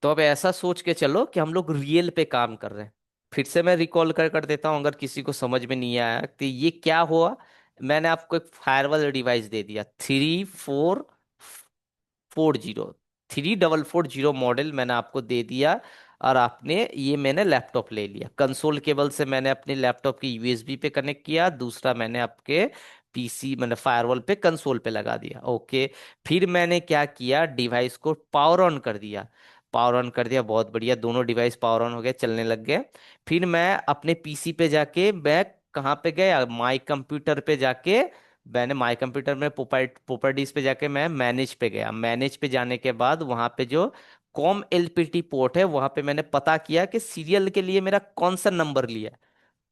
तो अब ऐसा सोच के चलो कि हम लोग रियल पे काम कर रहे हैं। फिर से मैं रिकॉल कर देता हूँ, अगर किसी को समझ में नहीं आया कि ये क्या हुआ। मैंने आपको एक फायरवॉल डिवाइस दे दिया, 3440 मॉडल मैंने आपको दे दिया। और आपने ये, मैंने लैपटॉप ले लिया, कंसोल केबल से मैंने अपने लैपटॉप की USB पे कनेक्ट किया, दूसरा मैंने आपके पीसी मैंने फायरवॉल पे कंसोल पे लगा दिया। ओके, फिर मैंने क्या किया, डिवाइस को पावर ऑन कर दिया। पावर ऑन कर दिया, बहुत बढ़िया, दोनों डिवाइस पावर ऑन हो गए, चलने लग गए। फिर मैं अपने पीसी पे जाके, मैं कहाँ पे गया, माई कंप्यूटर पे जाके, मैंने माई कंप्यूटर में प्रॉपर्टीज पे जाके मैं मैनेज पे गया। मैनेज पे जाने के बाद वहां पे जो कॉम LPT पोर्ट है, वहां पे मैंने पता किया कि सीरियल के लिए मेरा कौन सा नंबर लिया है।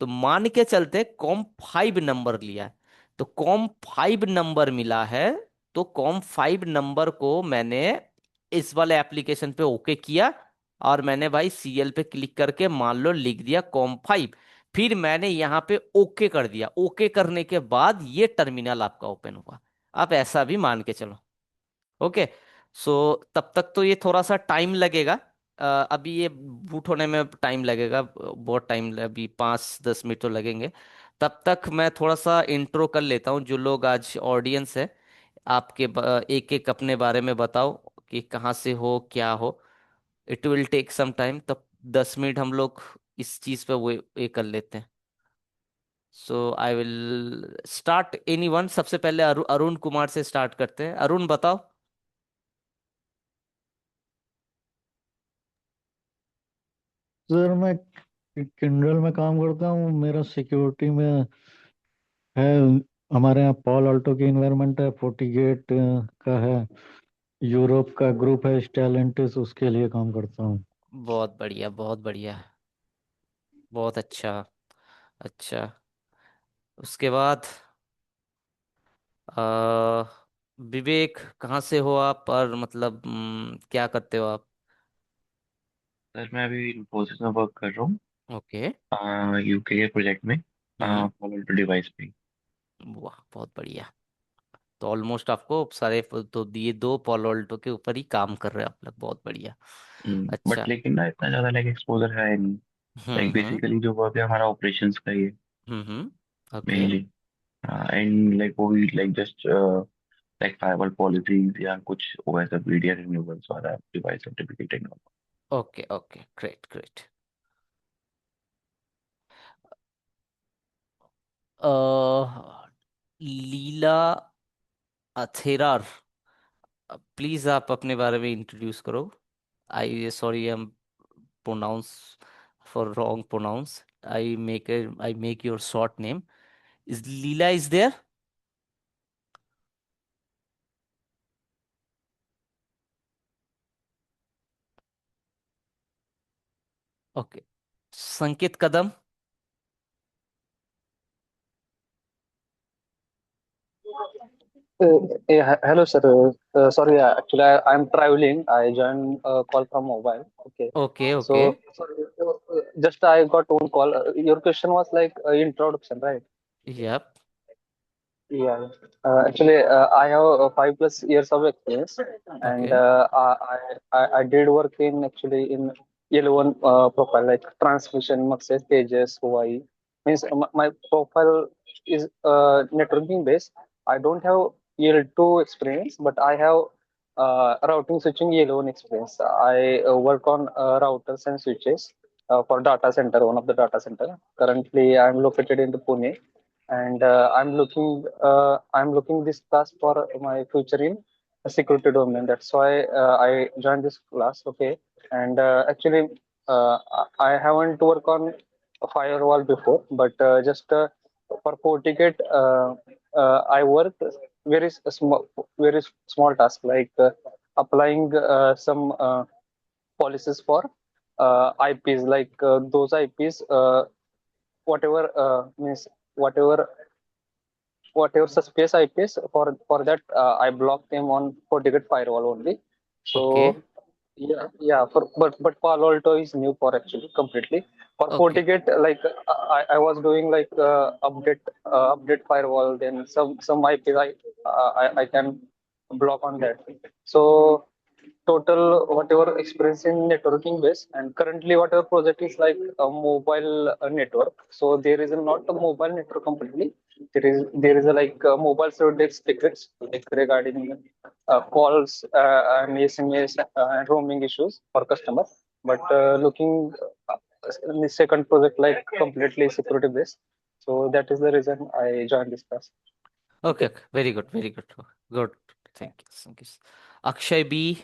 तो मान के चलते कॉम 5 नंबर लिया है, तो कॉम 5 नंबर मिला है। तो कॉम 5 नंबर को मैंने इस वाले एप्लीकेशन पे ओके किया, और मैंने भाई सीरियल पे क्लिक करके मान लो लिख दिया कॉम 5। फिर मैंने यहाँ पे ओके कर दिया, ओके करने के बाद ये टर्मिनल आपका ओपन हुआ। आप ऐसा भी मान के चलो। ओके, सो तब तक तो ये थोड़ा सा टाइम लगेगा। अभी ये बूट होने में टाइम लगेगा, बहुत टाइम, अभी 5-10 मिनट तो लगेंगे। तब तक मैं थोड़ा सा इंट्रो कर लेता हूँ, जो लोग आज ऑडियंस है, आपके एक एक अपने बारे में बताओ कि कहाँ से हो, क्या हो। It will take some time, तब 10 मिनट हम लोग इस चीज़ पे वो ये कर लेते हैं। So I will start anyone. सबसे पहले अरुण कुमार से स्टार्ट करते हैं। अरुण बताओ। सर मैं किंडल में काम करता हूँ, मेरा सिक्योरिटी में है। हमारे यहाँ पॉल अल्टो की इन्वायरमेंट है, फोर्टीगेट का है, यूरोप का ग्रुप है स्टेलेंटिस, उसके लिए काम करता हूँ। बहुत बढ़िया, बहुत बढ़िया, बहुत अच्छा। अच्छा, उसके बाद अ, विवेक, कहाँ से हो आप और मतलब क्या करते हो आप? सर मैं अभी इन्फोसिस में वर्क कर रहा ओके। हूँ, यूके के प्रोजेक्ट में, हम्म। फॉलो टू डिवाइस पे। वाह, बहुत बढ़िया। तो ऑलमोस्ट आपको सारे तो ये दो पॉलोल्टो के ऊपर ही काम कर रहे हैं आप लोग। बहुत बढ़िया। बट अच्छा। लेकिन ना इतना ज्यादा लाइक एक्सपोजर है नहीं। लाइक हम्म। बेसिकली जो वर्क है हमारा ऑपरेशंस का ही है ओके। मेनली। एंड लाइक वो भी like just like firewall policies या कुछ वैसा मीडिया रिन्यूअल्स वाला device certificate. Okay okay, great great. Leela Atherar, please आप अपने बारे में इंट्रोड्यूस करो। I sorry, I am pronounce for wrong pronounce. I make your short name. Is Leela is there? Okay. Sanket Kadam. Hello, sir. Sorry, actually, I'm traveling. I joined a call from mobile. Okay. Okay okay. So, sorry, just I got one call. Your question was like introduction, right? Yep. Yeah. Actually, I have 5+ years of experience, and okay I did work in actually in L1 profile like transmission, Maxes, Pages, Hawaii. Means my profile is networking based. I don't have L2 experience, but I have routing switching L1 experience. I work on routers and switches for data center, one of the data center. Currently, I'm located in the Pune, and I'm looking this class for my future in security domain. That's why I joined this class. Okay, and actually I haven't worked on a firewall before, but just for FortiGate I worked very small task like applying some policies for IPs, like those IPs, whatever means whatever whatever suspicious IPs, for that I block them on FortiGate firewall only. Okay So yeah. But Palo Alto is new for actually completely. For okay FortiGate, like I was doing like update firewall, then some IPs I can block on that. So total whatever experience in networking base, and currently whatever project is like a mobile network. So there is not a mobile network completely. There is a like mobile service tickets like regarding calls and SMS and roaming issues for customers. But looking in the second project like completely security based. So that is the reason I joined this class. Okay. Very good, very good, good. Thank you, thank you. Akshay B,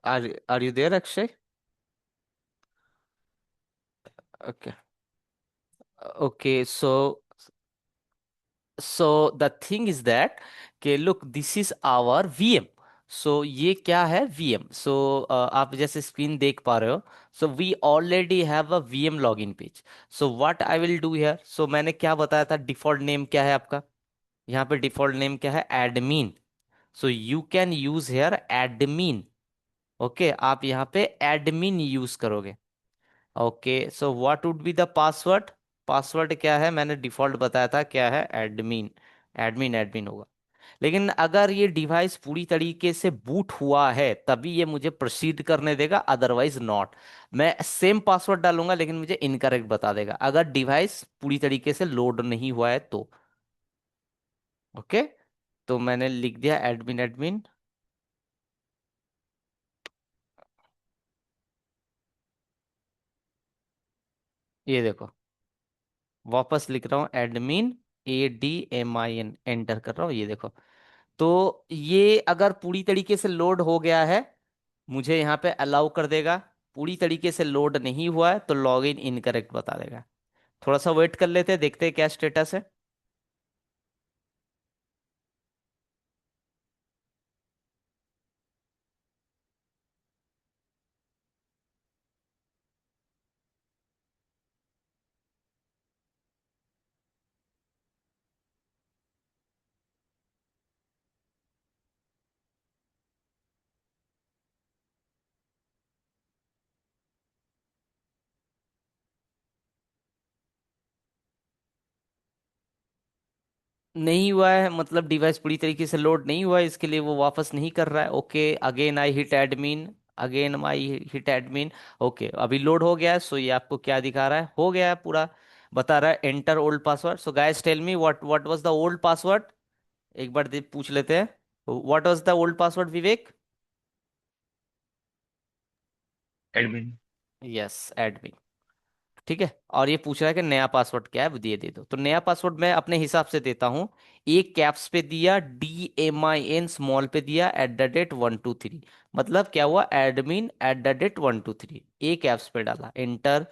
are you there Akshay? Okay okay. So the thing is that कि look, this is our VM. So ये क्या है? वीएम। सो आप जैसे स्क्रीन देख पा रहे हो, so we already have a VM login page. So what I will do here, so मैंने क्या बताया था, डिफॉल्ट नेम क्या है आपका? यहाँ पे डिफॉल्ट नेम क्या है? Admin. So you can use hair admin. Okay, आप यहाँ पे एडमिन यूज करोगे। Okay, so what would be the password? Password क्या है? मैंने डिफॉल्ट बताया था, क्या है? एडमिन। एडमिन एडमिन होगा। लेकिन अगर ये डिवाइस पूरी तरीके से बूट हुआ है तभी ये मुझे प्रोसीड करने देगा, अदरवाइज नॉट। मैं सेम पासवर्ड डालूंगा लेकिन मुझे इनकरेक्ट बता देगा अगर डिवाइस पूरी तरीके से लोड नहीं हुआ है तो। ओके, तो मैंने लिख दिया एडमिन एडमिन। ये देखो, वापस लिख रहा हूँ एडमिन, ADMIN एंटर कर रहा हूँ, ये देखो। तो ये अगर पूरी तरीके से लोड हो गया है, मुझे यहाँ पे अलाउ कर देगा। पूरी तरीके से लोड नहीं हुआ है तो लॉग इन इनकरेक्ट बता देगा। थोड़ा सा वेट कर लेते हैं, देखते हैं क्या स्टेटस है। नहीं हुआ है मतलब डिवाइस पूरी तरीके से लोड नहीं हुआ है, इसके लिए वो वापस नहीं कर रहा है। Okay, again I hit admin, again I hit admin. Okay, अभी लोड हो गया है। सो ये आपको क्या दिखा रहा है, हो गया है पूरा। बता रहा है enter old password. So guys tell me what was the old password. एक बार पूछ लेते हैं, what was the old password Vivek? Admin. Yes, admin. ठीक है, और ये पूछ रहा है कि नया पासवर्ड क्या है, वो दिए दे दो। तो नया पासवर्ड मैं अपने हिसाब से देता हूँ। एक कैप्स पे दिया, DMIN स्मॉल पे दिया, @123। मतलब क्या हुआ, एडमिन @123। एक कैप्स पे डाला, एंटर,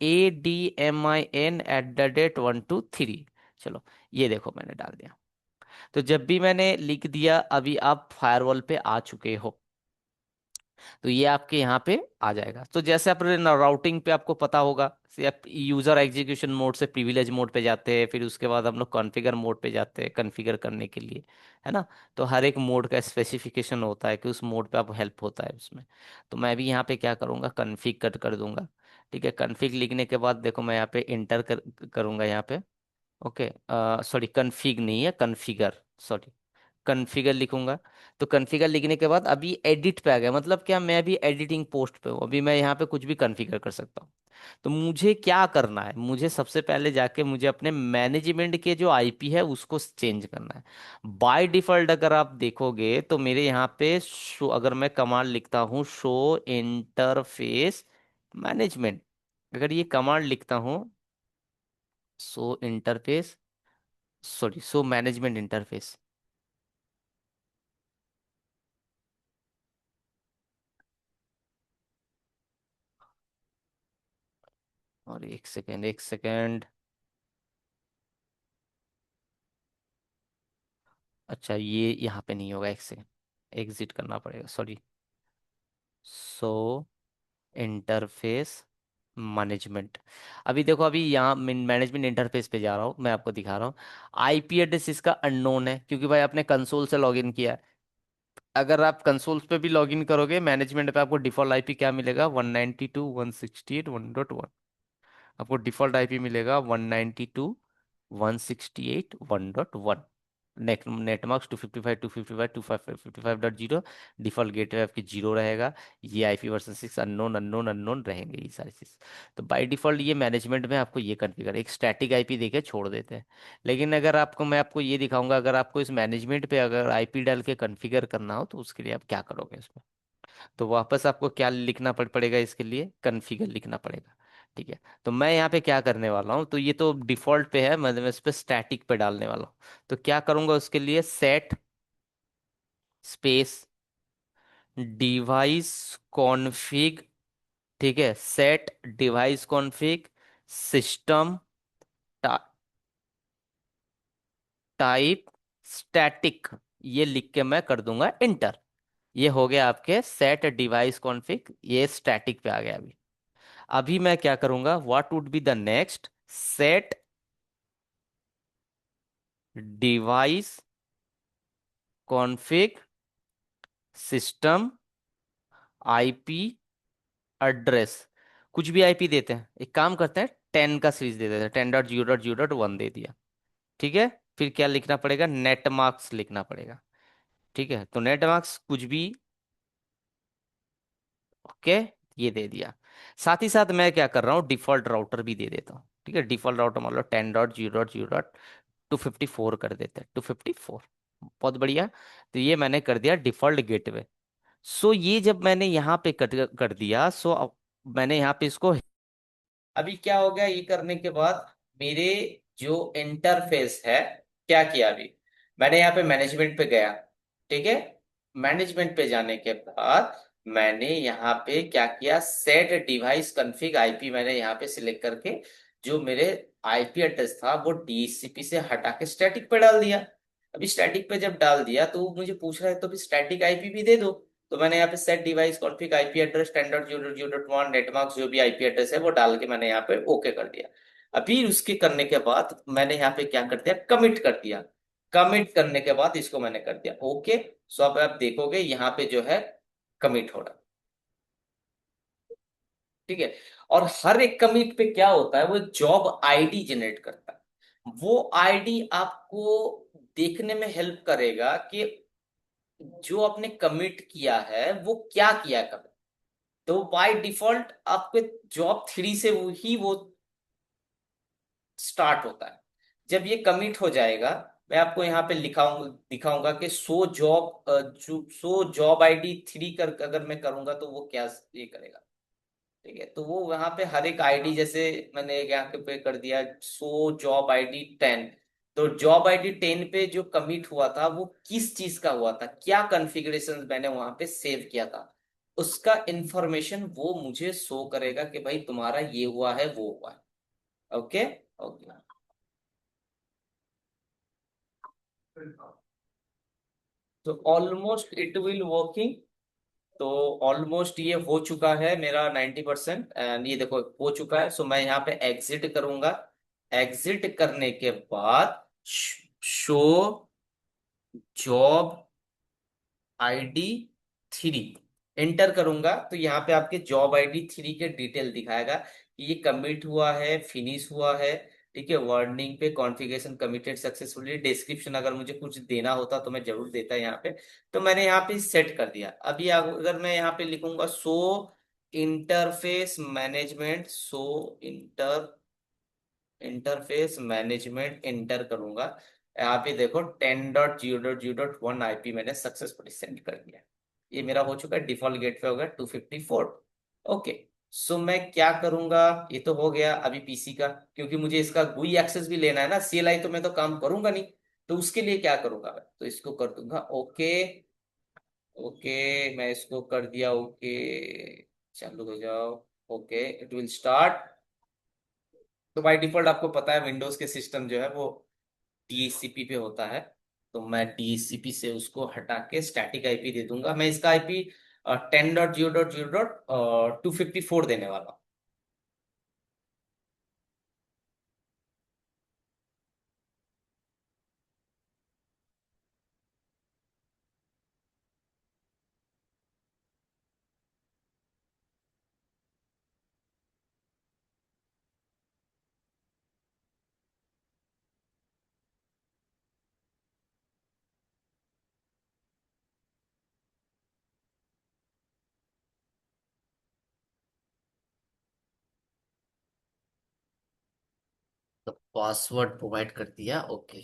ADMIN @123। चलो, ये देखो मैंने डाल दिया। तो जब भी मैंने लिख दिया, अभी आप फायरवॉल पे आ चुके हो। तो ये आपके यहाँ पे आ जाएगा। तो जैसे अपने राउटिंग पे आपको पता होगा, से आप यूजर एग्जीक्यूशन मोड से प्रिविलेज मोड पे जाते हैं, फिर उसके बाद हम लोग कॉन्फ़िगर मोड पे जाते हैं कॉन्फ़िगर करने के लिए, है ना। तो हर एक मोड का स्पेसिफिकेशन होता है कि उस मोड पे आप हेल्प होता है उसमें। तो मैं भी यहाँ पे क्या करूँगा, कन्फिग कर दूंगा। ठीक है, कन्फिग लिखने के बाद देखो मैं यहाँ पे इंटर करूँगा यहाँ पे। ओके, सॉरी कन्फिग नहीं है, कन्फिगर, सॉरी, कन्फिगर लिखूंगा। तो कन्फिगर लिखने के बाद अभी एडिट पे आ गया, मतलब क्या, मैं अभी एडिटिंग पोस्ट पे हूँ, अभी मैं यहाँ पे कुछ भी कन्फिगर कर सकता हूँ। तो मुझे क्या करना है, मुझे सबसे पहले जाके मुझे अपने मैनेजमेंट के जो IP है उसको चेंज करना है। बाय डिफॉल्ट अगर आप देखोगे तो मेरे यहाँ पे शो, अगर मैं कमांड लिखता हूँ शो इंटरफेस मैनेजमेंट, अगर ये कमांड लिखता हूँ, show interface, sorry show management interface. और एक सेकेंड, एक सेकेंड। अच्छा, ये यहाँ पे नहीं होगा, एक सेकेंड, एग्जिट करना पड़ेगा, सॉरी। सो इंटरफेस मैनेजमेंट। अभी देखो, अभी यहाँ मैनेजमेंट इंटरफेस पे जा रहा हूँ, मैं आपको दिखा रहा हूँ। IP एड्रेस इसका अननोन है क्योंकि भाई आपने कंसोल से लॉगिन किया है। अगर आप कंसोल पे भी लॉगिन करोगे मैनेजमेंट पे, आपको डिफॉल्ट IP क्या मिलेगा, 192.168.1.1। आपको डिफॉल्ट IP मिलेगा 192.168.1.1। नेटमार्क्स 255.255.255.0। डिफॉल्ट गेटवे आपकी 0 रहेगा। ये IP version 6 unknown unknown unknown रहेंगे ये सारी चीज़। तो बाय डिफॉल्ट ये मैनेजमेंट में आपको ये कॉन्फ़िगर, एक स्टैटिक IP देके छोड़ देते हैं। लेकिन अगर आपको, मैं आपको ये दिखाऊंगा, अगर आपको इस मैनेजमेंट पे अगर IP डाल के कॉन्फ़िगर करना हो तो उसके लिए आप क्या करोगे इसमें। तो वापस आपको क्या लिखना पड़ेगा, इसके लिए कॉन्फ़िगर लिखना पड़ेगा। ठीक है, तो मैं यहाँ पे क्या करने वाला हूँ, तो ये तो डिफॉल्ट पे है, मैं इस पे स्टैटिक पे डालने वाला हूँ। तो क्या करूंगा उसके लिए, सेट स्पेस डिवाइस कॉन्फ़िग। ठीक है, set device config system type static, ये लिख के मैं कर दूंगा इंटर। ये हो गया आपके सेट डिवाइस कॉन्फ़िग, ये स्टैटिक पे आ गया अभी। अभी मैं क्या करूंगा, what would be the next, set device config system IP address. कुछ भी IP देते हैं, एक काम करते हैं 10 का सीरीज दे देते हैं, 10.0.0.1 दे दिया। ठीक है, फिर क्या लिखना पड़ेगा, नेट मार्क्स लिखना पड़ेगा। ठीक है, तो नेट मार्क्स कुछ भी, ओके, ये दे दिया। साथ ही साथ मैं क्या कर रहा हूँ, डिफॉल्ट राउटर भी दे देता हूँ। ठीक है, डिफॉल्ट राउटर मान लो 10.0.0.254 कर देते हैं, 254। बहुत बढ़िया। तो ये मैंने कर दिया डिफॉल्ट गेटवे। सो ये जब मैंने यहाँ पे कर दिया, सो मैंने यहाँ पे इसको अभी क्या हो गया, ये करने के बाद मेरे जो इंटरफेस है, क्या किया अभी, मैंने यहाँ पे मैनेजमेंट पे गया, ठीक है। मैनेजमेंट पे जाने के बाद मैंने यहाँ पे क्या किया, सेट डिवाइस कॉन्फ़िग आईपी, मैंने यहाँ पे सिलेक्ट करके जो मेरे आईपी एड्रेस था वो डीएचसीपी से हटा के स्टैटिक पे डाल दिया। अभी स्टैटिक पे जब डाल दिया तो वो मुझे पूछ रहा है तो भी स्टैटिक आईपी भी दे दो। तो मैंने यहाँ पे set device config IP address 10.0.0.1 नेटमार्क्स जो भी आईपी एड्रेस है वो डाल के मैंने यहाँ पे ओके कर दिया। अभी उसके करने के बाद मैंने यहाँ पे क्या कर दिया, कमिट कर दिया। कमिट करने के बाद इसको मैंने कर दिया ओके। सो अब आप देखोगे यहाँ पे जो है कमिट हो रहा है, ठीक है। और हर एक कमिट पे क्या होता है, वो जॉब आईडी जनरेट करता है। वो आईडी आपको देखने में हेल्प करेगा कि जो आपने कमिट किया है वो क्या किया है कमिट। तो बाय डिफॉल्ट आपके जॉब 3 से वो स्टार्ट होता है। जब ये कमिट हो जाएगा, मैं आपको यहाँ पे लिखाऊंगा दिखाऊंगा कि सो जॉब आईडी 3 कर अगर मैं करूंगा तो वो क्या ये करेगा, ठीक है। तो वो वहां पे हर एक आईडी, जैसे मैंने एक यहाँ पे कर दिया सो जॉब आईडी 10। तो जॉब आईडी 10 पे जो कमिट हुआ था वो किस चीज का हुआ था, क्या कॉन्फ़िगरेशन मैंने वहां पे सेव किया था, उसका इंफॉर्मेशन वो मुझे शो करेगा कि भाई तुम्हारा ये हुआ है वो हुआ है। ओके। ओके। तो ऑलमोस्ट इट विल वर्किंग। तो ऑलमोस्ट ये हो चुका है मेरा 90%, एंड ये देखो हो चुका है। सो मैं यहाँ पे एग्जिट करूंगा। एग्जिट करने के बाद शो जॉब आईडी 3 एंटर करूंगा तो यहाँ पे आपके जॉब आईडी 3 के डिटेल दिखाएगा कि ये कमिट हुआ है, फिनिश हुआ है, ठीक है। वार्निंग पे कॉन्फ़िगरेशन कमिटेड सक्सेसफुली। डिस्क्रिप्शन अगर मुझे कुछ देना होता तो मैं जरूर देता यहाँ पे। तो मैंने यहाँ पे सेट कर दिया। अभी अगर मैं यहाँ पे लिखूंगा सो इंटरफेस मैनेजमेंट, सो इंटरफेस मैनेजमेंट एंटर करूंगा, यहाँ पे देखो 10.0.0.1 आईपी मैंने सक्सेसफुली सेंड कर दिया। ये मेरा हो चुका है, डिफॉल्ट गेटवे हो गया 254। ओके। सो मैं क्या करूंगा, ये तो हो गया अभी पीसी का, क्योंकि मुझे इसका गुई एक्सेस भी लेना है ना, सीएलआई तो मैं तो काम करूंगा नहीं। तो उसके लिए क्या करूंगा मैं, तो इसको कर दूंगा ओके। ओके, मैं इसको कर दिया ओके। चालू हो जाओ। Okay, it will start. तो बाय डिफॉल्ट आपको पता है विंडोज के सिस्टम जो है वो डीएचसीपी पे होता है। तो मैं डीएचसीपी से उसको हटा के स्टैटिक आईपी दे दूंगा। मैं इसका आईपी 10.0.0.254 देने वाला हूँ। तो पासवर्ड प्रोवाइड कर दिया ओके।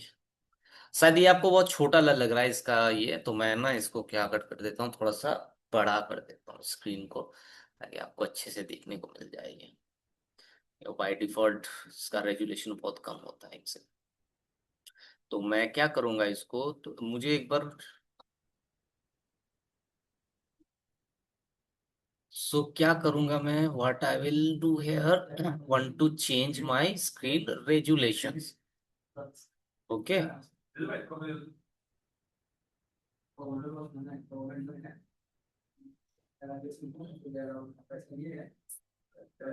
शायद ये आपको बहुत छोटा लग रहा है इसका ये, तो मैं ना इसको क्या कर देता हूँ, थोड़ा सा बड़ा कर देता हूँ स्क्रीन को, ताकि आपको अच्छे से देखने को मिल जाएगी। बाय डिफॉल्ट इसका रेजुलेशन बहुत कम होता है इनसे। तो मैं क्या करूंगा इसको, तो मुझे एक बार, सो क्या करूंगा मैं, what I will do here, want to change my screen resolutions. Okay.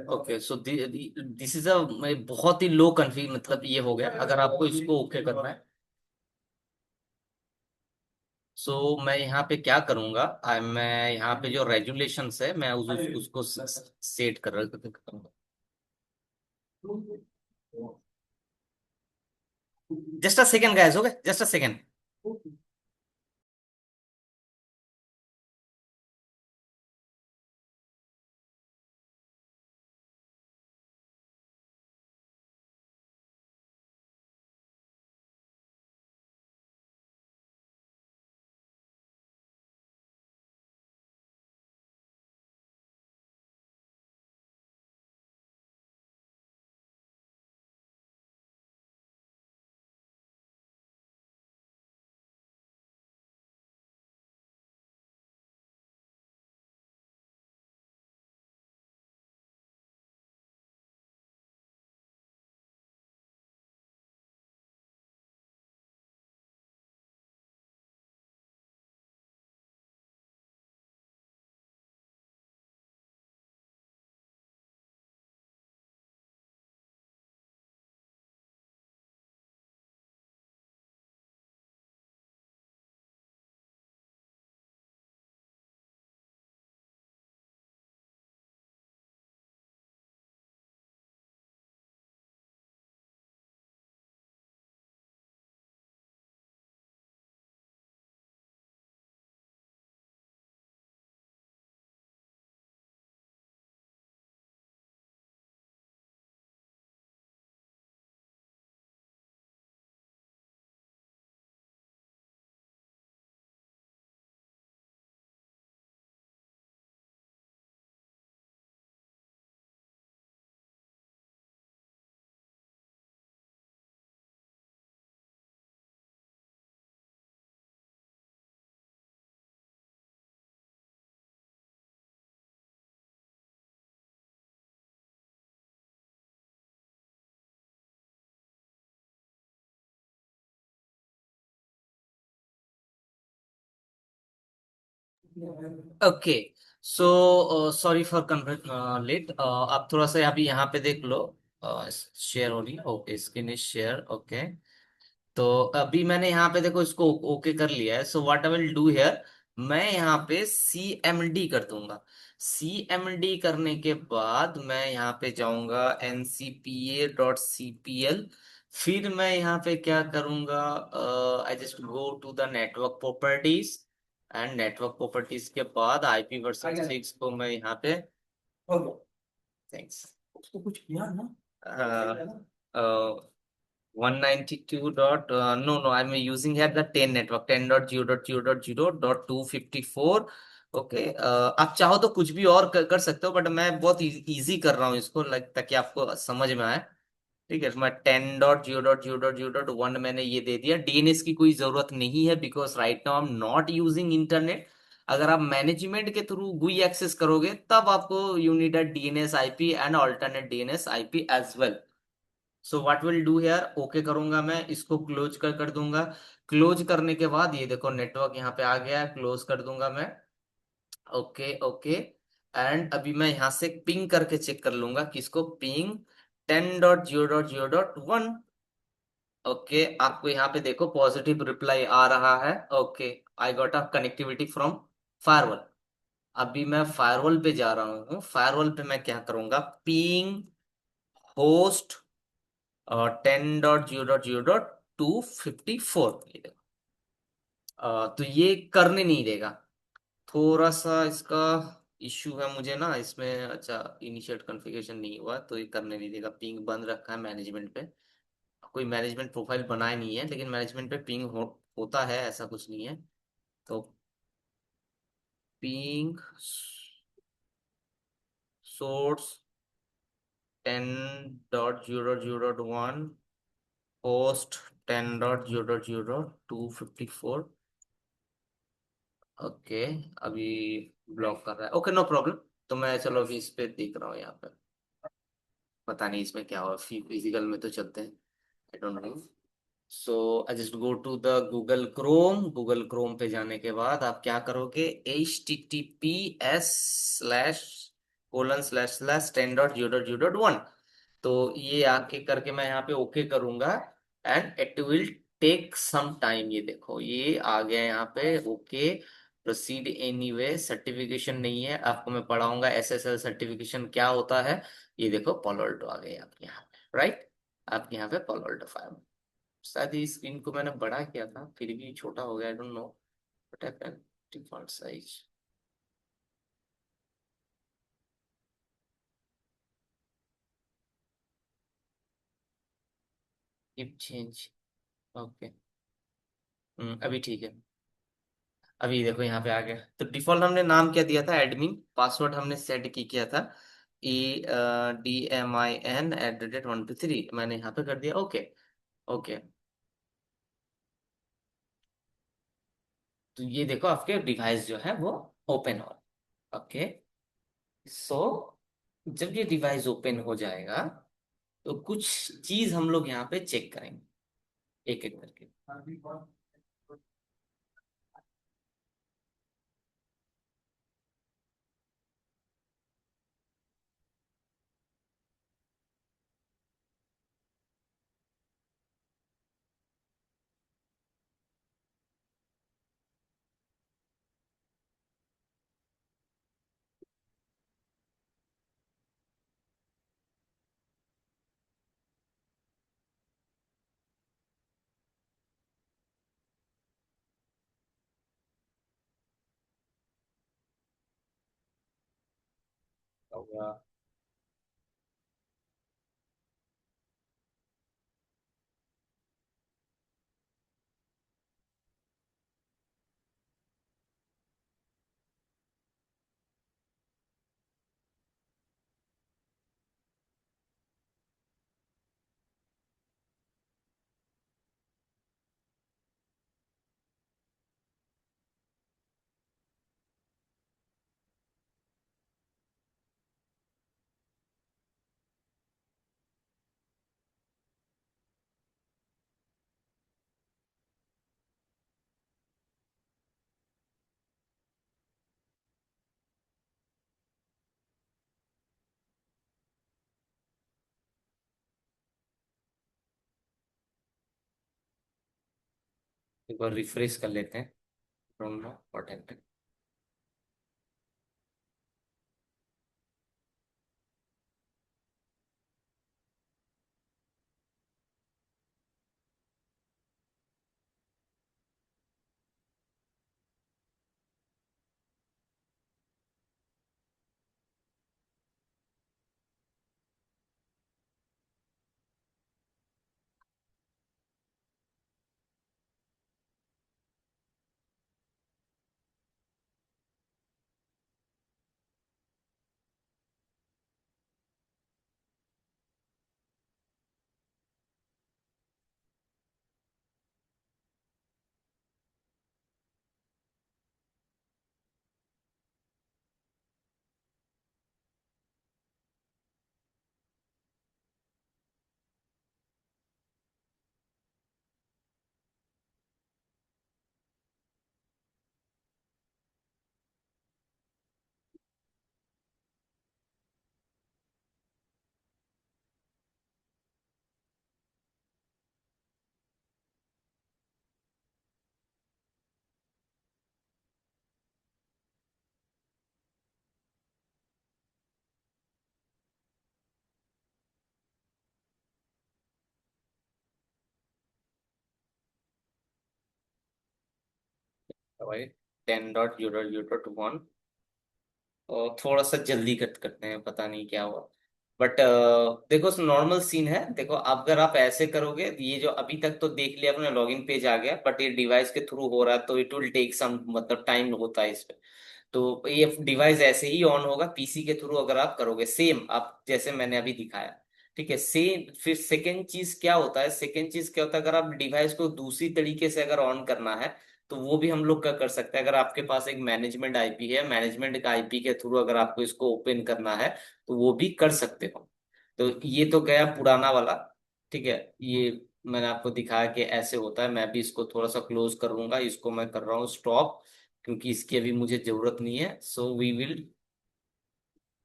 Okay, so this is a बहुत ही लो कन्फिग, मतलब ये हो गया। अगर आपको इसको ओके करना है, सो मैं यहाँ पे क्या करूंगा, मैं यहाँ पे जो रेजुलेशंस है मैं उसको सेट कर करूंगा। जस्ट अ सेकेंड गाइस, हो गए, just a second. Okay. So sorry for late. आप थोड़ा सा अभी यहाँ पे देख लो। शेयर हो रही, okay, screen is share, okay. तो अभी मैंने यहाँ पे देखो इसको ओके कर लिया है। सो what I will do here, मैं यहाँ पे सी एम डी कर दूंगा। सी एम डी करने के बाद मैं यहाँ पे जाऊंगा ncpa.cpl। फिर मैं यहाँ पे क्या करूंगा, I just go to the network properties. And network properties के बाद आईपी वर्सन 6 को मैं यहाँ पे, थैंक्स, उसको कुछ किया ना, 192 dot, no no, I am using है द 10 नेटवर्क 10.0.0.0.254। ओके, आप चाहो तो कुछ भी और कर सकते हो, बट मैं बहुत इजी कर रहा हूँ इसको, लाइक ताकि आपको समझ में आए। ठीक है, मैं 10.0.0.0.1 मैंने ये दे दिया। डीएनएस की कोई जरूरत नहीं है, because right now I am not using internet. अगर आप मैनेजमेंट के थ्रू गुई एक्सेस करोगे तब आपको you need a DNS IP and alternate DNS IP as well. So what will do here, okay करूंगा, मैं इसको क्लोज कर दूंगा। क्लोज करने के बाद ये देखो नेटवर्क यहाँ पे आ गया है, क्लोज कर दूंगा मैं। Okay okay. एंड अभी मैं यहाँ से पिंग करके चेक कर लूंगा किसको, पिंग 10.0.0.1। ओके, आपको यहाँ पे देखो पॉजिटिव रिप्लाई आ रहा है। Okay, I got a connectivity from firewall. अभी मैं फायरवॉल पे जा रहा हूँ। फायरवॉल पे मैं क्या करूंगा, पिंग होस्ट 10.0.0.254। तो ये करने नहीं देगा, थोड़ा सा इसका इश्यू है मुझे ना इसमें। अच्छा, इनिशिएट कॉन्फ़िगरेशन नहीं हुआ तो ये करने नहीं देगा। पिंग बंद रखा है मैनेजमेंट पे, कोई मैनेजमेंट प्रोफाइल बनाया नहीं है, लेकिन मैनेजमेंट पे पिंग होता है, ऐसा कुछ नहीं है। तो पिंग सोर्स 10.0.0.1 होस्ट 10.0.0.254। ओके, अभी ब्लॉक कर रहा है, ओके नो प्रॉब्लम। तो मैं चलो अभी इस पे देख रहा हूँ यहाँ पे, पता नहीं इसमें क्या हुआ, फिजिकल में तो चलते हैं, I don't know. So I just go to the Google Chrome. Google Chrome पे जाने के बाद आप क्या करोगे, https://:10.0.0.1। तो ये आके करके मैं यहाँ पे ओके करूंगा। And it will take some time. ये देखो ये आ गया यहाँ पे, ओके। प्रोसीड एनीवे, सर्टिफिकेशन नहीं है, आपको मैं पढ़ाऊंगा एसएसएल सर्टिफिकेशन क्या होता है। ये देखो पोलोल्टो आ गए आपके यहाँ पे, राइट। आपके यहाँ पे पोलोल्टो फाइल, शायद इस स्क्रीन को मैंने बड़ा किया था फिर भी छोटा हो गया, आई don't know what happened. Default size, keep change, okay. अभी ठीक है। अभी देखो यहाँ पे आ गया। तो डिफॉल्ट हमने नाम क्या दिया था, एडमिन। पासवर्ड हमने सेट की किया था EDMIN@123, मैंने यहाँ पे कर दिया, ओके ओके। तो ये देखो आपके डिवाइस जो है वो ओपन हो, ओके। सो जब ये डिवाइस ओपन हो जाएगा तो कुछ चीज हम लोग यहाँ पे चेक करेंगे एक एक करके। होगा। एक बार रिफ्रेश कर लेते हैं। Don't know what happened. भाई 10.0.0.1। और थोड़ा सा जल्दी कट करते हैं, पता नहीं क्या हुआ। बट देखो नॉर्मल सीन है। देखो अगर आप ऐसे करोगे, ये जो अभी तक तो देख लिया अपने लॉगिन पेज आ गया, बट ये डिवाइस के थ्रू हो रहा है तो इट विल टेक सम मतलब टाइम होता है इस पे। तो ये डिवाइस ऐसे ही ऑन होगा पीसी के थ्रू अगर आप करोगे, सेम आप जैसे मैंने अभी दिखाया। ठीक है, सेम। फिर सेकेंड चीज क्या होता है, सेकेंड चीज क्या होता है, अगर आप डिवाइस को दूसरी तरीके से अगर ऑन करना है तो वो भी हम लोग क्या कर सकते हैं। अगर आपके पास एक मैनेजमेंट आईपी है, मैनेजमेंट का आईपी के थ्रू अगर आपको इसको ओपन करना है तो वो भी कर सकते हो। तो ये तो गया पुराना वाला। ठीक है, ये मैंने आपको दिखाया कि ऐसे होता है। मैं भी इसको थोड़ा सा क्लोज कर लूंगा, इसको मैं कर रहा हूँ स्टॉप, क्योंकि इसकी अभी मुझे जरूरत नहीं है। So we will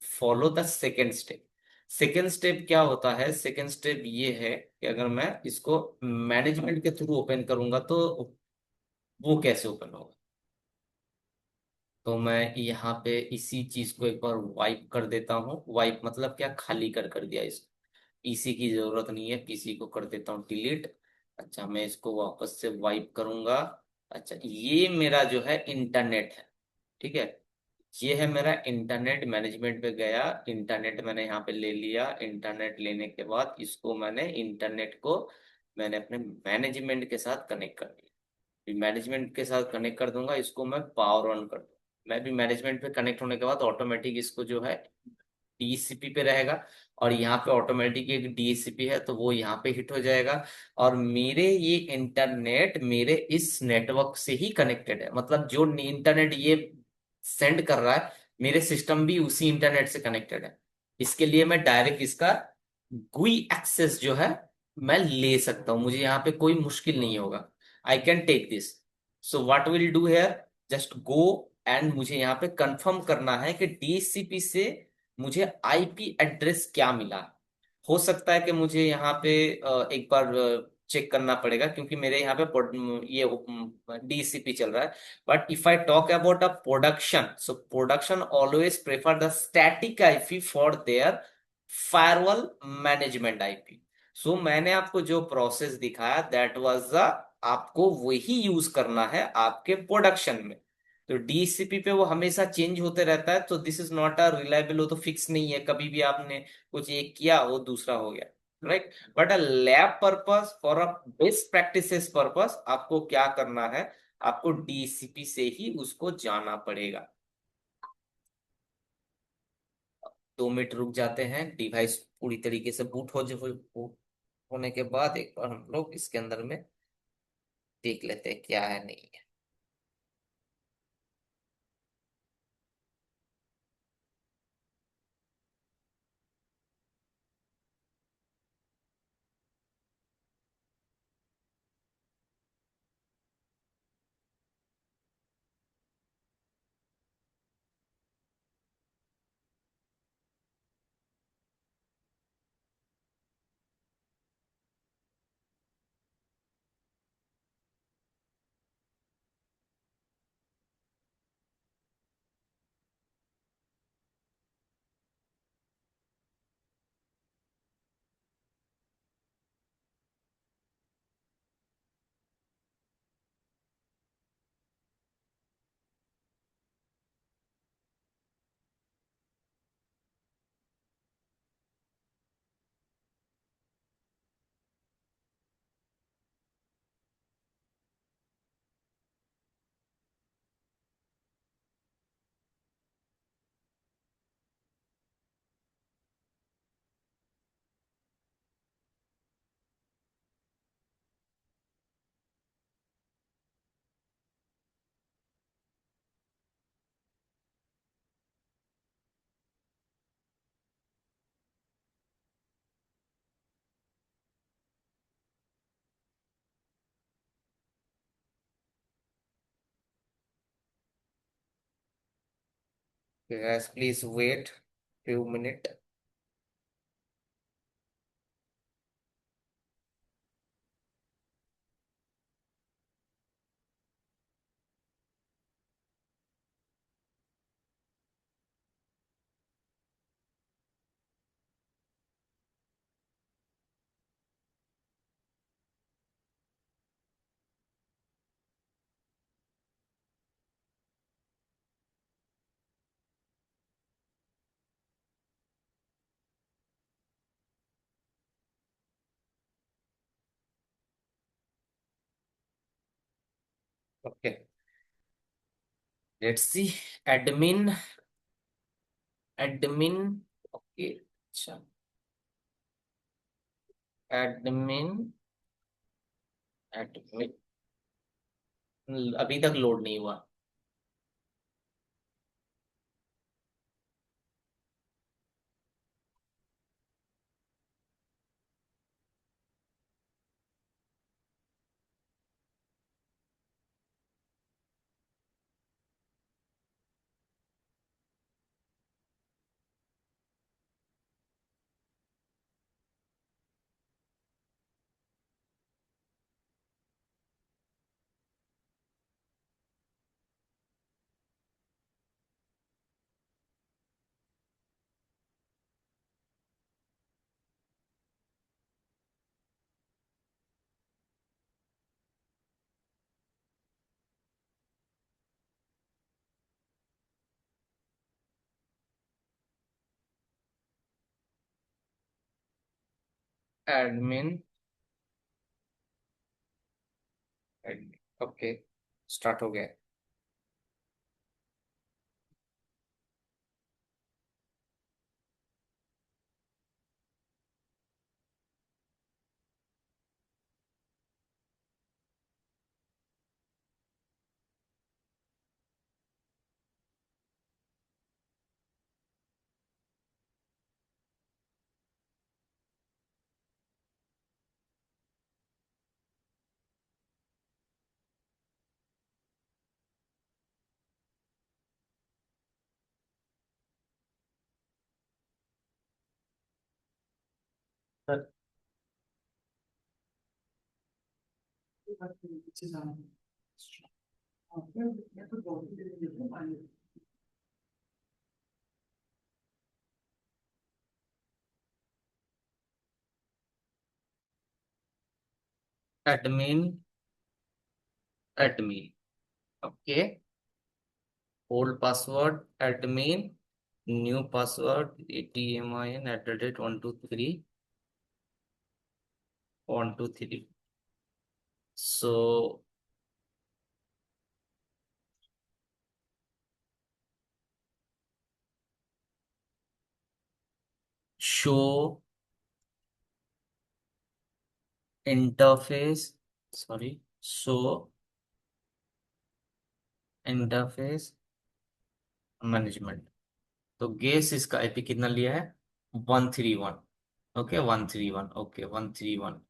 follow the second step. Second step क्या होता है, सेकेंड स्टेप ये है कि अगर मैं इसको मैनेजमेंट के थ्रू ओपन करूंगा तो वो कैसे ओपन होगा। तो मैं यहाँ पे इसी चीज को एक बार वाइप कर देता हूँ। वाइप मतलब क्या, खाली कर दिया इसको। पीसी की जरूरत नहीं है, पीसी को कर देता हूँ डिलीट। अच्छा, मैं इसको वापस से वाइप करूंगा। अच्छा, ये मेरा जो है इंटरनेट है। ठीक है, ये है मेरा इंटरनेट। मैनेजमेंट पे गया, इंटरनेट मैंने यहाँ पे ले लिया। इंटरनेट लेने के बाद इसको मैंने इंटरनेट को मैंने अपने मैनेजमेंट के साथ कनेक्ट कर दिया। मैनेजमेंट के साथ कनेक्ट कर दूंगा, इसको मैं पावर ऑन कर दूंगा। मैं भी मैनेजमेंट पे कनेक्ट होने के बाद ऑटोमेटिक इसको जो है डीसीपी पे रहेगा। और यहाँ पे ऑटोमेटिक एक डीसीपी है तो वो यहाँ पे हिट हो जाएगा। और मेरे ये इंटरनेट मेरे इस नेटवर्क से ही कनेक्टेड है, मतलब जो इंटरनेट ये सेंड कर रहा है मेरे सिस्टम भी उसी इंटरनेट से कनेक्टेड है। इसके लिए मैं डायरेक्ट इसका गुई एक्सेस जो है मैं ले सकता हूं, मुझे यहाँ पे कोई मुश्किल नहीं होगा। I can take this. So what will do here, just go and मुझे यहाँ पे कंफर्म करना है कि डीसीपी से मुझे आईपी एड्रेस क्या मिला। हो सकता है कि मुझे यहाँ पे एक बार चेक करना पड़ेगा, क्योंकि मेरे यहाँ पे ये डीसीपी चल रहा है। But if I talk about a production, so production always prefer the static IP for their firewall management IP. So मैंने आपको जो प्रोसेस दिखाया दैट वाज द, आपको वही यूज करना है आपके प्रोडक्शन में। तो डीसीपी पे वो हमेशा चेंज होते रहता है, तो this is not a reliable, वो तो फिक्स नहीं है। कभी भी आपने कुछ एक किया वो दूसरा हो गया, right. But a lab purpose, for a best practices purpose, आपको क्या करना है, आपको डीसीपी से ही उसको जाना पड़ेगा। 2 मिनट रुक जाते हैं, डिवाइस पूरी तरीके से बूट होने के बाद एक बार हम लोग इसके अंदर में देख लेते हैं क्या है नहीं है। Okay, guys, please wait few minutes. Okay, let's see. Admin, admin. Okay, अच्छा, admin, admin अभी तक लोड नहीं हुआ। एडमिन, ओके, स्टार्ट हो गया। Admin, admin, okay, old password admin, new password ATMIN@123 सो show interface, sorry, show interface management. तो गेस इसका आईपी कितना लिया है? 131। Okay, 131, okay, 131।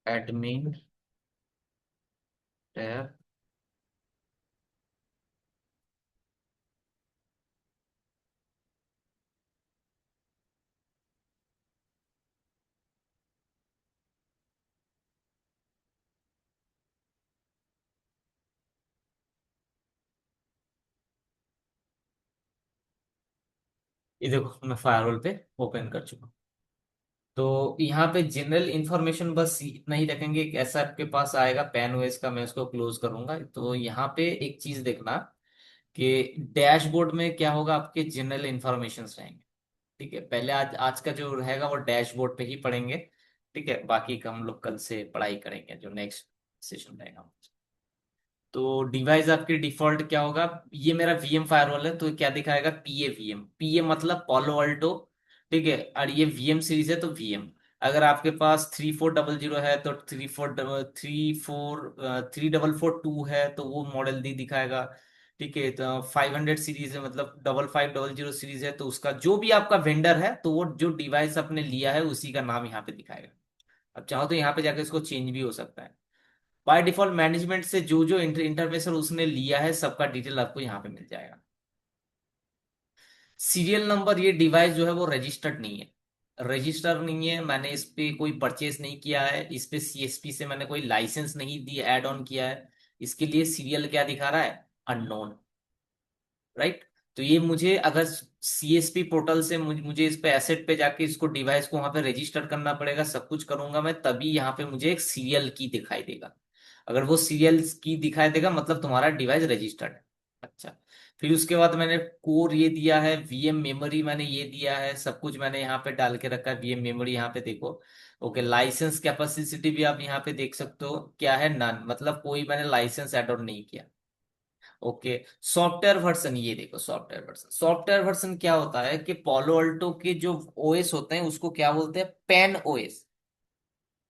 एडमिन टैब, ये देखो मैं फायरवॉल पे ओपन कर चुका हूँ। तो यहाँ पे जनरल इंफॉर्मेशन बस इतना ही रखेंगे। ऐसा आपके पास आएगा पैन ओएस का, मैं उसको क्लोज करूंगा। तो यहाँ पे एक चीज देखना कि डैशबोर्ड में क्या होगा, आपके जनरल इंफॉर्मेशन रहेंगे। ठीक है, पहले आज आज का जो रहेगा वो डैशबोर्ड पे ही पढ़ेंगे। ठीक है, बाकी का हम लोग कल से पढ़ाई करेंगे जो नेक्स्ट सेशन रहेगा। तो डिवाइस आपके डिफॉल्ट क्या होगा, ये मेरा वीएम फायरवॉल है तो क्या दिखाएगा, पीए वीएम। पीए मतलब पालो अल्टो। ठीक है, और ये वीएम सीरीज है तो वीएम। अगर आपके पास 3400 है तो 34 34 3442 है तो वो मॉडल दी दिखाएगा। ठीक है, तो 500 सीरीज है, मतलब 5500 सीरीज है, तो उसका जो भी आपका वेंडर है, तो वो जो डिवाइस आपने लिया है उसी का नाम यहाँ पे दिखाएगा। अब चाहो तो यहाँ पे जाकर इसको चेंज भी हो सकता है। बाय डिफॉल्ट मैनेजमेंट से जो जो इंटरफेसर उसने लिया है सबका डिटेल आपको यहाँ पे मिल जाएगा। सीरियल नंबर, ये डिवाइस जो है वो रजिस्टर्ड नहीं है, रजिस्टर नहीं है, मैंने इस पे कोई परचेस नहीं किया है, इस पे सीएसपी से मैंने कोई लाइसेंस नहीं दी, ऐड ऑन किया है, इसके लिए सीरियल क्या दिखा रहा है, अननोन, राइट। तो ये मुझे अगर सीएसपी पोर्टल से मुझे इस पे एसेट पे जाके इसको डिवाइस को वहां पे रजिस्टर करना पड़ेगा, सब कुछ करूंगा मैं, तभी यहाँ पे मुझे एक सीरियल की दिखाई देगा। अगर वो सीरियल की दिखाई देगा मतलब तुम्हारा डिवाइस रजिस्टर्ड है। अच्छा, फिर उसके बाद मैंने कोर ये दिया है, वीएम मेमोरी मैंने ये दिया है, सब कुछ मैंने यहाँ पे डाल के रखा है, वीएम मेमोरी यहाँ पे देखो। ओके, लाइसेंस कैपेसिटी भी आप यहाँ पे देख सकते हो, क्या है, नन, मतलब कोई मैंने लाइसेंस एड ऑन नहीं किया। ओके, सॉफ्टवेयर वर्जन, ये देखो सॉफ्टवेयर वर्जन, सॉफ्टवेयर वर्जन क्या होता है कि पोलो अल्टो के जो ओएस होते हैं उसको क्या बोलते हैं, PAN OS,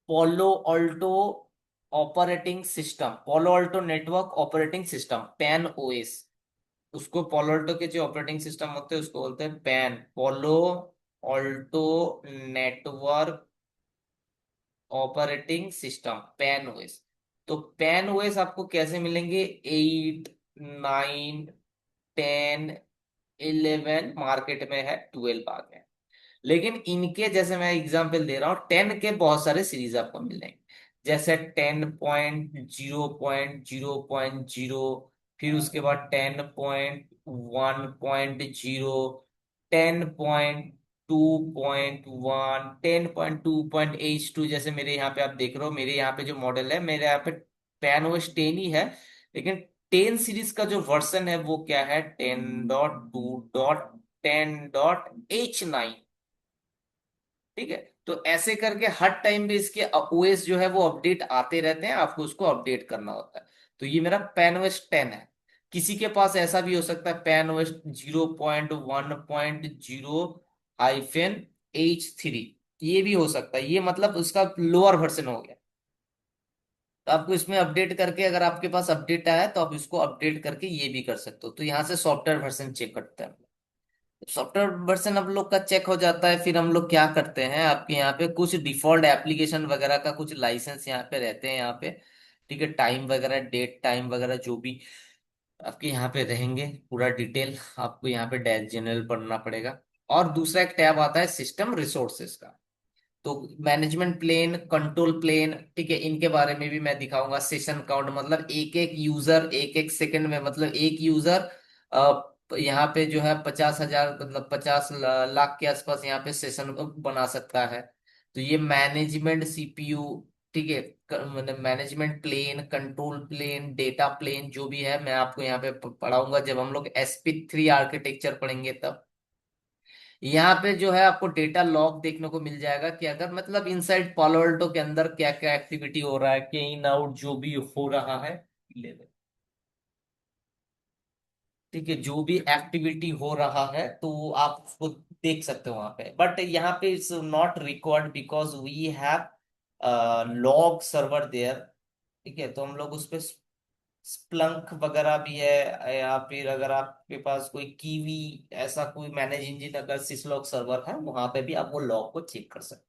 Palo Alto operating system, Palo Alto network operating system, PAN OS. उसको पोलो अल्टो के जो ऑपरेटिंग सिस्टम होते हैं उसको बोलते हैं PAN, Palo Alto network operating system, PAN OS. तो पेन ओएस आपको कैसे मिलेंगे, 8, 9, 10, 11 मार्केट में है, 12 आ गए। लेकिन इनके जैसे मैं एग्जांपल दे रहा हूँ, 10 के बहुत सारे सीरीज आपको मिलेंगे, जैसे 10.0.0.0, फिर उसके बाद 10.1.0, 10.2.1, 10.2.H2, जैसे मेरे यहाँ पे आप देख रहे हो, मेरे यहाँ पे जो मॉडल है, मेरे यहाँ पे पेन ओएस 10 ही है, लेकिन 10 सीरीज का जो वर्जन है वो क्या है, 10.2.10.H9। ठीक है, तो ऐसे करके हर टाइम पे इसके ओएस जो है वो अपडेट आते रहते हैं, आपको उसको अपडेट करना होता है। तो ये मेरा पेन ओएस 10 है। किसी के पास ऐसा भी हो सकता है पेन ओएस 0.1.0-H3, ये भी हो सकता है, ये मतलब उसका लोअर वर्जन हो गया। तो आपको इसमें अपडेट करके, अगर आपके पास अपडेट आया है तो आप इसको अपडेट करके ये भी कर सकते हो। तो यहाँ से सॉफ्टवेयर वर्जन चेक करते हैं, सॉफ्टवेयर वर्जन हम लोग का चेक हो जाता है, फिर हम लोग क्या करते हैं, आपके यहाँ पे कुछ डिफॉल्ट एप्लीकेशन वगैरह का कुछ लाइसेंस यहाँ पे रहते हैं यहाँ पे। ठीक है, टाइम वगैरह, डेट टाइम वगैरह जो भी आपके यहाँ पे रहेंगे, पूरा डिटेल आपको यहाँ पे डैश जनरल पढ़ना पड़ेगा। और दूसरा एक टैब आता है सिस्टम रिसोर्सेज का, तो मैनेजमेंट प्लेन, कंट्रोल प्लेन, ठीक है, इनके बारे में भी मैं दिखाऊंगा। सेशन काउंट, मतलब एक एक यूजर एक एक सेकंड में, मतलब एक यूजर यहाँ पे जो है 50,000, मतलब 50 लाख के आसपास यहाँ पे सेशन बना सकता है। तो ये मैनेजमेंट सीपीयू, ठीक है, मतलब management plane, control plane, data plane जो भी है, मैं आपको यहाँ पे पढ़ाऊंगा जब हम लोग SP3 आर्किटेक्चर पढ़ेंगे तब। यहाँ पे जो है आपको डेटा लॉग देखने को मिल जाएगा कि अगर मतलब इनसाइड पालो अल्टो के अंदर क्या क्या एक्टिविटी हो रहा है, कि इन आउट जो भी हो रहा है, ले ले, ठीक है, जो भी एक्टिविटी हो रहा है तो आप उसको देख सकते हो वहां पे। बट यहाँ पे it's not required because we have log server there. ठीक है, तो हम लोग उस पे स्प्लंक वगैरह भी है, या फिर अगर आपके पास कोई कीवी, ऐसा कोई मैनेज इंजन अगर सिसलॉग सर्वर है, वहां पे भी आप वो लॉग को चेक कर सकते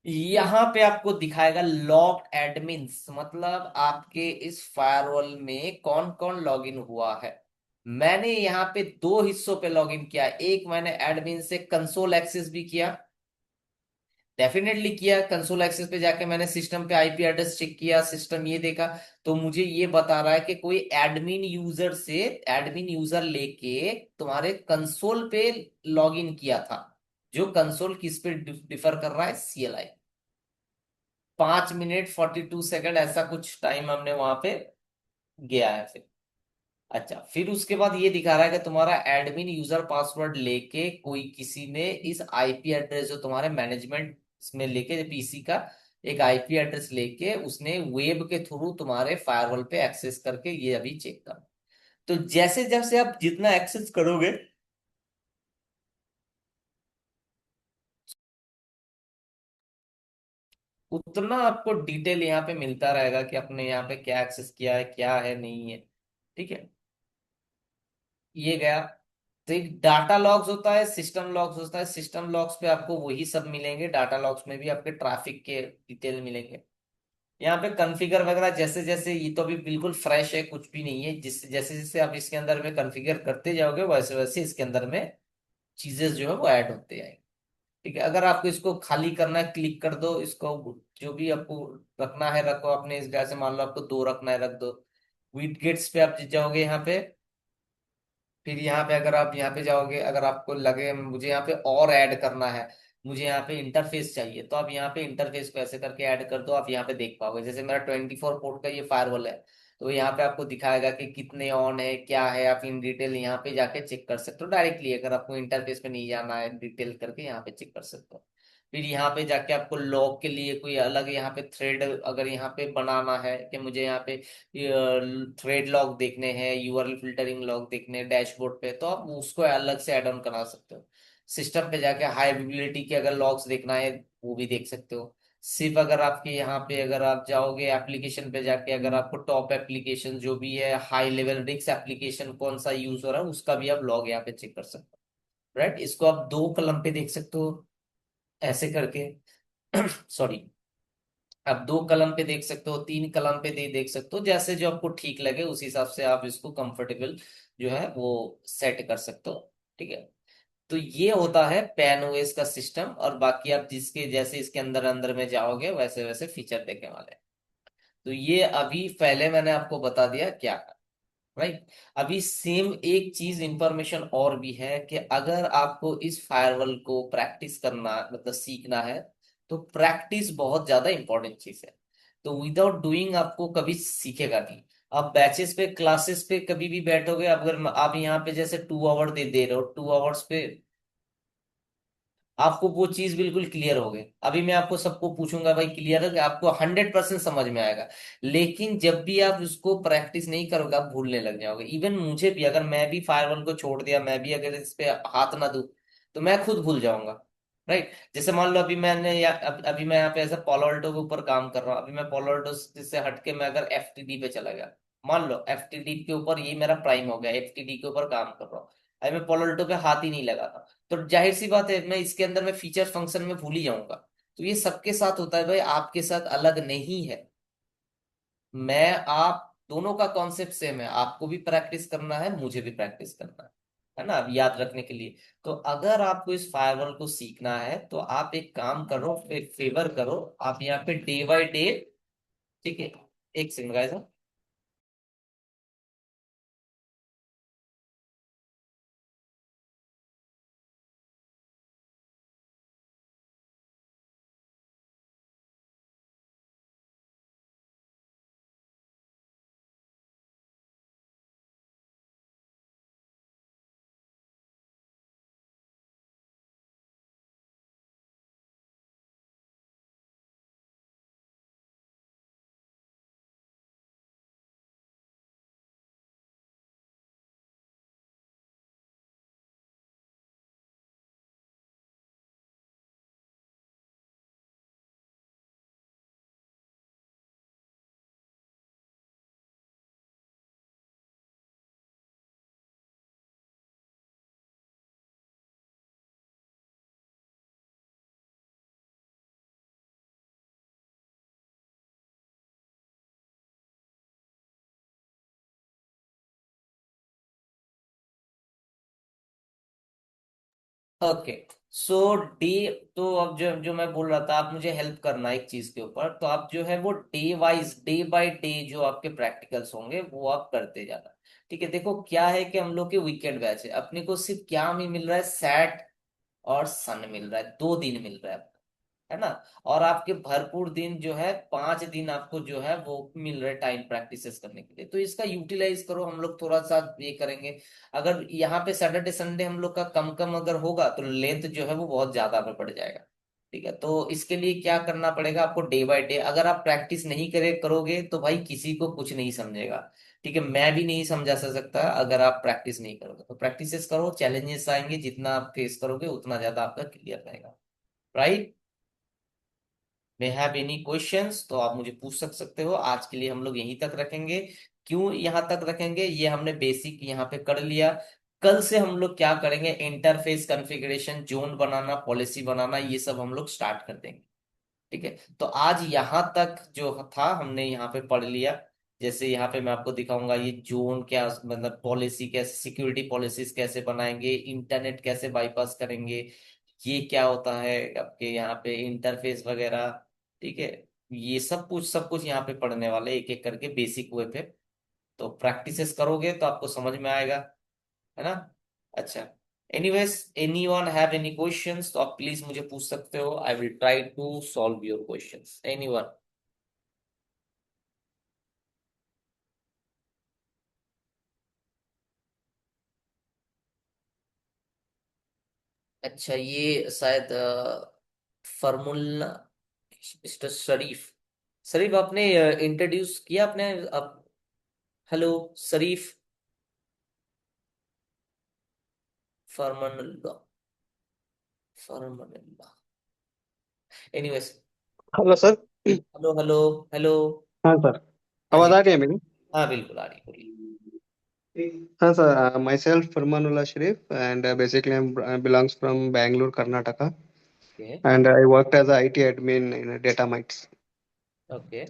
हैं। यहाँ पे आपको दिखाएगा लॉग एडमिन्स, मतलब आपके इस फायरवॉल में कौन कौन लॉगिन हुआ है। मैंने यहाँ पे दो हिस्सों पे लॉगिन किया, एक मैंने एडमिन से कंसोल एक्सेस भी किया, डेफिनेटली किया। कंसोल एक्सेस पे जाके मैंने सिस्टम पे आईपी एड्रेस चेक किया, सिस्टम ये देखा, तो मुझे ये बता रहा है कि कोई एडमिन यूजर से, एडमिन यूजर लेके तुम्हारे कंसोल पे लॉगिन किया था। जो कंसोल किस पे डिफर कर रहा है, CLI। 5 मिनट 42 सेकंड ऐसा कुछ टाइम हमने वहां पे गया है फिर। अच्छा, फिर उसके बाद ये दिखा रहा है कि तुम्हारा एडमिन यूजर पासवर्ड लेके कोई किसी ने इस आईपी एड्रेस जो तुम्हारे मैनेजमेंट में लेके पीसी का एक आईपी एड्रेस लेके उसने वेब के थ्रू तुम्हारे फायरवॉल पे एक्सेस करके ये अभी चेक कर। तो जैसे जैसे आप जितना एक्सेस करोगे उतना आपको डिटेल यहाँ पे मिलता रहेगा कि आपने यहाँ पे क्या एक्सेस किया है, क्या है नहीं है। ठीक है, ये गया। तो एक डाटा लॉग्स होता है, सिस्टम लॉग्स होता है। सिस्टम लॉग्स पे आपको वही सब मिलेंगे, डाटा लॉग्स में भी आपके ट्रैफिक के डिटेल मिलेंगे। यहाँ पे कॉन्फ़िगर वगैरह जैसे जैसे, ये तो अभी बिल्कुल फ्रेश है, कुछ भी नहीं है। जिस जैसे जैसे आप इसके अंदर में कॉन्फ़िगर करते जाओगे वैसे वैसे इसके अंदर में चीजें जो है वो ऐड होते जाएंगे। ठीक है, अगर आपको इसको खाली करना है, क्लिक कर दो इसको। जो भी आपको रखना है रखो अपने इस जैसे मान लो आपको दो रखना है रख दो। विडगेट्स पे आप जाओगे यहाँ पे। फिर यहाँ पे अगर आप यहाँ पे जाओगे, अगर आपको लगे मुझे यहाँ पे और ऐड करना है, मुझे यहाँ पे इंटरफेस चाहिए, तो आप यहाँ पे इंटरफेस को ऐसे करके ऐड कर दो। आप यहाँ पे देख पाओगे जैसे मेरा 24 पोर्ट का ये फायरवॉल है, तो यहाँ पे आपको दिखाएगा कि कितने ऑन है क्या है। आप इन डिटेल यहाँ पे जाके चेक कर सकते हो डायरेक्टली। अगर आपको इंटरफेस पे नहीं जाना है, डिटेल करके यहाँ पे चेक कर सकते हो। फिर यहाँ पे जाके आपको लॉग के लिए कोई अलग यहाँ पे थ्रेड अगर यहाँ पे बनाना है कि मुझे यहाँ पे थ्रेड लॉग देखने हैं, यूआरएल फिल्टरिंग लॉग देखने हैं डैशबोर्ड पे, तो आप उसको अलग से ऐड ऑन करा सकते हो। सिस्टम पे जाके हाई विजिबिलिटी के अगर लॉग्स देखना है वो भी देख सकते हो। सिर्फ अगर आपके यहाँ पे अगर आप जाओगे एप्लीकेशन पे जाके, अगर आपको टॉप एप्लीकेशन जो भी है हाई लेवल रिक्स एप्लीकेशन कौन सा यूज हो रहा है उसका भी आप लॉग यहाँ पे चेक कर सकते हो। राइट, इसको आप दो कलम पे देख सकते हो ऐसे करके। सॉरी, आप दो कलम पे देख सकते हो, तीन कलम पे देख सकते हो, जैसे जो आपको ठीक लगे उस हिसाब से आप इसको कंफर्टेबल जो है वो सेट कर सकते हो। ठीक है, तो ये होता है पैन ओएस का सिस्टम। और बाकी आप जिसके जैसे इसके अंदर अंदर में जाओगे वैसे वैसे फीचर देखने वाले हैं। तो ये अभी पहले मैंने आपको बता दिया क्या। राइट, अभी सेम एक चीज इंफॉर्मेशन और भी है कि अगर आपको इस फायरवॉल को प्रैक्टिस करना मतलब सीखना है, तो प्रैक्टिस बहुत ज्यादा इंपॉर्टेंट चीज है। तो विदाउट डूइंग आपको कभी सीखेगा नहीं। आप बैचेस पे क्लासेस पे कभी भी बैठोगे, अगर आप यहाँ पे जैसे 2 आवर दे रहे हो, 2 आवर्स पे आपको वो चीज बिल्कुल क्लियर हो गई। अभी मैं आपको सबको पूछूंगा भाई क्लियर है कि आपको 100% समझ में आएगा। लेकिन जब भी आप उसको प्रैक्टिस नहीं करोगे आप भूलने लग जाओगे। इवन मुझे भी, अगर मैं भी फायरवॉल को छोड़ दिया, मैं भी अगर इस पे हाथ ना दूं तो मैं खुद भूल जाऊंगा। राइट, जैसे मान लो अभी मैंने अभी मैं यहाँ पे ऐसा पोलो के ऊपर काम कर रहा हूँ। अभी मैं पोलो से हटके मैं अगर एफटीडी पे चला गया, मान लो एफटीडी के ऊपर ये मेरा प्राइम हो गया, एफटीडी के ऊपर काम कर रहा हूँ, अभी मैं पोलो पे हाथ ही नहीं लगाता, तो जाहिर सी बात है मैं इसके अंदर में फीचर फंक्शन में भूल ही जाऊंगा। तो ये सबके साथ होता है भाई, आपके साथ अलग नहीं है। मैं आप दोनों का कॉन्सेप्ट सेम है, आपको भी प्रैक्टिस करना है, मुझे भी प्रैक्टिस करना है ना, अब याद रखने के लिए। तो अगर आपको इस फायरवॉल को सीखना है तो आप एक काम करो, एक फेवर करो, आप यहाँ पे डे बाय डे। ठीक है, एक सेकंड गाइस। ओके, सो डी, तो अब जो जो मैं बोल रहा था, आप मुझे हेल्प करना एक चीज के ऊपर। तो आप जो है वो day wise, day by day जो आपके प्रैक्टिकल्स होंगे वो आप करते जाना। ठीक है, देखो क्या है कि हम लोग के वीकेंड बैच है, अपने को सिर्फ क्या हमें मिल रहा है, सैट और सन मिल रहा है, 2 दिन मिल रहा है ना। और आपके भरपूर दिन जो है 5 दिन आपको जो है वो मिल रहे टाइम प्रैक्टिसेस करने के लिए, तो इसका यूटिलाइज करो। हम लोग थोड़ा सा ये करेंगे। अगर यहाँ पे सैटरडे संडे हम लोग का कम कम अगर होगा तो लेंथ जो है वो बहुत ज्यादा में पड़ जाएगा। ठीक है, तो इसके लिए क्या करना पड़ेगा आपको, डे बाय डे अगर आप प्रैक्टिस नहीं करोगे तो भाई किसी को कुछ नहीं समझेगा। ठीक है, मैं भी नहीं समझा सकता अगर आप प्रैक्टिस नहीं करोगे। तो प्रैक्टिसेस करो, चैलेंजेस आएंगे, जितना आप फेस करोगे उतना ज्यादा आपका क्लियर रहेगा। Right, may have any questions तो आप मुझे पूछ सकते हो। आज के लिए हम लोग यहीं तक रखेंगे। क्यों यहाँ तक रखेंगे, ये हमने बेसिक यहाँ पे कर लिया। कल से हम लोग क्या करेंगे, इंटरफेस कॉन्फ़िगरेशन, जोन बनाना, पॉलिसी बनाना, ये सब हम लोग स्टार्ट कर देंगे। ठीक है, तो आज यहाँ तक जो था हमने यहाँ पे पढ़ लिया। जैसे यहाँ पे मैं आपको दिखाऊंगा ये जोन क्या, मतलब पॉलिसी कैसे, सिक्योरिटी पॉलिसीज कैसे बनाएंगे, इंटरनेट कैसे बाईपास करेंगे, ये क्या होता है आपके यहाँ पे इंटरफेस वगैरह। ठीक है, ये सब कुछ यहाँ पे पढ़ने वाले एक एक करके बेसिक वे पे। तो प्रैक्टिसेस करोगे तो आपको समझ में आएगा, है ना। अच्छा, anyways, anyone have any questions तो आप प्लीज मुझे पूछ सकते हो, I will try to solve your questions, anyone. अच्छा, ये शायद फॉर्मूला, मिस्टर शरीफ, शरीफ आपने इंट्रोड्यूस किया अपने अब। Hello Sharif, formula, formula, anyways. Hello sir. Hello hello hello. हाँ सर, हाँ आवाज जी, आ रही है मेरी? हाँ बिल्कुल आ रही, बोलिए। हाँ sir, myself Farmanullah Sharif and basically I belongs from Bangalore Karnataka okay and I worked as IT admin in data mites. Okay,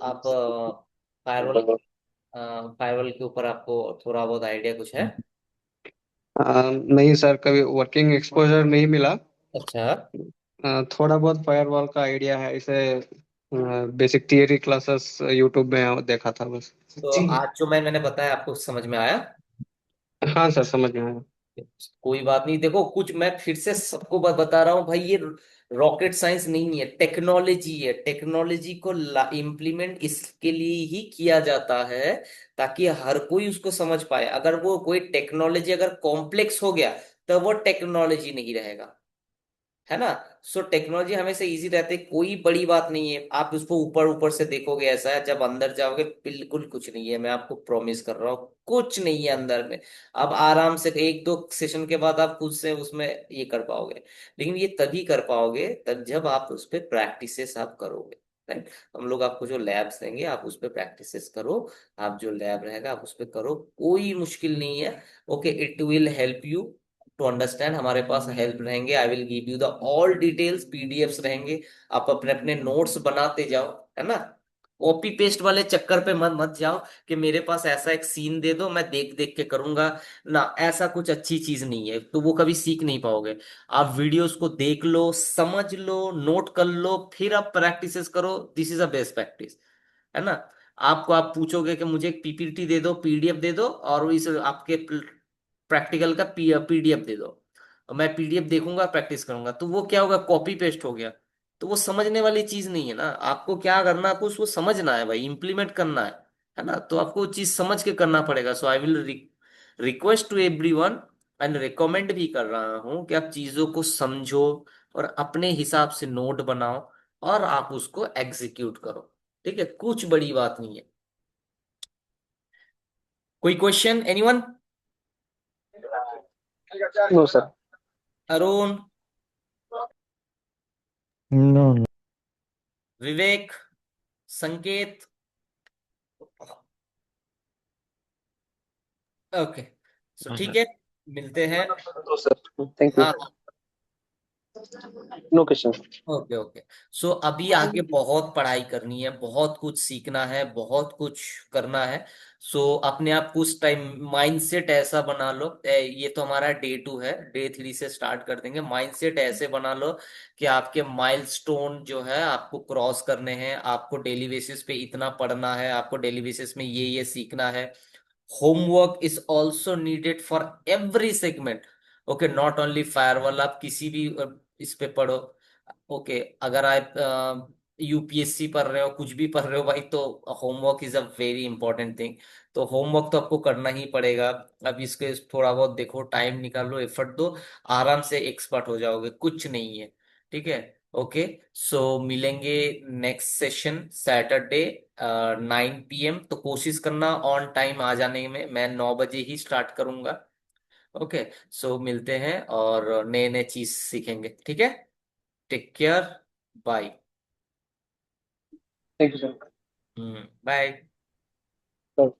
आप फायरवॉल, फायरवॉल के ऊपर आपको थोड़ा बहुत आइडिया कुछ है? नहीं सर, कभी वर्किंग एक्सपोजर नहीं मिला। अच्छा, थोड़ा बहुत फायरवॉल का आइडिया है, इसे बेसिक थियरी क्लासेस यूट्यूब में देखा था बस। तो आज जो मैंने बताया आपको समझ में आया? हाँ सर, समझ में आया। कोई बात नहीं, देखो कुछ मैं फिर से सबको बता रहा हूँ भाई, ये रॉकेट साइंस नहीं है, टेक्नोलॉजी है। टेक्नोलॉजी को इम्प्लीमेंट इसके लिए ही किया जाता है ताकि हर कोई उसको समझ पाए। अगर वो कोई टेक्नोलॉजी अगर कॉम्प्लेक्स हो गया तो वो टेक्नोलॉजी नहीं रहेगा, है ना। सो टेक्नोलॉजी हमेशा इजी रहते, कोई बड़ी बात नहीं है। आप उसको ऊपर ऊपर से देखोगे ऐसा है, जब अंदर जाओगे बिल्कुल कुछ नहीं है, मैं आपको प्रॉमिस कर रहा हूँ कुछ नहीं है अंदर में। अब आराम से एक दो सेशन के बाद आप खुद से उसमें ये कर पाओगे, लेकिन ये तभी कर पाओगे तब जब आप उस पर प्रैक्टिसेस आप करोगे, राइट। हम लोग आपको जो लैब्स देंगे आप उस पर प्रैक्टिसेस करो, आप जो लैब रहेगा आप उस पर करो, कोई मुश्किल नहीं है। Okay, it will help you to understand. हमारे पास हेल्प रहेंगे, I will give you the all details, PDFs रहेंगे, आप अपने अपने नोट्स बनाते जाओ, है ना। कॉपी पेस्ट वाले चक्कर पे मत मत जाओ कि मेरे पास ऐसा एक सीन दे दो मैं देख देख के करूंगा ना, ऐसा कुछ अच्छी चीज नहीं है, तो वो कभी सीख नहीं पाओगे। आप वीडियोस को देख लो, समझ लो, नोट कर लो, फिर आप प्रैक्टिसेस करो, this is a best practice, है ना। आपको आप पूछोगे कि मुझे एक पीपीटी दे दो, पीडीएफ दे दो, और इस आपके प्रैक्टिकल का पीडीएफ दे दो, और मैं पीडीएफ देखूंगा प्रैक्टिस करूंगा, तो वो क्या होगा, कॉपी पेस्ट हो गया। तो वो समझने वाली चीज नहीं है ना। आपको क्या करना है, आपको उसको समझना है भाई, इंप्लीमेंट करना है ना। तो आपको वो चीज समझ के करना पड़ेगा। So I will request to everyone and recommend भी कर रहा हूँ कि आप चीजों को समझो और अपने हिसाब से नोट बनाओ और आप उसको एग्जीक्यूट करो। ठीक है, कुछ बड़ी बात नहीं है। कोई question, anyone? No sir. Arun, no no. Vivek, Sanket? Okay, so ठीक है, मिलते हैं। No sir, thank you. हाँ, no question. Okay okay. So अभी आगे बहुत पढ़ाई करनी है, बहुत कुछ सीखना है, बहुत कुछ करना है। सो अपने आप कुछ टाइम माइंडसेट ऐसा बना लो, ये तो हमारा डे 2 है, डे 3 से स्टार्ट कर देंगे। माइंडसेट ऐसे बना लो कि आपके माइलस्टोन जो है आपको क्रॉस करने हैं, आपको डेली बेसिस पे इतना पढ़ना है, आपको डेली बेसिस में ये सीखना है। Homework is also needed for every segment. Okay, not only firewall, आप किसी भी इस पे पढ़ो। ओके, अगर आप यूपीएससी पढ़ रहे हो, कुछ भी पढ़ रहे हो भाई, तो homework is a very important thing. तो होमवर्क तो आपको करना ही पड़ेगा। अब इसके थोड़ा बहुत देखो, टाइम निकालो, एफर्ट दो, आराम से एक्सपर्ट हो जाओगे, कुछ नहीं है। ठीक है, ओके। सो मिलेंगे नेक्स्ट सेशन सैटरडे 9 PM। तो कोशिश करना ऑन टाइम आ जाने में, मैं 9 बजे ही स्टार्ट करूंगा। ओके, सो मिलते हैं और नए नए चीज सीखेंगे, ठीक है। Take care, bye. Thank you bye. Sir.